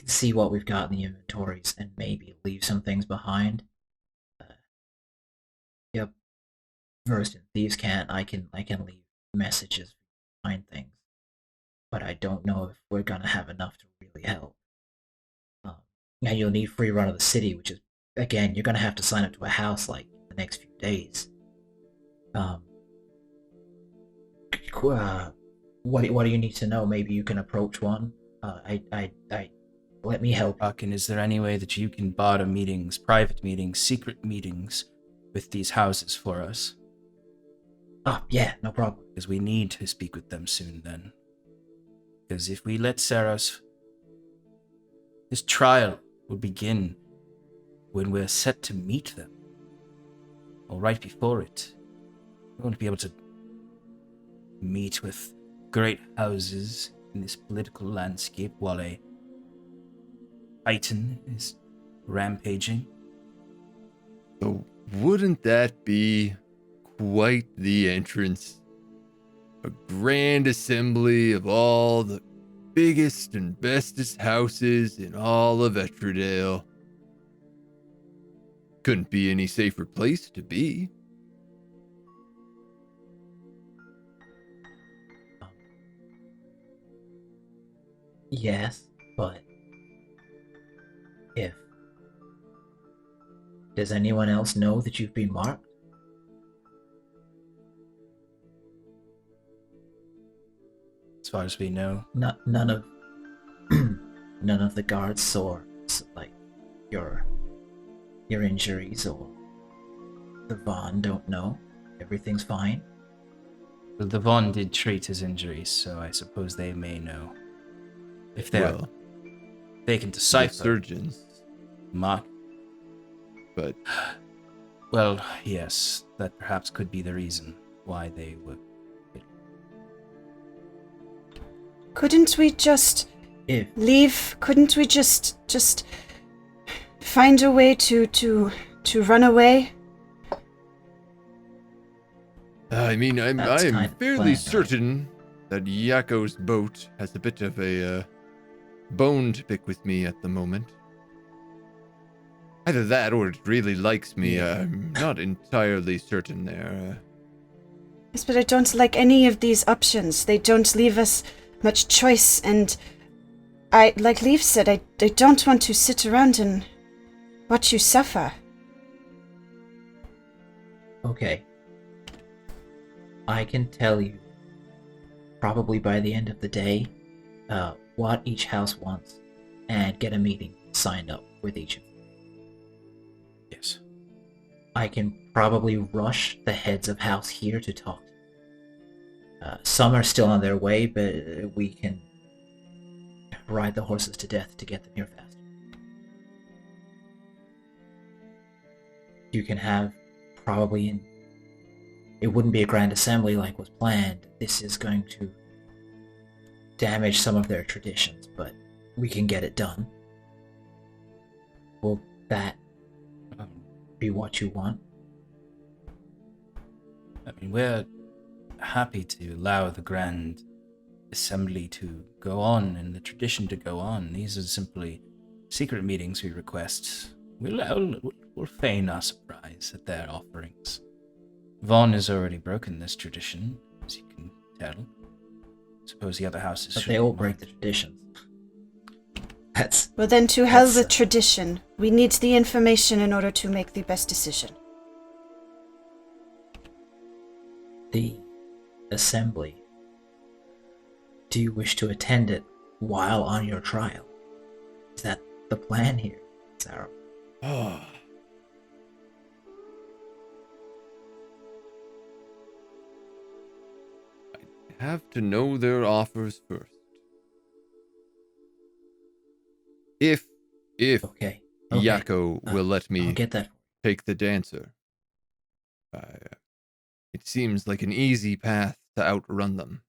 see what we've got in the inventories and maybe leave some things behind. Yep. Versed in thieves can't. I can leave messages, find things, but I don't know if we're gonna have enough to really help. And you'll need free run of the city, which is, again, you're gonna have to sign up to a house like the next few days. What do you need to know? Maybe you can approach one. Let me help. Harkin, is there any way that you can barter meetings, private meetings, secret meetings with these houses for us? Oh, yeah, no problem. Because we need to speak with them soon then. Because if we let Saros... His trial will begin when we're set to meet them. Or right before it. We won't be able to meet with great houses in this political landscape while a Titan is rampaging. So wouldn't that be quite the entrance? a grand assembly of all the biggest and bestest houses in all of Etradale. Couldn't be any safer place to be. Yes, but if... Does anyone else know that you've been marked? As far as we know. None of none of the guards saw like your injuries, or the Vaughn don't know. Everything's fine. Well, the Vaughn did treat his injuries, so I suppose they may know. If they're they can decipher surgeons. Mark. But well, yes, that perhaps could be the reason why they would. Couldn't we just If leave? Couldn't we just find a way to run away? I mean, That's kind I'm of fairly planned, certain that Yakko's boat has a bit of a bone to pick with me at the moment. Either that or it really likes me. Yeah. I'm not entirely certain there. Yes, but I don't like any of these options. They don't leave us much choice, and like Leaf said, I don't want to sit around and watch you suffer. Okay. I can tell you, probably by the end of the day, what each house wants, and get a meeting signed up with each of them. Yes. I can probably rush the heads of house here to talk to you. Some are still on their way, but we can ride the horses to death to get them here faster. You can have probably it wouldn't be a grand assembly like was planned. This is going to damage some of their traditions, but we can get it done. Will that be what you want? I mean, we're happy to allow the grand assembly to go on and the tradition to go on. These are simply secret meetings we request. We'll feign our surprise at their offerings. Vaughn has already broken this tradition, as you can tell. Suppose the other houses But should they all be break marked. the traditions. That's Well, then to hell That's, with tradition. We need the information in order to make the best decision. the assembly. Do you wish to attend it while on your trial? Is that the plan here, Saros? Oh. I have to know their offers first. If Okay. Yakko will let I'll me get that. take the dancer, it seems like an easy path to outrun them.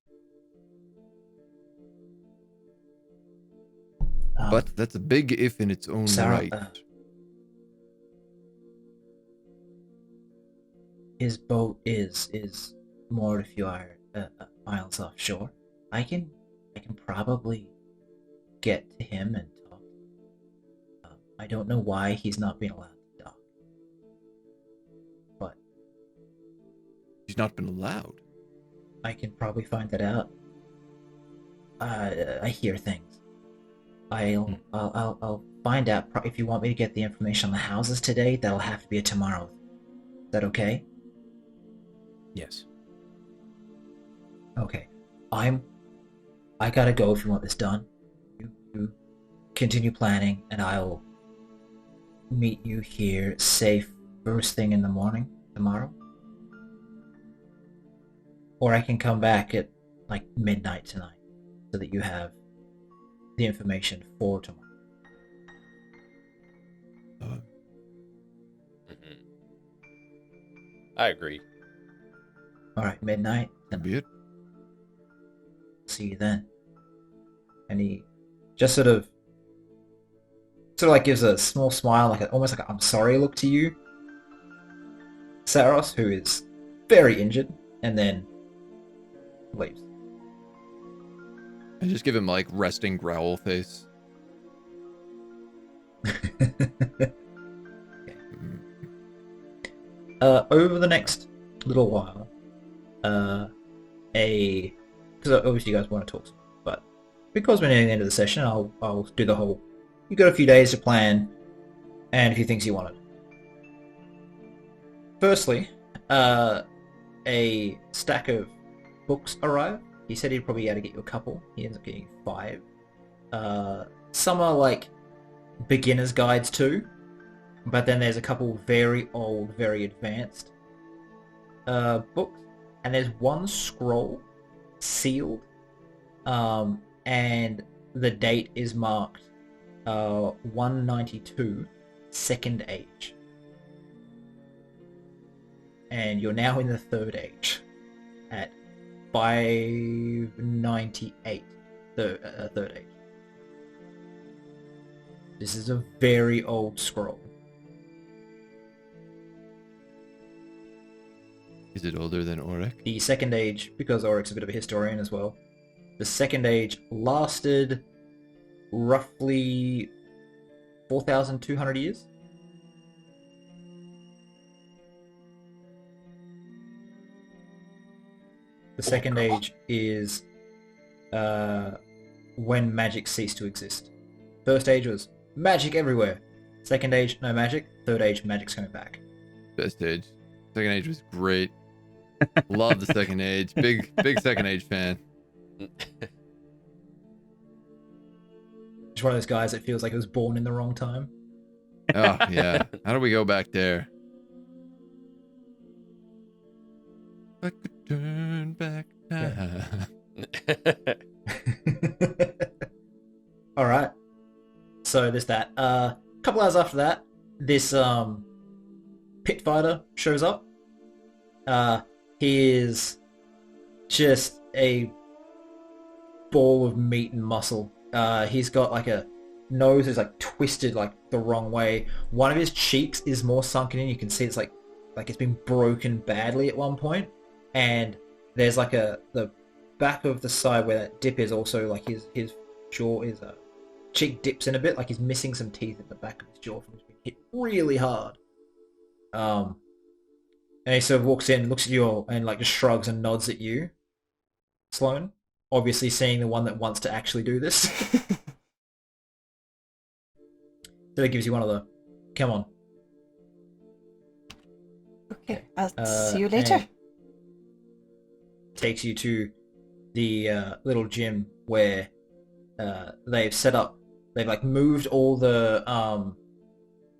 But that's a big if in its own Sarah, right. His boat is moored a few miles offshore. I can probably get to him and talk. I don't know why he's not being allowed to dock, but He's not been allowed. I can probably find that out. I hear things. I'll find out. If you want me to get the information on the houses today, that'll have to be a tomorrow. Is that okay? Yes. Okay. I gotta go if you want this done. You continue planning, and I'll meet you here safe first thing in the morning tomorrow. Or I can come back at like midnight tonight so that you have the information for tomorrow. I agree. Alright, midnight. That'd be it. See you then. And he just sort of like gives a small smile, almost like a I'm sorry look to you, Saros, who is very injured, and then leaves. I just give him like resting growl face. Over the next little while, because obviously you guys want to talk, but because we're near the end of the session, I'll do the whole. You got a few days to plan, and a few things you wanted. Firstly, a stack of books arrive. He said he'd probably be able to get you a couple. He ends up getting 5. Some are like beginner's guides too, but then there's a couple very old, very advanced books, and there's one scroll sealed, and the date is marked 192, Second Age. And you're now in the Third Age at 598, Third Age. This is a very old scroll. Is it older than Auric? The Second Age, because Auric's a bit of a historian as well, the Second Age lasted roughly 4,200 years. The Second Age is when magic ceased to exist. First Age was magic everywhere. Second Age, no magic. Third Age, magic's coming back. Best age. Second Age was great. Love the Second Age. Big Second Age fan. Just one of those guys that feels like it was born in the wrong time. Oh yeah. How do we go back there? I could turn back time. All right. So there's that. A couple hours after that, this pit fighter shows up. He is just a ball of meat and muscle. He's got like a nose that's like twisted like the wrong way. One of his cheeks is more sunken in. You can see it's like it's been broken badly at one point. And there's like the back of the side where that dip is also like his jaw is cheek dips in a bit, like he's missing some teeth at the back of his jaw from being hit really hard. And he sort of walks in, looks at you, and like just shrugs and nods at you, Sloane. Obviously, seeing the one that wants to actually do this. So it gives you one of the, come on. Okay, I'll see you later. Takes you to the little gym where they've set up. They've like moved all the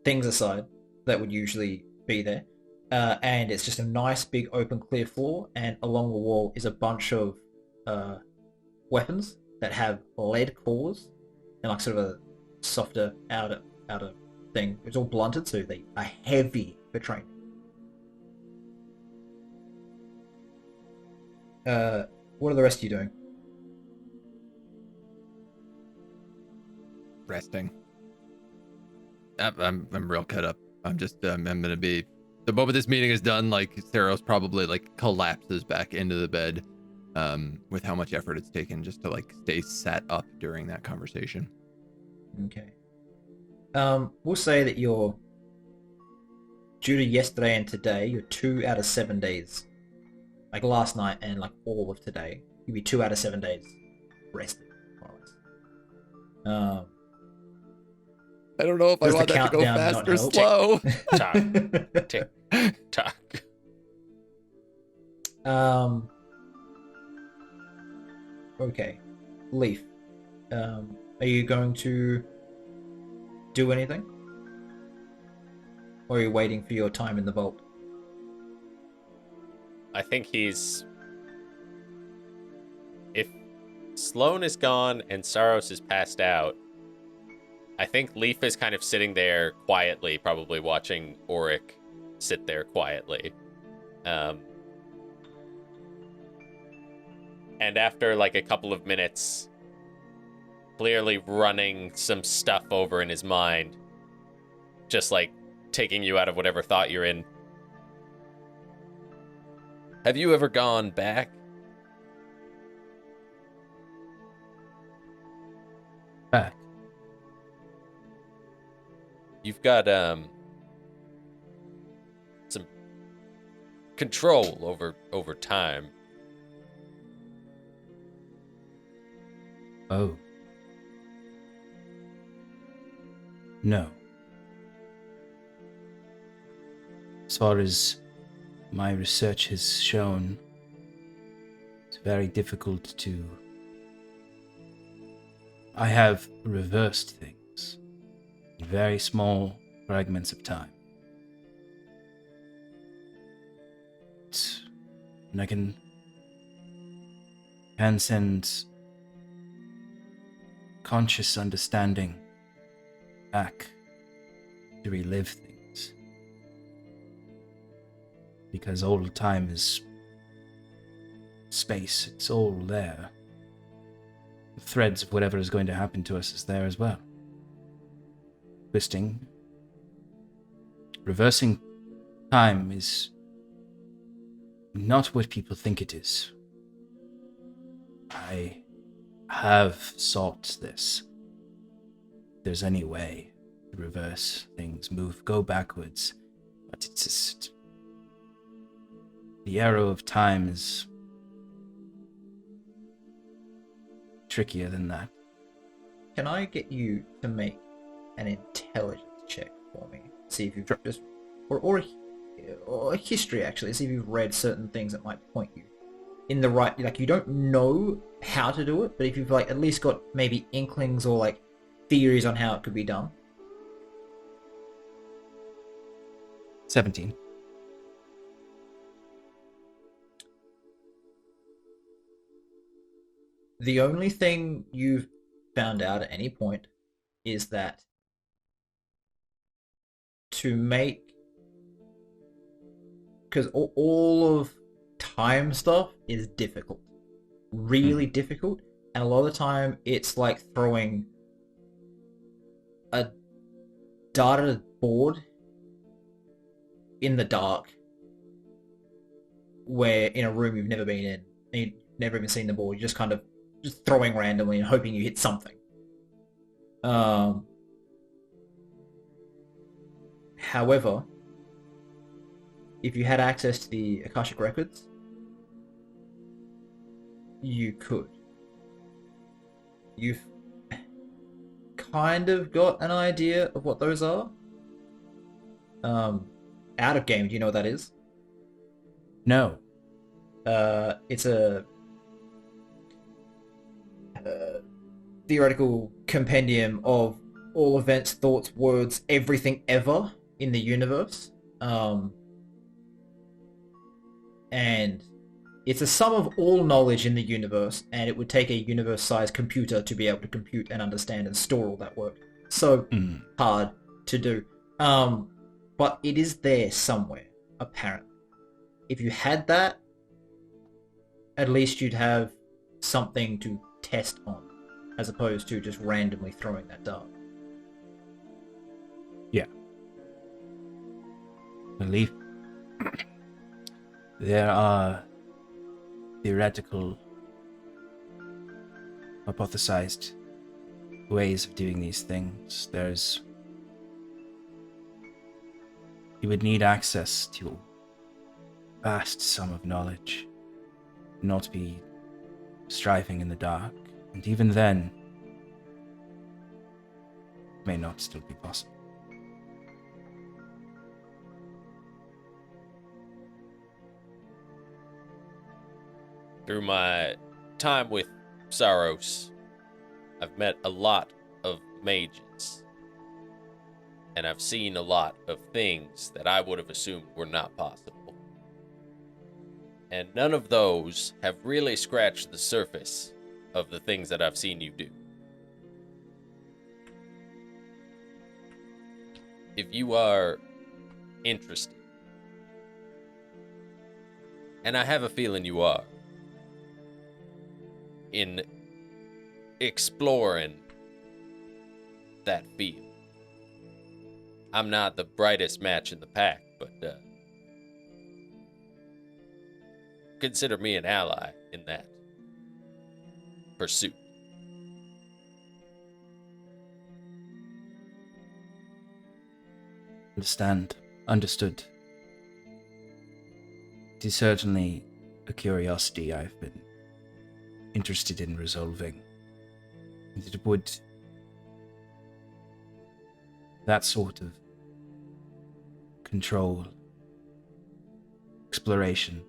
things aside that would usually be there, and it's just a nice big open clear floor. And along the wall is a bunch of weapons that have lead cores and like sort of a softer outer thing. It's all blunted, so they are heavy for training. What are the rest of you doing? Resting. I'm real cut up. I'm gonna be, the moment this meeting is done, like Saros probably like collapses back into the bed, with how much effort it's taken just to like stay sat up during that conversation. Okay. We'll say that you're, due to yesterday and today, you're 2 out of 7 days. Like last night and like all of today, you'll be 2 out of 7 days rested, more or less. I don't know if I Does want the that to go countdown fast not or help? slow. Talk. Tick. Talk. Okay. Leaf. Are you going to do anything? Or are you waiting for your time in the vault? I think he's... If Sloane is gone and Saros is passed out, I think Leaf is kind of sitting there quietly, probably watching Auric sit there quietly. And after like a couple of minutes, clearly running some stuff over in his mind, just like taking you out of whatever thought you're in. Have you ever gone back you've got some control over time. Oh. No. As far as my research has shown, it's very difficult to... I have reversed things in very small fragments of time. And I can send conscious understanding back to relive things. Because all time is space, it's all there. The threads of whatever is going to happen to us is there as well. Twisting, reversing time is not what people think it is. I have sought this. If there's any way to reverse things, go backwards, but it's just... The arrow of time is trickier than that. Can I get you to make an intelligence check for me? See if you've just... Or a history, actually. See if you've read certain things that might point you in the right... Like, you don't know how to do it, but if you've, like, at least got maybe inklings or, like, theories on how it could be done. 17. The only thing you've found out at any point is that to make... Because all of time stuff is difficult. Really difficult. And a lot of the time, it's like throwing a data board in the dark where in a room you've never been in. And you've never even seen the board. You're just kind of just throwing randomly and hoping you hit something. However, if you had access to the Akashic Records, you could. You've kind of got an idea of what those are. Out of game, do you know what that is? No. It's a theoretical compendium of all events, thoughts, words, everything ever in the universe. And it's a sum of all knowledge in the universe, and it would take a universe-sized computer to be able to compute and understand and store all that work. So hard to do. But it is there somewhere, apparently. If you had that, at least you'd have something to test on, as opposed to just randomly throwing that dart. Yeah. Believe there are theoretical, hypothesized ways of doing these things. You would need access to a vast sum of knowledge, not be striving in the dark, and even then, it may not still be possible. Through my time with Saros, I've met a lot of mages, and I've seen a lot of things that I would have assumed were not possible. And none of those have really scratched the surface of the things that I've seen you do. If you are interested, and I have a feeling you are, in exploring that field. I'm not the brightest match in the pack, but consider me an ally in that pursuit. Understood. It is certainly a curiosity I've been interested in resolving. It would... that sort of control, exploration,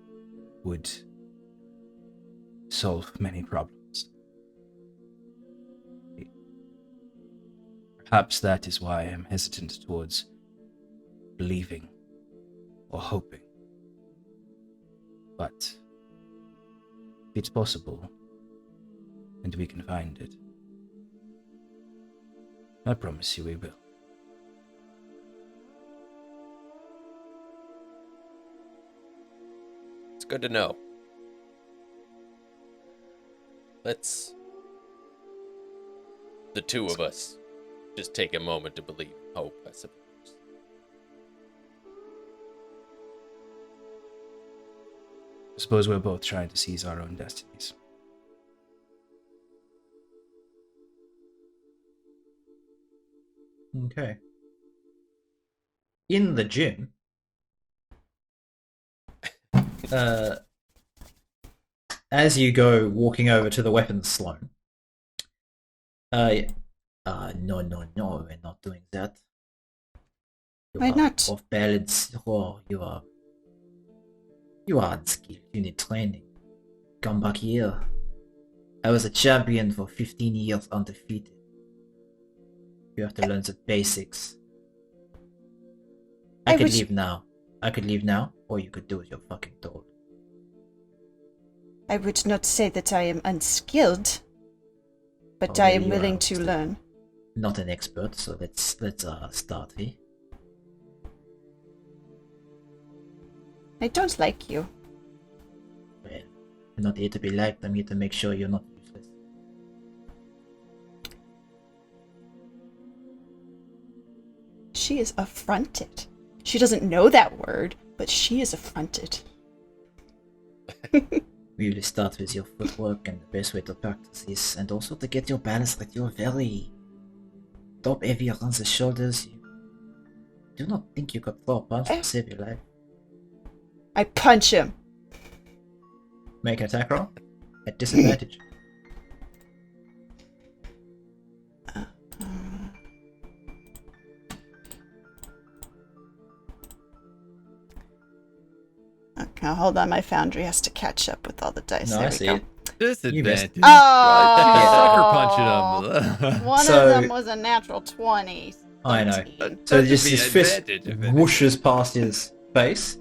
would solve many problems. Perhaps that is why I'm hesitant towards believing or hoping. But if it's possible, and we can find it, I promise you we will. It's good to know. Let's, the two of us, just take a moment to believe in hope, I suppose. I suppose we're both trying to seize our own destinies. Okay. In the gym, as you go walking over to the weapons Sloan, no, we're not doing that. Why not? Off balance. Oh, you are unskilled. You need training. Come back here. I was a champion for 15 years undefeated. You have to learn the basics. I could leave now. Or you could do as you're fucking told. I would not say that I am unskilled, but Oh, I yeah, am you willing are to still learn. Not an expert, so let's start here. I don't like you. Well, I'm not here to be liked. I'm here to make sure you're not useless. She is affronted. She doesn't know that word, but she is affronted. We will start with your footwork, and the best way to practice is, and also to get your balance that you're very top heavy around the shoulders. You do not think you could throw a punch to save your life. I punch him. Make an attack roll at disadvantage. Okay, hold on. My foundry has to catch up with all the dice. No, there I we see go. it. Disadvantage. Oh! Sucker punching him. One So- of them was a natural 20. I know. 13. So That just should be his fist advantage, if anything. whooshes past his face,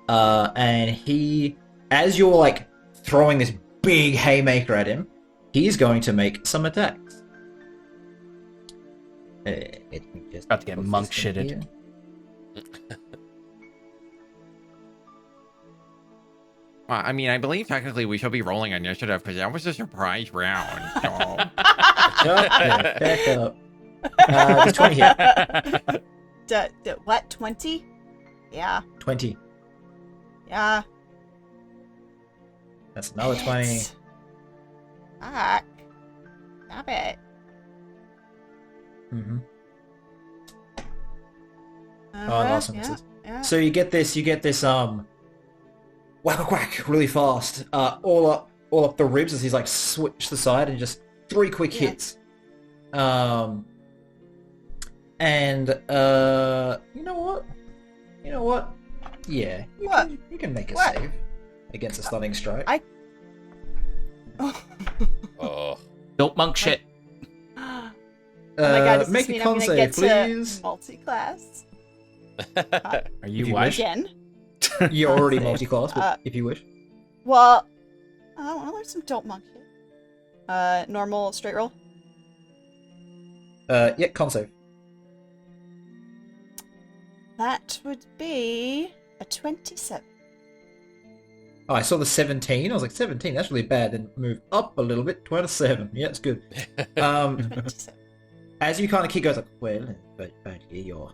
and he, as you're like throwing this big haymaker at him, he's going to make some attacks. Let me just About to get put monk this in shitted. here. Well, I mean, I believe technically we should be rolling initiative because that was a surprise round. So. Shut the heck up. There's 20 here. What? 20? Yeah. 20. Yeah. That's another 20. Fuck. Stop it. Mm-hmm. Oh, awesome. Yeah. So you get this whack whack really fast, all up the ribs as he's like switch the side and just 3 quick Yeah. hits. And you know what? Yeah. What? You can make a What? save against a stunning strike. Oh, Don't monk shit. Oh my god, does make this a mean con I'm gonna save, get please. to multi-class? Are If you you wise? Again? You're already multi-class, but if you wish. Well, I want to learn some dope monk shit. Normal straight roll? Yeah, con save. That would be a 27. Oh, I saw the 17. I was like, 17, that's really bad. Then move up a little bit, 27. Yeah, it's good. 27. As you kind of keep going, like, well, but your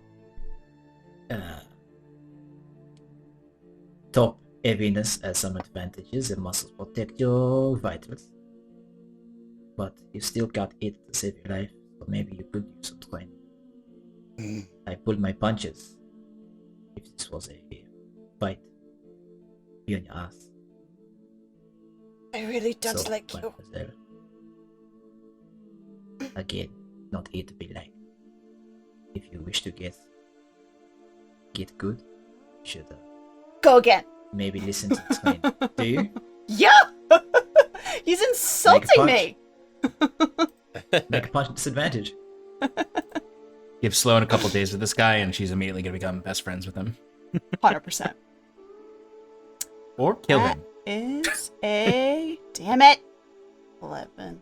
top heaviness has some advantages. The muscles protect your vitals, but you still got it to save your life. So maybe you could use some training. I pulled my punches. if this was a fight, be on your ass. I really don't So, like you. mademoiselle, again, not here to be like. If you wish to get good, you should Go again. maybe listen to explain. Do you? Yeah! He's insulting punch. me! Make a punch at disadvantage. Give Sloan a couple days with this guy, and she's immediately going to become best friends with him. 100%. Or kill That him. is a... Damn it! 11.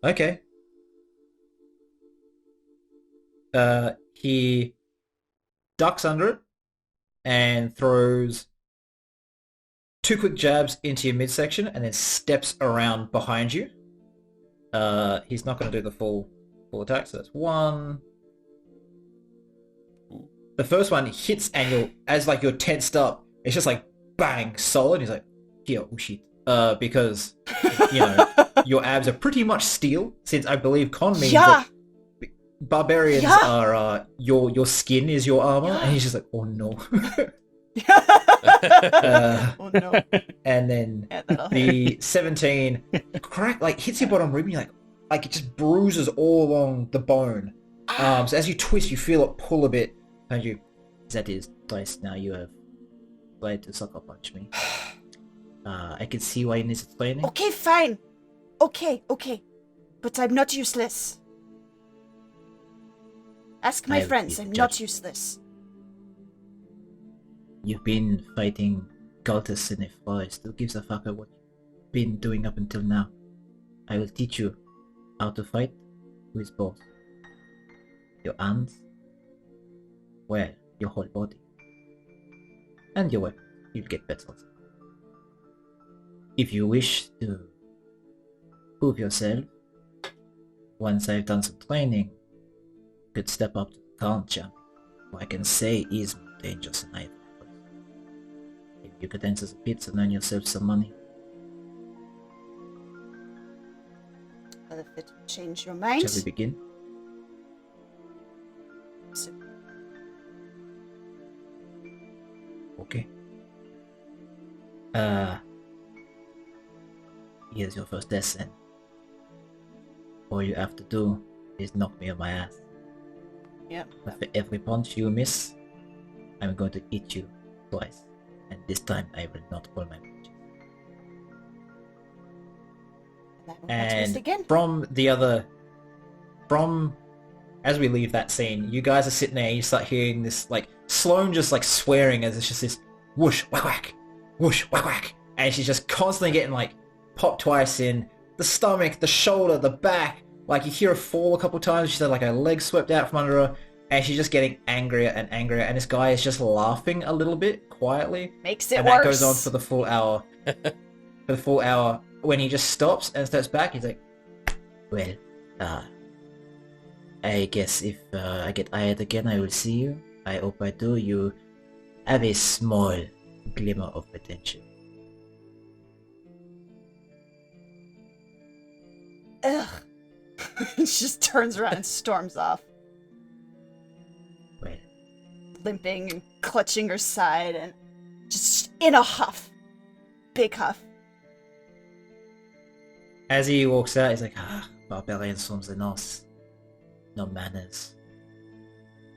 Okay. He ducks under it and throws 2 quick jabs into your midsection and then steps around behind you. He's not going to do the full attack, so that's 1. The first one hits and as like you're tensed up, it's just like bang, solid. He's like, yeah, oh shit. Because you know your abs are pretty much steel, since I believe con means that barbarians are your skin is your armor, and he's just like, oh no. Oh no. And then the 17 hits your bottom rib, and you're like it just bruises all along the bone. So as you twist, you feel it pull a bit, and you. That is twice now you have tried to sucker punch me. I can see why it needs explaining. Okay, fine. Okay. But I'm not useless. Ask my I friends, refuse I'm to not judge. useless. You've been fighting cultists in a forest. Who gives a fuck about what you've been doing up until now? I will teach you how to fight with both your hands, well, your whole body, and your weapon. You'll get better. If you wish to prove yourself, once I've done some training, you could step up to the current champion, who I can say is more dangerous than either. Maybe you could enter the pits and earn yourself some money. Well, if it would change your mind. Shall we begin? So, Okay. Here's your first descent. All you have to do is knock me on my ass. yep. But for every punch you miss, I'm going to hit you twice. And this time I will not pull my punches. That will not twist And again. from as we leave that scene, you guys are sitting there and you start hearing this, like, Sloane just, like, swearing as it's just this whoosh, whack, whack, whoosh, whack, whack. And she's just constantly getting, like, popped twice in the stomach, the shoulder, the back. Like, you hear her fall a couple times. She's had, like, her leg swept out from under her. And she's just getting angrier and angrier. And this guy is just laughing a little bit, quietly. Makes it And worse. that goes on for the full hour. For the full hour. When he just stops and steps back, he's like, well, I guess if I get hired again, I will see you. I hope I do. You have a small glimmer of potential. Ugh. She just turns around and storms off, Well, limping and clutching her side and just in a huff. Big huff. as he walks out, he's like, barbarians from the north. No manners.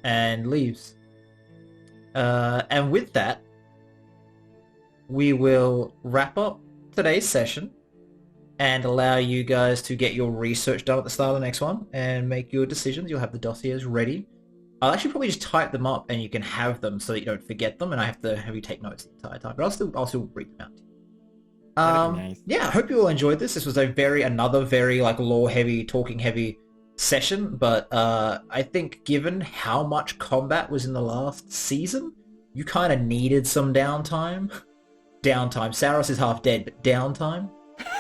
And leaves. And with that, we will wrap up today's session and allow you guys to get your research done at the start of the next one and make your decisions. You'll have the dossiers ready. I'll actually probably just type them up and you can have them so that you don't forget them, and I have to have you take notes the entire time. But I'll still read them out to you. That'd be nice. Yeah, I hope you all enjoyed this. This was another very like lore heavy, talking heavy session, but I think given how much combat was in the last season, you kind of needed some downtime. Downtime. Saros is half dead, but downtime.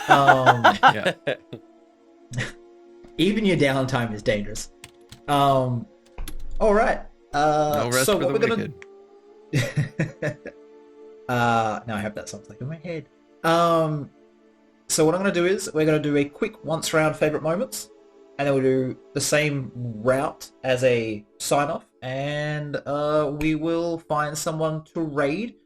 Yeah. Even your downtime is dangerous. All right. No rest So for the what we're gonna. wicked. Now I have that song stuck in my head. So what I'm gonna do is we're gonna do a quick once round favorite moments, and then we'll do the same route as a sign off, and we will find someone to raid.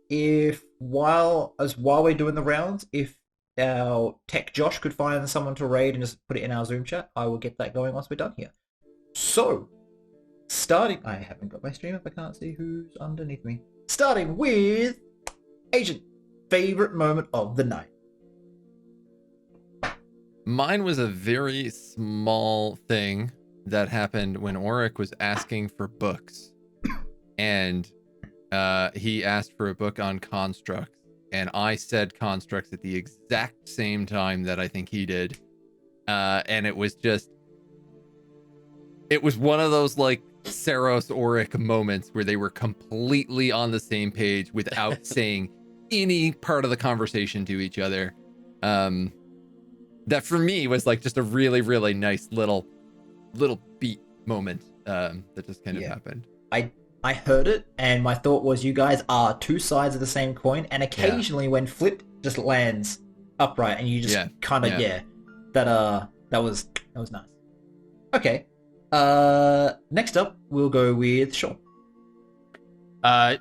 If while we're doing the rounds, if our tech Josh could find someone to raid and just put it in our Zoom chat, I will get that going once we're done here. So, starting, I haven't got my stream up. I can't see who's underneath me. Starting with Agent, favorite moment of the night. Mine was a very small thing that happened when Auric was asking for books. And he asked for a book on constructs. And I said constructs at the exact same time that I think he did. And it was one of those like Saros Auric moments where they were completely on the same page without saying any part of the conversation to each other. That for me was like just a really, really nice little beat moment that just kind of happened. I heard it, and my thought was, you guys are two sides of the same coin, and occasionally when flipped, just lands upright, and you just kind of that was nice. Okay, next up we'll go with Sean. I'm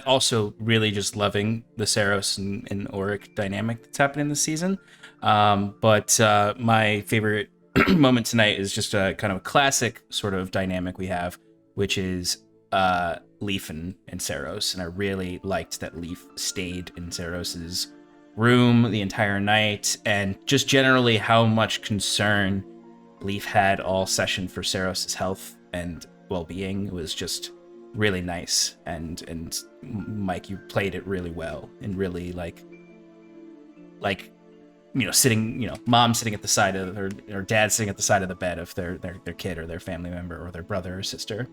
also really just loving the Saros and Auric dynamic that's happening this season. But my favorite moment tonight is just a kind of a classic sort of dynamic we have, which is Leaf and Saros. And I really liked that Leaf stayed in Saros's room the entire night, and just generally how much concern Leaf had all session for Saros's health and well-being. It was just really nice, and Mike, you played it really well, and really like sitting, mom sitting at the side of or dad sitting at the side of the bed of their kid or their family member or their brother or sister.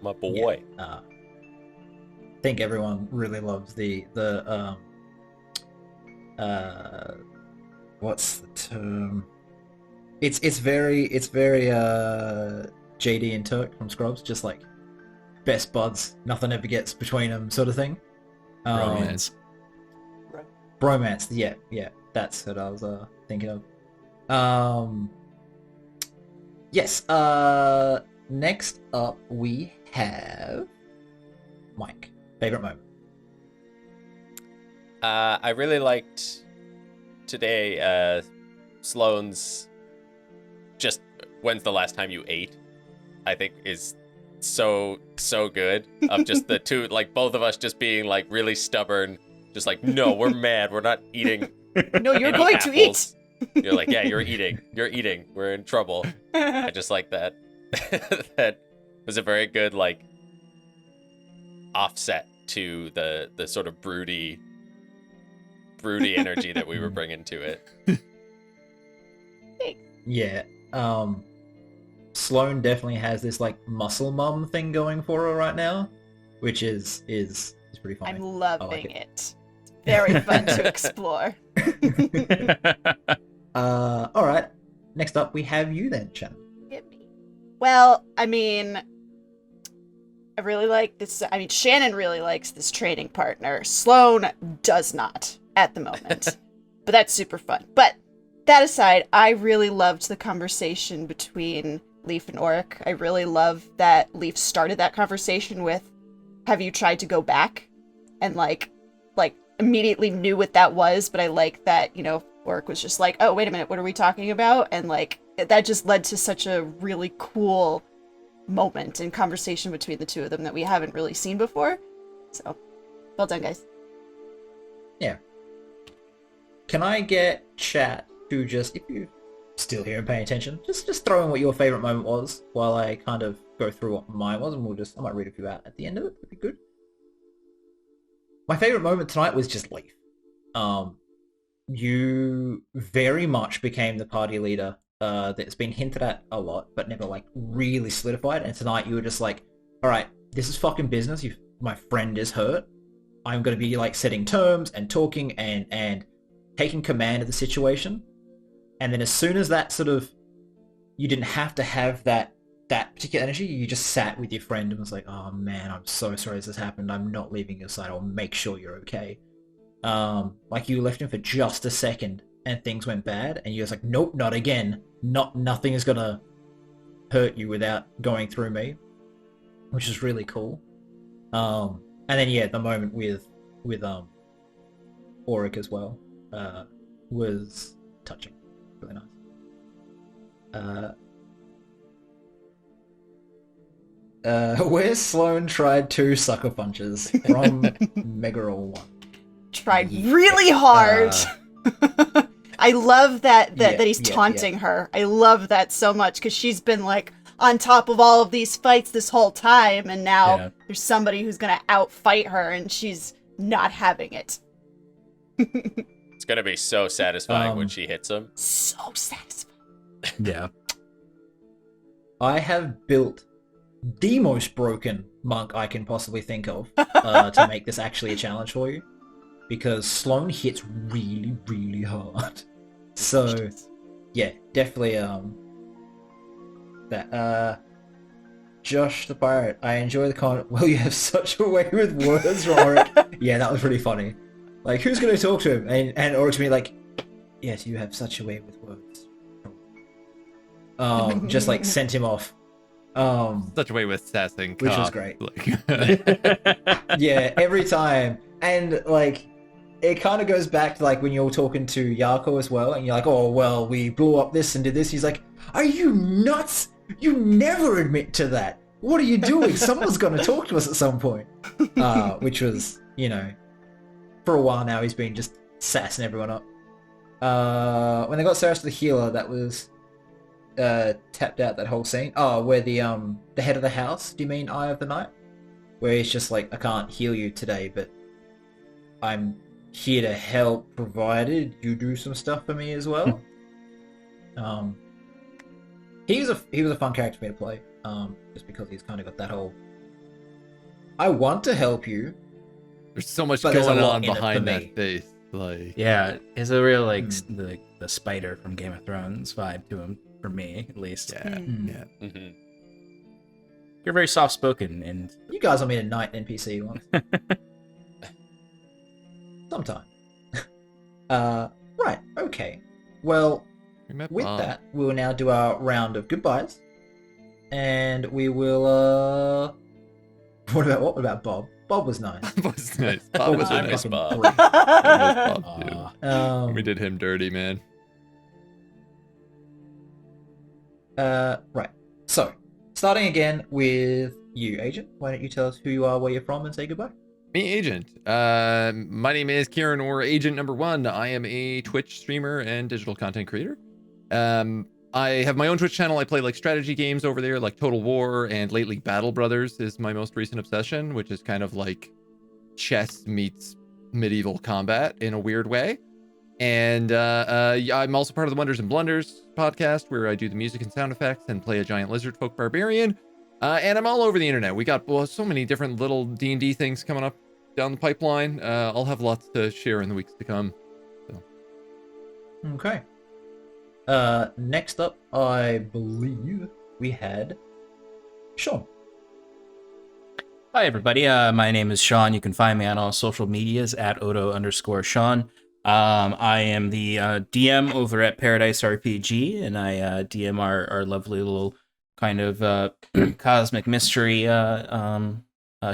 My boy. I think everyone really loves the what's the term? It's very JD and Turk from Scrubs, just like best buds, nothing ever gets between them, sort of thing. Romance. Bromance, yeah, that's what I was thinking of. Yes. Next up we have Mike. Favorite moment. I really liked today. Sloane's just when's the last time you ate? I think is so good. Of just the two, like both of us just being like really stubborn. Just like, no, we're mad. We're not eating. No, you're going apples. to eat. You're like, yeah, you're eating. You're eating. We're in trouble. I just like that. That was a very good like offset to the sort of broody energy that we were bringing to it. Yeah. Sloane definitely has this like muscle mum thing going for her right now, which is pretty funny. I'm loving it. Very fun to explore. All right. Next up, we have you then, Shannon. Well, I mean, I really like this. I mean, Shannon really likes this training partner. Sloane does not at the moment, but that's super fun. But that aside, I really loved the conversation between Leaf and Auric. I really love that Leaf started that conversation with, "Have you tried to go back?" And like immediately knew what that was. But I like that, Auric was just like, "Oh, wait a minute, what are we talking about?" And like that just led to such a really cool moment and conversation between the two of them that we haven't really seen before. So, well done, guys. Yeah. Can I get chat to just, if you still here and paying attention, just throw in what your favorite moment was while I kind of go through what mine was, and I might read a few out at the end of it. That'd be good. My favorite moment tonight was just Leaf. You very much became the party leader that's been hinted at a lot, but never like really solidified. And tonight you were just like, all right, this is fucking business. My friend is hurt. I'm going to be like setting terms and talking and taking command of the situation. And then as soon as that sort of, you didn't have to have that particular energy, you just sat with your friend and was like, oh man, I'm so sorry this has happened. I'm not leaving your side. I'll make sure you're okay. Like you left him for just a second and things went bad, and you're just like, nope, not again. Nothing is gonna hurt you without going through me, which is really cool. And then yeah, the moment with Auric as well was touching, really nice. Where Sloan tried 2 sucker punches from Megarol 1. Tried really hard. I love that he's yeah, taunting her. I love that so much because she's been like on top of all of these fights this whole time, and now there's somebody who's gonna outfight her, and she's not having it. It's gonna be so satisfying when she hits him. So satisfying. Yeah. I have built the most broken monk I can possibly think of to make this actually a challenge for you, because Sloan hits really, really hard. So, yeah, definitely that. Josh the Pirate, I enjoy the comment. Well, you have such a way with words, Auric. Yeah, that was pretty funny. Like, who's going to talk to him? And Auric's going to be like, yes, you have such a way with words. Just like sent him off. Such a way with sassing, which was great. Like... Yeah, every time. And like, it kind of goes back to like when you're talking to Yarko as well, and you're like, oh, well, we blew up this and did this. He's like, are you nuts? You never admit to that. What are you doing? Someone's going to talk to us at some point. Which was, you know, for a while now, he's been just sassing everyone up. When they got Saros the healer, that was tapped out, that whole scene. Oh, where the head of the house, do you mean Eye of the Night? Where he's just like, I can't heal you today, but I'm here to help, provided you do some stuff for me as well. He was a fun character for me to play, just because he's kind of got that whole, I want to help you. There's so much But there's a going lot on in it behind for that me. face. Like, Yeah, it's a real like the spider from Game of Thrones vibe to him, for me at least. yeah. Mm-hmm. You're very soft spoken, and You guys will meet a knight NPC once. Sometime. Right, okay. Well, We met with Bob. that, we'll now do our round of goodbyes. And we will, What about Bob? Bob was nice. Bob was nice. Bob was I nice. miss Bob. great. I miss Bob, too. uh, We did him dirty, man. Right. So, starting again with you, Agent. Why don't you tell us who you are, where you're from, and say goodbye? Me, Agent. My name is Kieran, or AgentNumberOne. I am a Twitch streamer and digital content creator. I have my own Twitch channel. I play like strategy games over there, like Total War, and lately Battle Brothers is my most recent obsession, which is kind of like chess meets medieval combat in a weird way. And I'm also part of the Wonders and Blunders podcast, where I do the music and sound effects and play a giant lizard folk barbarian. And I'm all over the internet. We got so many different little D&D things coming up down the pipeline. I'll have lots to share in the weeks to come. So. Okay. Next up, I believe we had Sean. Hi, everybody. My name is Sean. You can find me on all social medias at Odo_Sean. I am the DM over at Paradise RPG, and I DM our lovely little kind of cosmic mystery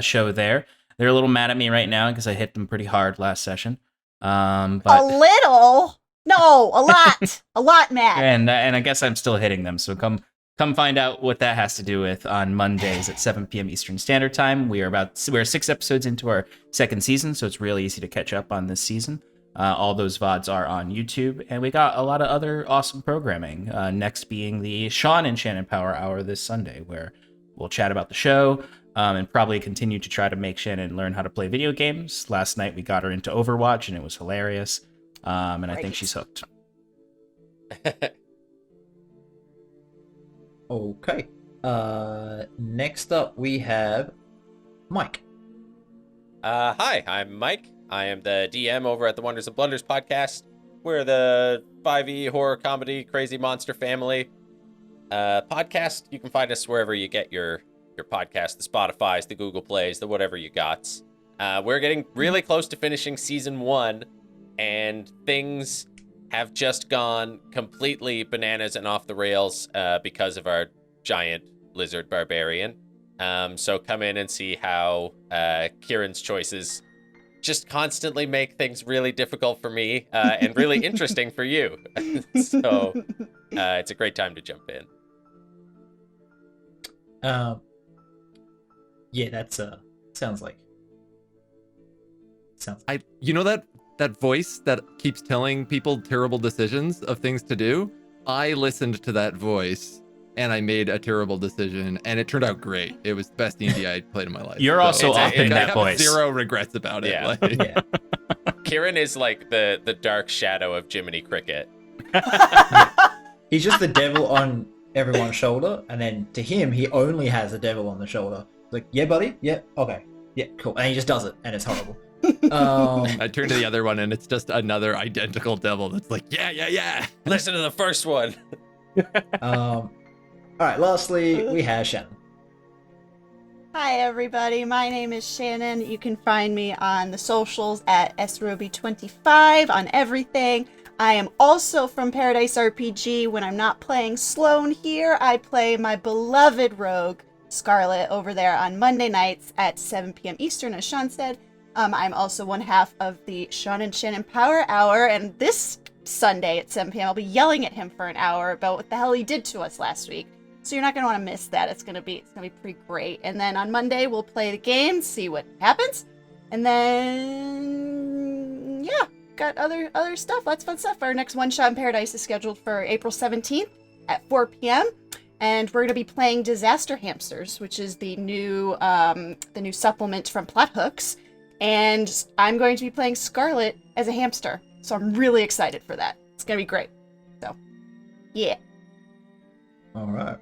show there. They're a little mad at me right now because I hit them pretty hard last session. But A little? No, a lot. A lot, Matt. and I guess I'm still hitting them. So come find out what that has to do with on Mondays at 7 p.m. Eastern Standard Time. We're 6 episodes into our second season, so it's really easy to catch up on this season. All those VODs are on YouTube, and we got a lot of other awesome programming. Next being the Sean and Shannon Power Hour this Sunday, where we'll chat about the show and probably continue to try to make Shannon learn how to play video games. Last night we got her into Overwatch, and it was hilarious. And I think she's hooked. Okay. Next up we have Mike. Hi, I'm Mike. I am the DM over at the Wonders and Blunders podcast. We're the 5e horror comedy crazy monster family podcast. You can find us wherever you get your podcast, the Spotifys, the Google Plays, the whatever you got. We're getting really close to finishing season 1, and things have just gone completely bananas and off the rails because of our giant lizard barbarian. So come in and see how Kieran's choices just constantly make things really difficult for me and really interesting for you. So it's a great time to jump in. Yeah, that's sounds like You know that voice that keeps telling people terrible decisions of things to do? I listened to that voice and I made a terrible decision and it turned out great. It was the best D&D I played in my life. You're also It's a- upping it- that I have voice. zero regrets about it. Yeah. Like, yeah. Kieran is like the dark shadow of Jiminy Cricket. He's just the devil on everyone's shoulder, and then to him, he only has the devil on the shoulder. It's like, yeah, buddy, yeah, okay, yeah, cool, and he just does it, and it's horrible. I turn to the other one and it's just another identical devil that's like, yeah. Listen to the first one. All right, lastly, we have Shannon. Hi everybody, my name is Shannon. You can find me on the socials at sroby25 on everything. I am also from Paradise RPG. When I'm not playing Sloan here, I play my beloved rogue, Scarlet, over there on Monday nights at 7 p.m. Eastern, as Sean said. I'm also one half of the Sean and Shannon Power Hour, and this Sunday at 7 p.m. I'll be yelling at him for an hour about what the hell he did to us last week. So you're not going to want to miss that. It's gonna be pretty great. And then on Monday we'll play the game, see what happens, and then yeah, got other stuff, lots of fun stuff. Our next One Shot in Paradise is scheduled for April 17th at 4 p.m. and we're going to be playing Disaster Hamsters, which is the new supplement from Plot Hooks. And I'm going to be playing Scarlet as a hamster, so I'm really excited for that. It's going to be great. So, yeah. All right.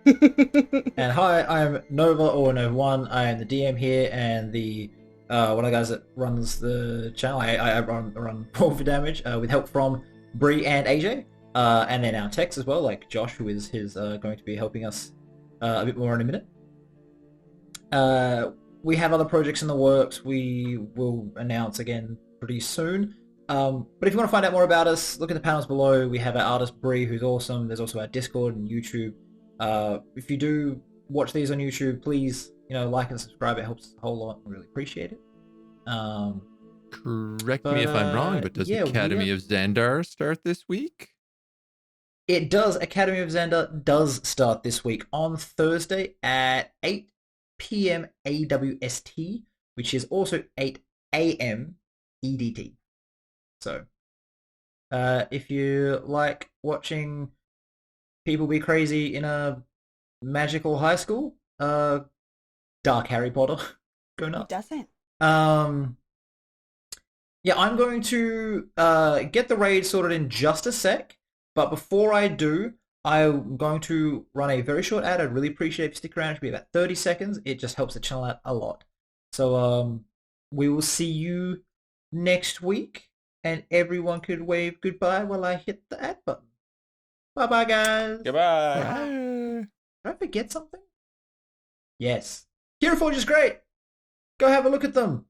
And hi, I'm Nova or Nova1. I am the DM here and the one of the guys that runs the channel. I run Roll for Damage with help from Bree and AJ, and then our techs as well, like Josh, who is going to be helping us a bit more in a minute. We have other projects in the works. We will announce again pretty soon. But if you want to find out more about us, look at the panels below. We have our artist Bree, who's awesome. There's also our Discord and YouTube. If you do watch these on YouTube, please, like and subscribe. It helps a whole lot. I really appreciate it. Correct me if I'm wrong, but does Academy of Xandar start this week? It does. Academy of Xandar does start this week on Thursday at 8 p.m. AWST, which is also 8 a.m. EDT. So, if you like watching people be crazy in a magical high school, dark Harry Potter, go nuts. Who doesn't? Yeah, I'm going to get the raid sorted in just a sec, but before I do, I'm going to run a very short ad. I'd really appreciate if you stick around. It should be about 30 seconds. It just helps the channel out a lot. So we will see you next week, and everyone could wave goodbye while I hit the ad button. Bye-bye, guys. Goodbye. Did I forget something? Yes. Hero Forge is great. Go have a look at them.